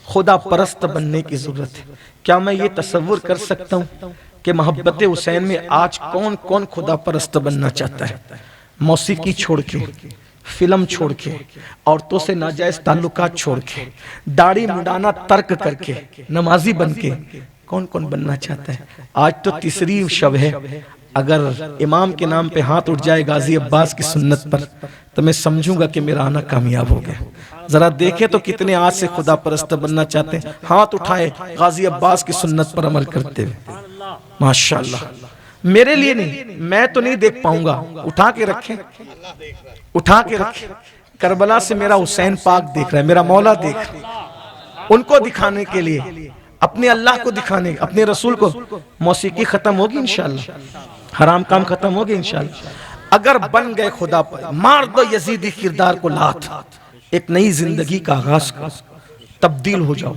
खुदा परस्त बनने की जरूरत है। क्या मैं ये तसव्वुर कर सकता हूँ कि मोहब्बत हुसैन में आज कौन कौन खुदा परस्त बनना चाहता है। मौसीकी छोड़ के, फिल्म छोड़ के, औरतों से नाजायज ताल्लुकात छोड़ के, दाढ़ी मुंडाना तर्क करके, नमाजी बन के, कौन कौन बनना चाहता है। आज तो तीसरी शब है, अगर इमाम के नाम पे हाथ उठ जाए गाजी अब्बास की सुन्नत पर, तो मैं समझूंगा कि मेरा आना कामयाब हो गया। जरा देखें तो कितने आज से खुदा परस्त बनना चाहते हैं, हाथ उठाए गाजी अब्बास की सुन्नत पर अमल करते हुए। माशाअल्लाह। मेरे लिए नहीं, मैं तो नहीं देख पाऊंगा, उठा के रखें, उठा के रखें। करबला से मेरा हुसैन पाक देख रहा है, मेरा मौला देख रहा है। उनको दिखाने के लिए, अपने अल्लाह को दिखाने, अपने रसूल को। मौसीकी खत्म होगी इंशाअल्लाह, हराम काम खत्म होगी इंशाअल्लाह। अगर बन गए खुदा पर, मार दो यजीदी किरदार को लात, एक नई जिंदगी का आगाज करो, तब्दील हो जाओ,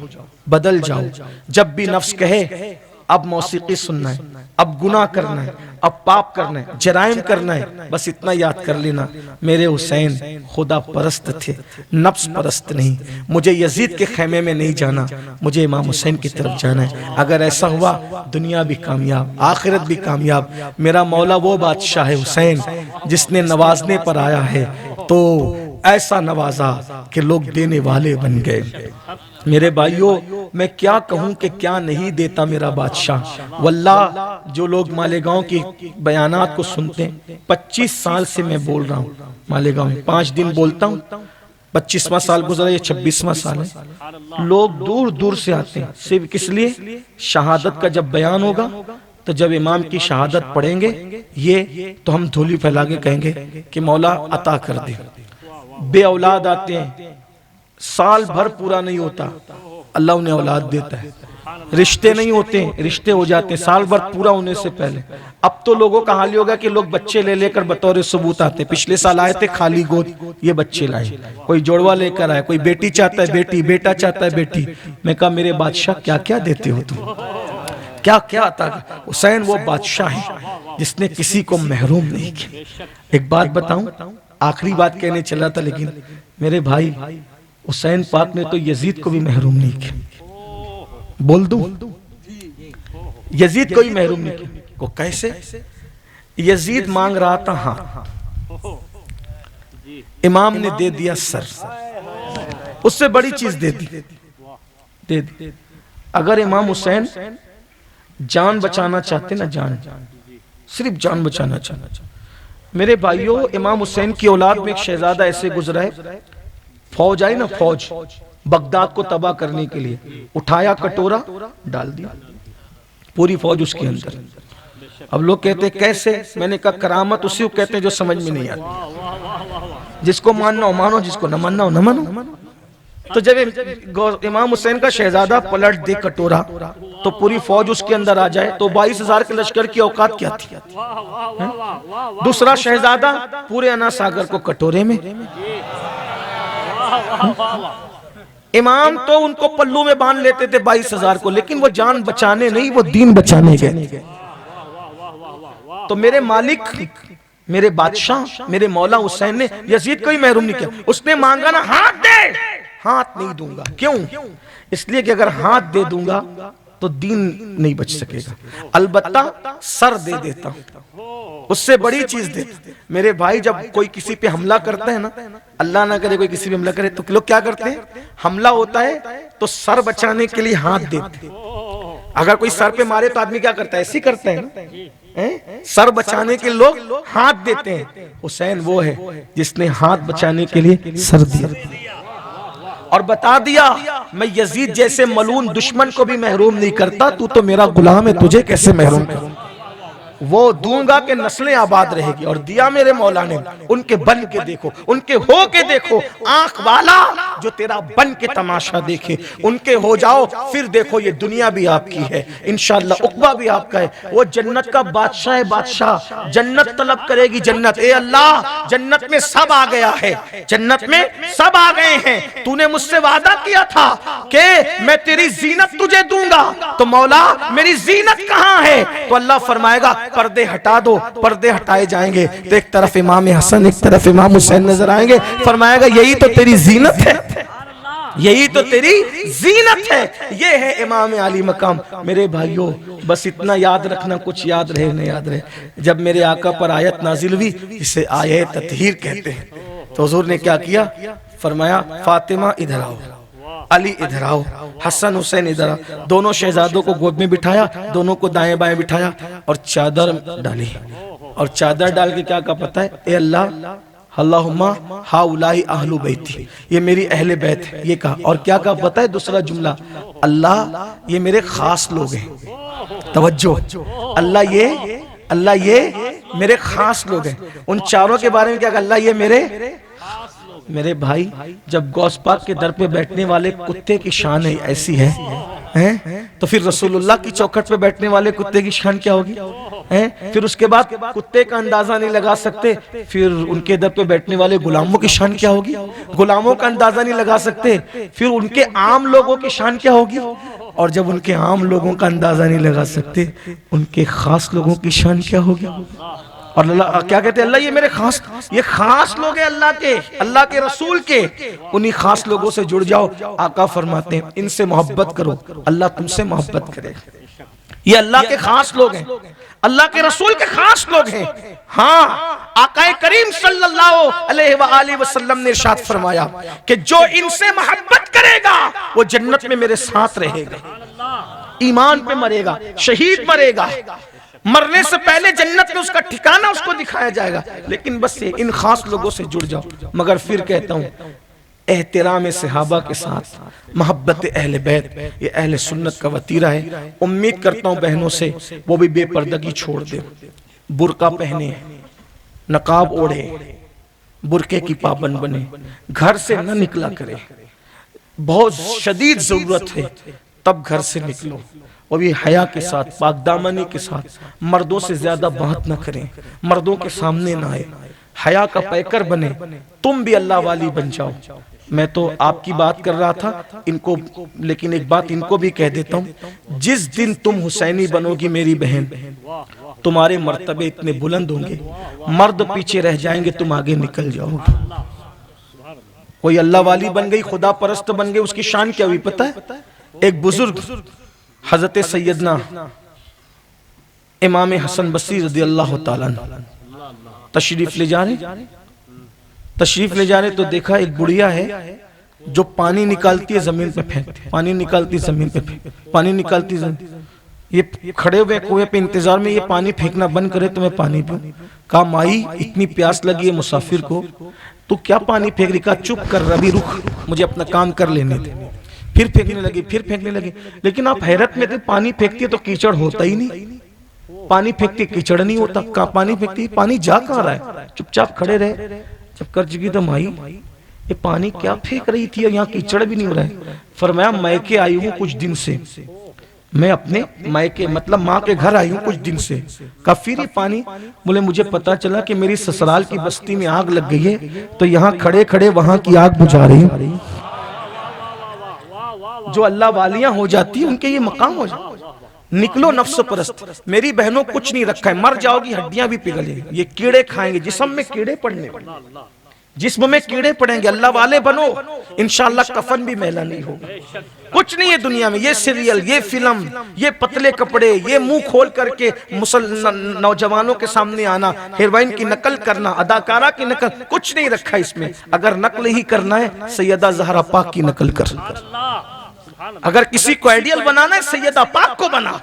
बदल जाओ। जब भी नफ्स कहे अब मौसीकी सुनना है, अब गुनाह करना है, अब पाप करना है, जराइम करना है, बस इतना याद कर लेना, मेरे हुसैन खुदा परस्त थे, नफ्स परस्त नहीं। मुझे यजीद के खेमे में नहीं जाना, मुझे इमाम हुसैन की तरफ जाना है। अगर ऐसा हुआ, दुनिया भी कामयाब, आखिरत भी कामयाब। मेरा मौला वो बादशाह है हुसैन, जिसने नवाजने पर आया है तो ऐसा नवाजा कि लोग देने वाले बन गए। मेरे भाइयों, मैं क्या कहूं कि क्या नहीं देता मेरा बादशाह। वल्लाह, जो लोग मालेगांव की बयानात को सुनते हैं, 25 साल से मैं बोल रहा हूं मालेगांव में, 5 दिन बोलता हूं, 25वां साल गुजरा, ये 26वां साल है। लोग दूर दूर से आते हैं, सिर्फ किस लिए, शहादत का जब बयान होगा, तो जब इमाम की शहादत पढ़ेंगे ये, तो हम धूली फैला के कहेंगे कि मौला अता कर दे। बे औलाद आते हैं, साल भर पूरा नहीं होता, अल्लाह उन्हें औलाद देता है। रिश्ते नहीं होते, रिश्ते हो जाते हैं साल भर पूरा होने से पहले। अब तो लोगों का हाल होगा कि लोग बच्चे ले लेकर बतौर सबूत आते। पिछले साल आए थे खाली गोद, ये बच्चे लाए, कोई जोड़वा लेकर आए, कोई बेटी चाहता है बेटी, बेटा चाहता है बेटी। मैं कहा मेरे बादशाह क्या क्या देते हो तुम, क्या क्या आता। हुसैन वो बादशाह है जिसने किसी को महरूम नहीं किया। एक बात बताऊं, आखिरी बात कहने चला था, लेकिन मेरे भाई हुसैन पाक ने तो यजीद को भी महरूम नहीं किया। बोल दूं, यजीद को भी महरूम नहीं किया। को कैसे? यजीद मांग रहा था हाँ, इमाम ने दे दिया सर, उससे बड़ी चीज दे दी। अगर इमाम हुसैन जान बचाना चाहते ना, जान, सिर्फ जान बचाना चाहते। मेरे भाइयों, इमाम हुसैन की औलाद में एक शहजादा ऐसे गुजरा है, फौज आई ना, फौज बगदाद को तबाह करने के लिए, उठाया कटोरा डाल दिया, पूरी फौज उसके अंदर। अब लोग कहते हैं कैसे, मैंने कहा करामत उसी को कहते हैं जो समझ में नहीं आती। जिसको मानना हो मानो, जिसको न मानना हो न मानो। तो जब इमाम हुसैन का शहजादा पलट दे कटोरा तो पूरी फौज उसके अंदर आ जाए, तो 22,000 के लश्कर की औकात क्या थी? दूसरा शहजादा पूरे अना सागर को कटोरे में। इमाम तो उनको पल्लू में बांध लेते थे 22,000 को, लेकिन वो जान बचाने नहीं, वो दीन बचाने गए। तो मेरे मालिक, मेरे बादशाह, मेरे मौला हुसैन ने यजीद को ही महरूम नहीं किया। उसने मांगा ना हाथ दे, हाथ नहीं दूंगा। क्यों? इसलिए कि अगर हाथ दे दूंगा तो दीन नहीं बच सकेगा, अलबत्ता सर दे देता हूं, उससे बड़ी चीज देता। मेरे भाई, जब कोई किसी पे हमला करता है ना, अल्लाह ना करे कोई किसी पे हमला करे, तो लोग क्या करते हैं? हमला होता है तो सर बचाने के लिए हाथ देते हैं। अगर कोई सर पे मारे तो आदमी क्या करता है? ऐसी करता है ना। सर बचाने के लोग हाथ देते हैं। हुसैन वो है जिसने हाथ बचाने के लिए सर दिया और बता दिया, मैं यजीद जैसे मलून दुश्मन को भी महरूम नहीं करता, तू तो मेरा गुलाम है, तुझे कैसे महरूम करूं? वो दूंगा कि नस्लें आबाद रहेगी। और दिया मेरे मौला ने। उनके बन के देखो, उनके हो के देखो, आंख वाला जो तेरा बन के तमाशा देखे, उनके हो जाओ, फिर देखो ये दुनिया भी आपकी है, इंशाअल्लाह उक़बा भी आपका है। वो जन्नत का बादशाह है, बादशाह। जन्नत तलब करेगी जन्नत। ए अल्लाह, जन्नत में सब आ गया है, जन्नत में सब आ गए हैं। तूने मुझसे वादा किया था कि मैं तेरी जीनत तुझे दूंगा, तो मौला मेरी जीनत कहां है? तो अल्लाह फरमाएगा पर्दे हटा दो। पर्दे हटाए जाएंगे तो एक तरफ इमाम हसन, एक तरफ इमाम हुसैन नजर आएंगे। फरमाएगा यही तो तेरी जीनत है, यही तो तेरी जीनत है। ये है इमाम अली मकाम। मेरे भाइयों, बस इतना याद रखना, कुछ याद रहे न याद रहे, जब मेरे आका पर आयत नाजिल हुई, इसे आयत ततहीर कहते हैं, तो हुजूर ने क्या किया? फरमाया फातिमा इधर आओ, अली इधर आओ, हसन हुसैन इधर आओ। दोनों शहजादों को गोद में बिठाया, दोनों को दाएं बाएं बिठाया और चादर डाली। और चादर डाल के क्या कहा पता है? ए अल्लाह, अल्लाहुम्मा हाउलाई अहलु बैती, ये मेरी अहले बैत है, ये कहा। और क्या कहा पता है? दूसरा जुमला, अल्लाह ये मेरे खास लोग हैं। तवज्जो, अल्लाह ये मेरे खास लोग हैं। उन चारों के बारे में क्या कहा? अल्लाह ये मेरे भाई, जब गौस पाक के दर पे बैठने वाले कुत्ते की शान है ऐसी है, तो फिर रसूलुल्लाह की चौखट पे बैठने वाले कुत्ते की शान क्या होगी? फिर उसके बाद कुत्ते का अंदाजा नहीं लगा सकते, फिर उनके दर पे बैठने वाले गुलामों की शान क्या होगी? गुलामों का अंदाजा नहीं लगा सकते, फिर उनके आम लोगों की शान क्या होगी? और जब उनके आम लोगों का अंदाजा नहीं लगा सकते, उनके खास लोगों की शान क्या होगी? और अल्लाह क्या कहते हैं? अल्लाह ये मेरे खास, ये खास लोग हैं अल्लाह के रसूल के, उन्हीं खास लोगों से जुड़ जाओ। आका फरमाते हैं इनसे मोहब्बत करो, अल्लाह तुमसे मोहब्बत करे। ये अल्लाह के खास लोग हैं, अल्लाह के रसूल के खास लोग हैं। हाँ, आका करीम सल्लल्लाहु अलैहि वसल्लम ने इरशाद फरमाया कि जो इनसे मोहब्बत करेगा वो जन्नत में मेरे साथ रहेगा, ईमान पे मरेगा, शहीद मरेगा, मरने से पहले जन्नत में उसका ठिकाना उसको दिखाया जाएगा। लेकिन बस ये इन खास लोगों से जुड़ जाओ। मगर फिर कहता हूं, एहतराम सहाबा के साथ मोहब्बत अहले बैत, ये अहले सुन्नत का वतीरा है। उम्मीद करता हूं बहनों से वो भी बेपर्दगी छोड़ दे, बुर्का पहने, नकाब ओढ़े, बुरके की पाबंद बने, घर से न निकला करे। बहुत शदीद जरूरत है तब घर से निकलो, वो भी हया के साथ, पाकदामनी के साथ। मर्दों से ज्यादा बात ना करें, मर्दों के सामने ना आए, हया का पैकर बने। तुम भी अल्लाह वाली बन जाओ। मैं तो आपकी बात कर रहा था इनको, लेकिन एक बात इनको भी कह देता हूं, जिस दिन तुम हुसैनी बनोगी मेरी बहन, तुम्हारे मर्तबे इतने बुलंद होंगे, मर्द पीछे रह जाएंगे, तुम आगे निकल जाओगे। कोई अल्लाह वाली बन गई, खुदा परस्त बन गई, उसकी शान क्या हुई पता है? एक बुजुर्ग हजरत सैयदना इमाम हसन बसरी रज़ी अल्लाह ताला तशरीफ ले जा रहे तो देखा एक बुढ़िया है जो पानी निकालती है जमीन पे फेंकती, पानी निकालती जमीन पे फेंक, पानी निकालती जमीन। ये खड़े हुए कुएं पे इंतजार में, ये पानी फेंकना बंद करे तो मैं पानी पीऊं। कहा माई इतनी प्यास लगी है मुसाफिर को, तू क्या पानी फेंक रही? कहा चुप कर रवि, रुक, मुझे अपना काम कर लेने दे। फिर फेंकने लगी, लेकिन आप हैरत में थे, पानी फेंकती है तो कीचड़ होता ही नहीं, पानी फेंकती कीचड़ नहीं होता। कहा पानी फेंकती, पानी जा कहाँ रहा है? चुपचाप खड़े रहे। जब कर चुकी तो माई ये पानी क्या फेंक रही थी, यहाँ कीचड़ भी नहीं हो रहा है। फरमाया मैके आई हूँ कुछ दिन से, मैं अपने मायके मतलब माँ के घर आई हूँ कुछ दिन से। कहा फिर ये पानी? बोले मुझे पता चला कि मेरी ससुराल की बस्ती में आग लग गई है, तो यहाँ खड़े खड़े वहां की आग बुझा रही हूँ। जो अल्लाह वालियां हो जाती है उनके ये मकाम हो जाता। निकलो नफ्स परस्त। मेरी बहनों कुछ नहीं रखा है, मर जाओगी हड्डियां भी पिघलेंगी, ये कीड़े खाएंगे, जिस्म में कीड़े पड़ने, जिस्म में कीड़े पड़ेंगे। अल्लाह वाले बनो, इंशाअल्लाह कफन भी मैला नहीं होगा। कुछ नहीं है दुनिया में, ये सीरियल, ये फिल्म, ये पतले कपड़े, ये मुंह खोल करके नौजवानों के सामने आना, हीरोइन की नकल करना, अदाकारा की नकल, कुछ नहीं रखा इसमें। अगर नकल ही करना है सैयदा ज़हरा पाक की नकल कर। अगर किसी को आइडियल बनाना है सैयदा पाक को बना।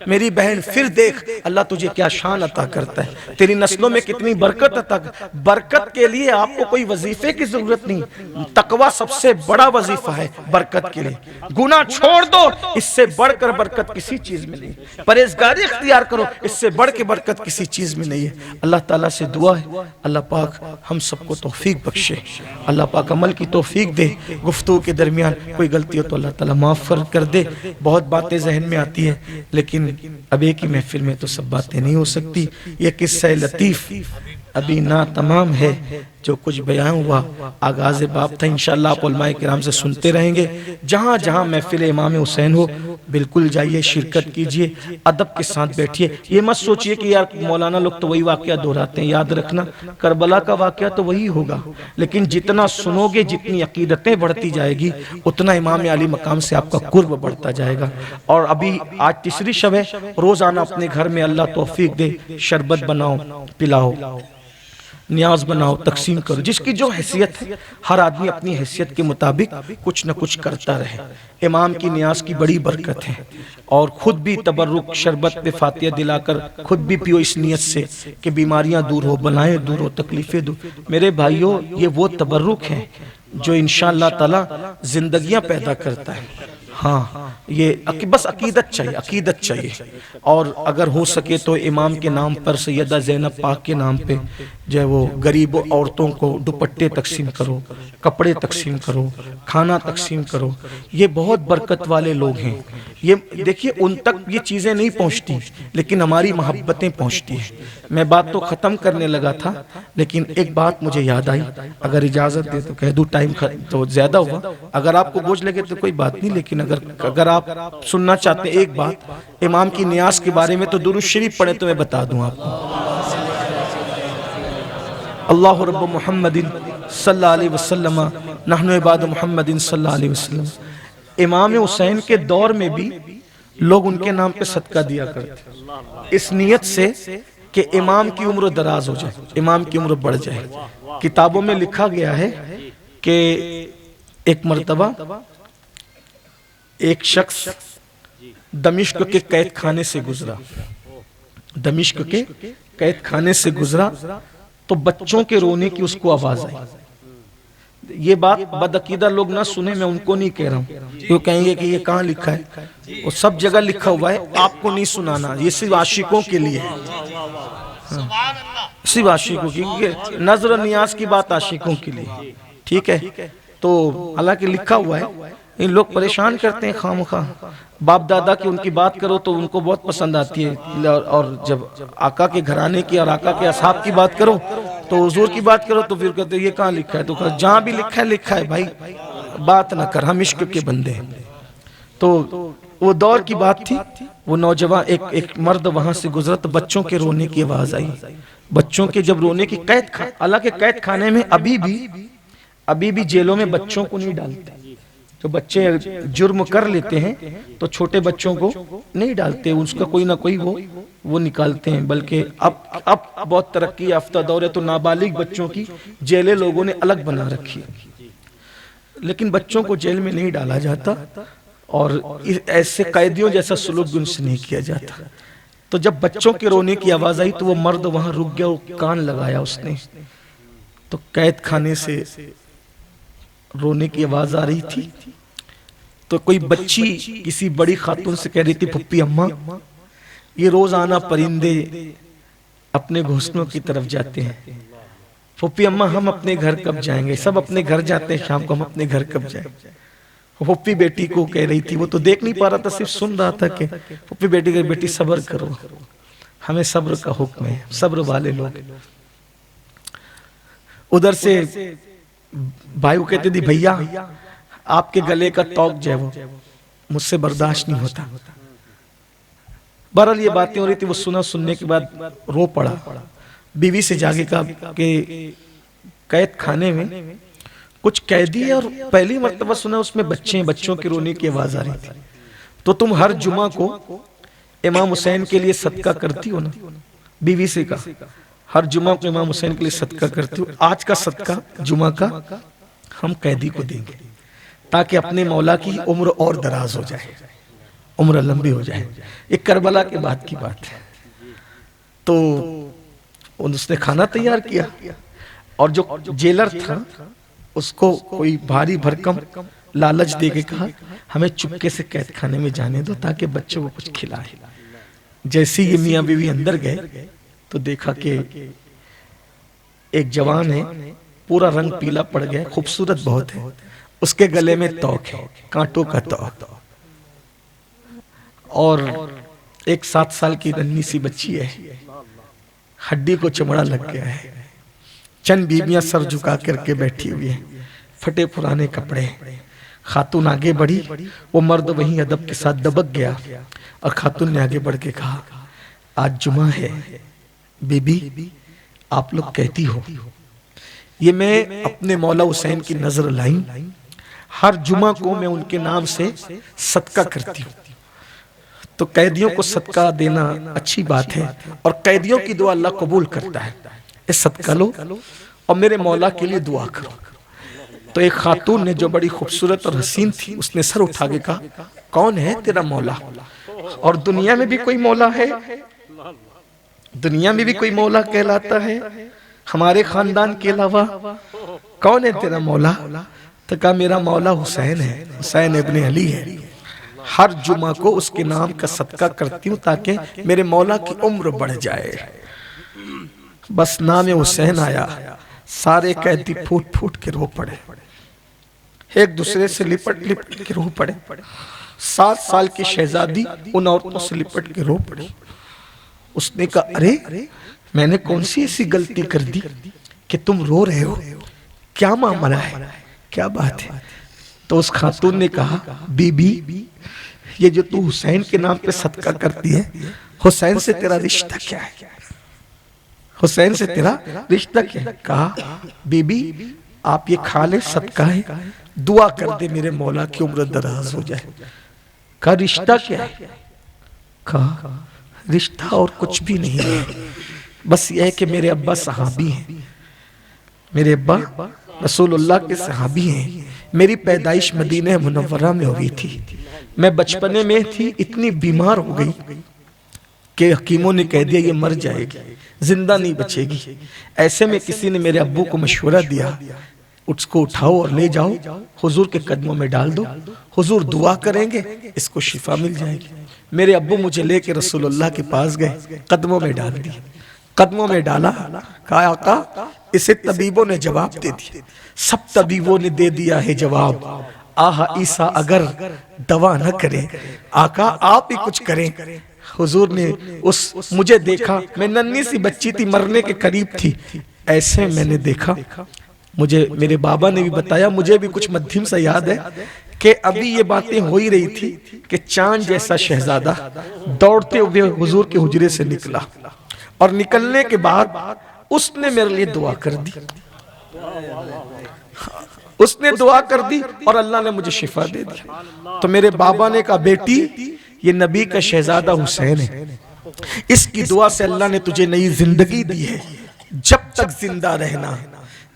मेरी बहन फिर देख अल्लाह तुझे क्या शान अता करता है, तेरी नस्लों में कितनी बरकत अता। बरकत के लिए आपको कोई वजीफे की जरूरत नहीं, तकवा सबसे बड़ा वजीफा है बरकत के लिए। गुनाह छोड़ दो, इससे बढ़कर बरकत किसी चीज में नहीं। परहेजगारी इख्तियार करो, इससे बढ़ के बरकत किसी चीज में नहीं है। अल्लाह ताला से दुआ है अल्लाह पाक हम सबको तौफीक बख्शे, अल्लाह पाक अमल की तौफीक दे। गुफ्तगू के दरमियान कोई गलती हो तो अल्लाह ताला माफ कर दे। बहुत बातें जहन में आती है, लेकिन अब एक ही महफिल में तो सब बातें नहीं हो सकती। ये किस्सा लतीफ अभी ना तमाम है, जो कुछ बयां हुआ आगाज बाप था। इंशाअल्लाह आप उलमाए किराम से सुनते रहेंगे। जहाँ जहाँ महफिल इमाम हुसैन हो बिल्कुल जाइए, शिरकत कीजिए, अदब के साथ बैठिए। ये मत सोचिए कि यार मौलाना लोग तो वही वाकया दोहराते हैं। याद रखना करबला का वाकया तो वही होगा, लेकिन जितना सुनोगे, जितनी अकीदतें बढ़ती जाएगी, उतना इमाम अली मकाम से आपका कुर्ब बढ़ता जाएगा। और अभी आज तीसरी शब है, रोजाना अपने घर में अल्लाह तौफीक दे शरबत बनाओ, पिलाओ, न्याज बनाओ, तकसीम करो। जिसकी जो हैसियत है, हर आदमी अपनी हैसियत के मुताबिक कुछ न कुछ करता रहे। इमाम की न्याज की बड़ी बरकत है। और खुद भी तबर्रुक शरबत पे फातिया दिलाकर खुद भी पियो, इस नियत से कि बीमारियां दूर हो, बलाएं दूर हो, तकलीफें दूर। मेरे भाइयों, ये वो तबर्रुक है जो इंशाअल्लाह ताला जिंदगियां पैदा करता है। हाँ, ये बस अकीदत चाहिए, अकीदत चाहिए। और अगर हो सके तो इमाम के नाम पर, सैयदा ज़ैनब पाक के नाम पे जो है वो गरीब औरतों को दुपट्टे तकसीम करो, कपड़े तकसीम करो, खाना तकसीम करो। ये बहुत बरकत वाले लोग हैं। ये देखिए उन तक ये चीज़ें नहीं पहुंचती, लेकिन हमारी मोहब्बतें पहुंचती हैं। मैं बात तो ख़त्म करने लगा था, लेकिन एक बात मुझे याद आई, अगर इजाज़त दे तो कह दूँ। टाइम तो ज़्यादा हुआ, अगर आपको बोझ लगे तो कोई बात नहीं, लेकिन अगर आप सुनना चाहते हैं एक बात इमाम की नियाज के बारे में, तो दुरूद शरीफ पढ़े तो मैं बता दूं आपको। अल्लाहु रब्बु मुहम्मदिन सल्लल्लाहु अलैहि वसल्लम नहनु इबादु मुहम्मदिन सल्लल्लाहु अलैहि वसल्लम। इमाम हुसैन के दौर में भी लोग उनके नाम पे सदका दिया करते, इस नियत से कि इमाम की उम्र दराज हो जाए, इमाम की उम्र बढ़ जाए। किताबों में लिखा गया है कि एक मर्तबा एक शख्स दमिश्क के कैद खाने से गुजरा, दमिश्क के कैद खाने से गुजरा, तो बच्चों के रोने की उसको आवाज आई। ये बात बदअकीदा लोग ना सुने, मैं उनको नहीं कह रहा हूँ, क्यों कहेंगे कि ये कहाँ लिखा है, वो सब जगह लिखा हुआ है, आपको नहीं सुनाना, ये सिर्फ आशिकों के लिए है। सिर्फ आशिकों की, क्योंकि नजर नियाज की बात आशिकों के लिए, ठीक है। तो हालांकि लिखा हुआ है, इन लोग परेशान करते हैं खामखा। बाप दादा की उनकी बात करो तो उनको बहुत पसंद आती है, और जब आका के घराने की और आका के असहाब की बात करो तो हुजूर की बात करो तो फिर कहते ये कहाँ लिखा है। तो जहाँ भी लिखा है भाई, बात ना कर, हम इश्क के बंदे हैं। तो वो दौर की बात थी, वो नौजवान एक मर्द वहां से गुजरा तो बच्चों के रोने की आवाज आई। बच्चों के जब रोने की, हालांकि कैद खाने में अभी भी जेलों में बच्चों को नहीं डालते। तो बच्चे जुर्म कर लेते हैं तो छोटे बच्चों को नहीं डालते, उसका कोई ना कोई वो निकालते हैं। बल्कि अब बहुत तरक्की याफ्ता दौर है, तो नाबालिग बच्चों की जेलें लोगों ने अलग बना रखी है, लेकिन बच्चों को जेल में नहीं डाला जाता और ऐसे कैदियों जैसा सुलूक भी उनसे नहीं किया जाता। तो जब बच्चों के रोने की आवाज आई तो वो मर्द वहां रुक गया और कान लगाया उसने। तो कैद खाने से रोने की आवाज आ रही थी, तो कोई बच्ची किसी बड़ी खातून से कह रही थी, पुप्पी अम्मा, ये रोजाना परिंदे अपने घोंसलों की तरफ जाते हैं, फुप्पी अम्मा हम अपने घर कब जाएंगे, सब अपने घर जाते हैं शाम को, हम अपने घर कब जाएंगे। फुप्पी बेटी को कह रही थी, वो तो देख नहीं पा रहा था, सिर्फ सुन रहा था कि फुप्पी बेटी कह, बेटी सब्र करो, हमें सब्र का हुक्म है, सब्र वाले लोग। उधर से भाई को कहते थी, भैया आपके गले का तौक जो है वो मुझसे बर्दाश्त नहीं होता। बहरहाल ये बातें हो रही थी, वो सुनने के बाद रो पड़ा। बीवी से जाके कहा कि कैद खाने में कुछ कैदी है और पहली मर्तबा सुना उसमें बच्चों की रोने की आवाज आ रही थी, तो तुम हर जुमा को इमाम हुसैन के लिए सदका करती हो ना? बीवी से कहा, हर जुमा को इमाम हुसैन के लिए सदका करती हो, आज का सदका जुमा का हम कैदी को देंगे ताकि अपने मौला की उम्र और दराज हो जाए, उम्र लंबी हो जाए। ये करबला के बाद की बात है। तो उसने खाना तैयार किया और जो जेलर था उसको कोई भारी भरकम लालच दे के कहा, हमें चुपके से कैद खाने में जाने दो ताकि बच्चों को कुछ खिलाए। जैसे ही ये मियाँ बीवी अंदर गए तो देखा कि एक जवान है, पूरा रंग पीला पड़ गया, खूबसूरत बहुत है, उसके गले में तौक है, कांटों का तौक, और एक 7 साल की नन्ही सी बच्ची है, हड्डी को चमड़ा लग गया है। चंद बीबियां सर झुका करके बैठी हुई है, फटे पुराने कपड़े। खातून आगे बढ़ी, वो मर्द वहीं अदब के साथ दबक गया और खातून ने आगे बढ़ के कहा, आज जुमा है बीबी, आप लोग कहती हो, ये मैं अपने मौला हुसैन की नजर लाई, हर जुमा को मैं उनके नाम से सदका करती हूँ। तो कैदियों को सदका देना अच्छी बात है और कैदियों की दुआ अल्लाह कबूल करता है। इस सदका लो और मेरे मौला के लिए दुआ करो। तो एक खातून ने जो बड़ी खूबसूरत और हसीन थी, उसने सर उठा के कहा, कौन है तेरा मौला? और दुनिया में भी कोई मौला है? दुनिया में भी कोई मौला कहलाता है हमारे खानदान के अलावा? कौन है तेरा मौला? तो कहा, मेरा मौला हुसैन है, हुसैन इब्ने अली है। हर जुमा को उसके नाम का सदका करती हूँ ताकि मेरे मौला की उम्र बढ़ जाए। बस नाम हुसैन आया, सारे कैदी फूट फूट के रो पड़े, एक दूसरे से लिपट लिपट के रो पड़े। 7 साल की शहजादी उन औरतों से लिपट के रो पड़ी। उसने कहा, अरे मैंने कौन सी ऐसी गलती कर दी कि तुम रो रहे हो? क्या मामला है, क्या बात है? तो उस खातून ने कहा, बीबी ये जो तू हुसैन के नाम पे सदका करती है, हुसैन से तेरा रिश्ता क्या है? हुसैन से तेरा रिश्ता क्या है? कहा, बीबी आप ये खा ले, सदका है, दुआ कर दे मेरे मौला की उम्र दराज हो जाए। कहा, रिश्ता क्या है? कहा, रिश्ता और कुछ भी नहीं है, बस यह है कि मेरे अब्बा सहाबी हैं, मेरे अब्बा रसूलुल्लाह के सहाबी हैं। मेरी पैदाइश मदीने मुनव्वरा में हुई थी, मैं बचपने में थी, इतनी बीमार हो गई कि हकीमों ने कह दिया ये मर जाएगी, जिंदा नहीं बचेगी। ऐसे में किसी ने मेरे अब्बू को मशवरा दिया, उसको उठाओ और ले जाओ, हुजूर के कदमों में डाल दो, हुजूर दुआ करेंगे, इसको शिफा मिल जाएगी। मेरे अब्बू मुझे लेके रसूलुल्लाह के पास गए, कदमों में डाल दिया, कदमों में डाला, कहा, आका इसे तबीबों ने जवाब दे दिया, सब तबीबों ने दे दिया है जवाब, आहा ईसा अगर दवा न करे, आका आप ही कुछ करें। हुजूर ने उस मुझे देखा, मैं नन्ही सी बच्ची थी, मरने के करीब थी, ऐसे मैंने देखा, मुझे मेरे बाबा ने भी बताया, मुझे भी कुछ मध्यम सा याद है कि अभी ये बातें हो ही रही थी कि चांद जैसा शहजादा दौड़ते हुए हुजूर के हुजरे से निकला और निकलने के बाद उसने मेरे लिए दुआ कर दी, उसने दुआ कर दी और अल्लाह ने मुझे शिफा दे दी। तो मेरे बाबा ने कहा, बेटी ये नबी का शहजादा हुसैन है, इसकी दुआ से अल्लाह ने तुझे नई जिंदगी दी है, जब तक जिंदा रहना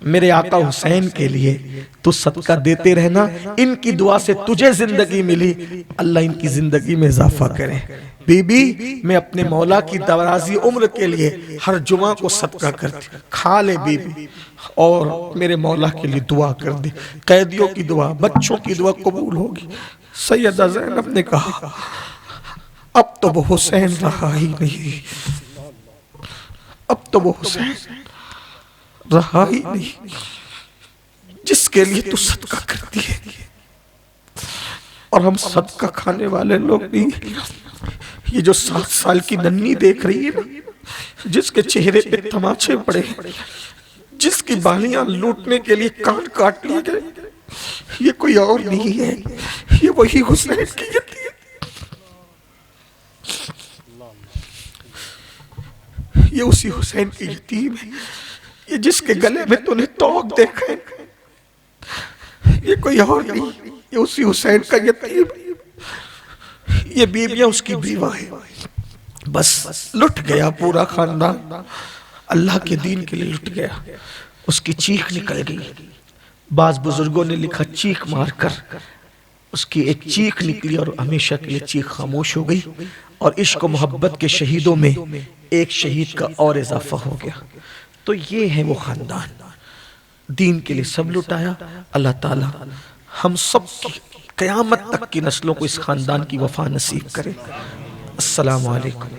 मेरे आका हुसैन के लिए तू सदका देते रहना, इनकी दुआ से तुझे जिंदगी मिली, अल्लाह इनकी जिंदगी में इजाफा करे। बीबी मैं अपने मौला की दराजी उम्र के लिए हर जुमा को सदका करती, खा ले बीबी और मेरे मौला के लिए दुआ कर दे, कैदियों की दुआ, बच्चों की दुआ कबूल होगी। सैयदा ज़ैनब ने कहा, अब तो वो हुसैन रहा ही नहीं, अब तो वो हुसैन रहा ही नहीं, जिसके लिए तू सदका करती है। और हम सदका खाने वाले लोग नहीं। ये जो 7 साल की नन्ही देख रही है ना, जिसके चेहरे पे तमाचे पड़े, जिसकी बालियां लूटने के लिए कान काट लिए गए, ये कोई और नहीं है, ये वही हुसैन की यतीम, ये उसी हुसैन की यतीम है। ये जिसके गले में तूने तोक देखा है, ये कोई और नहीं, ये उसी हुसैन का यतीम। ये बीबियां उसकी बीवा है। बस लुट गया पूरा खानदान, अल्लाह के दीन के लिए लुट गया। उसकी चीख निकल गई। बाज बुजुर्गों ने लिखा चीख मारकर उसकी एक चीख निकली और हमेशा के लिए चीख खामोश हो गई। और इश्क और मोहब्बत के शहीदों में एक शहीद का और इजाफा हो गया। तो ये है वो खानदान, दीन के लिए सब लुटाया। अल्लाह ताला हम सब की क़यामत तक की नस्लों को इस खानदान की वफा नसीब करे। अस्सलामु अलैकुम।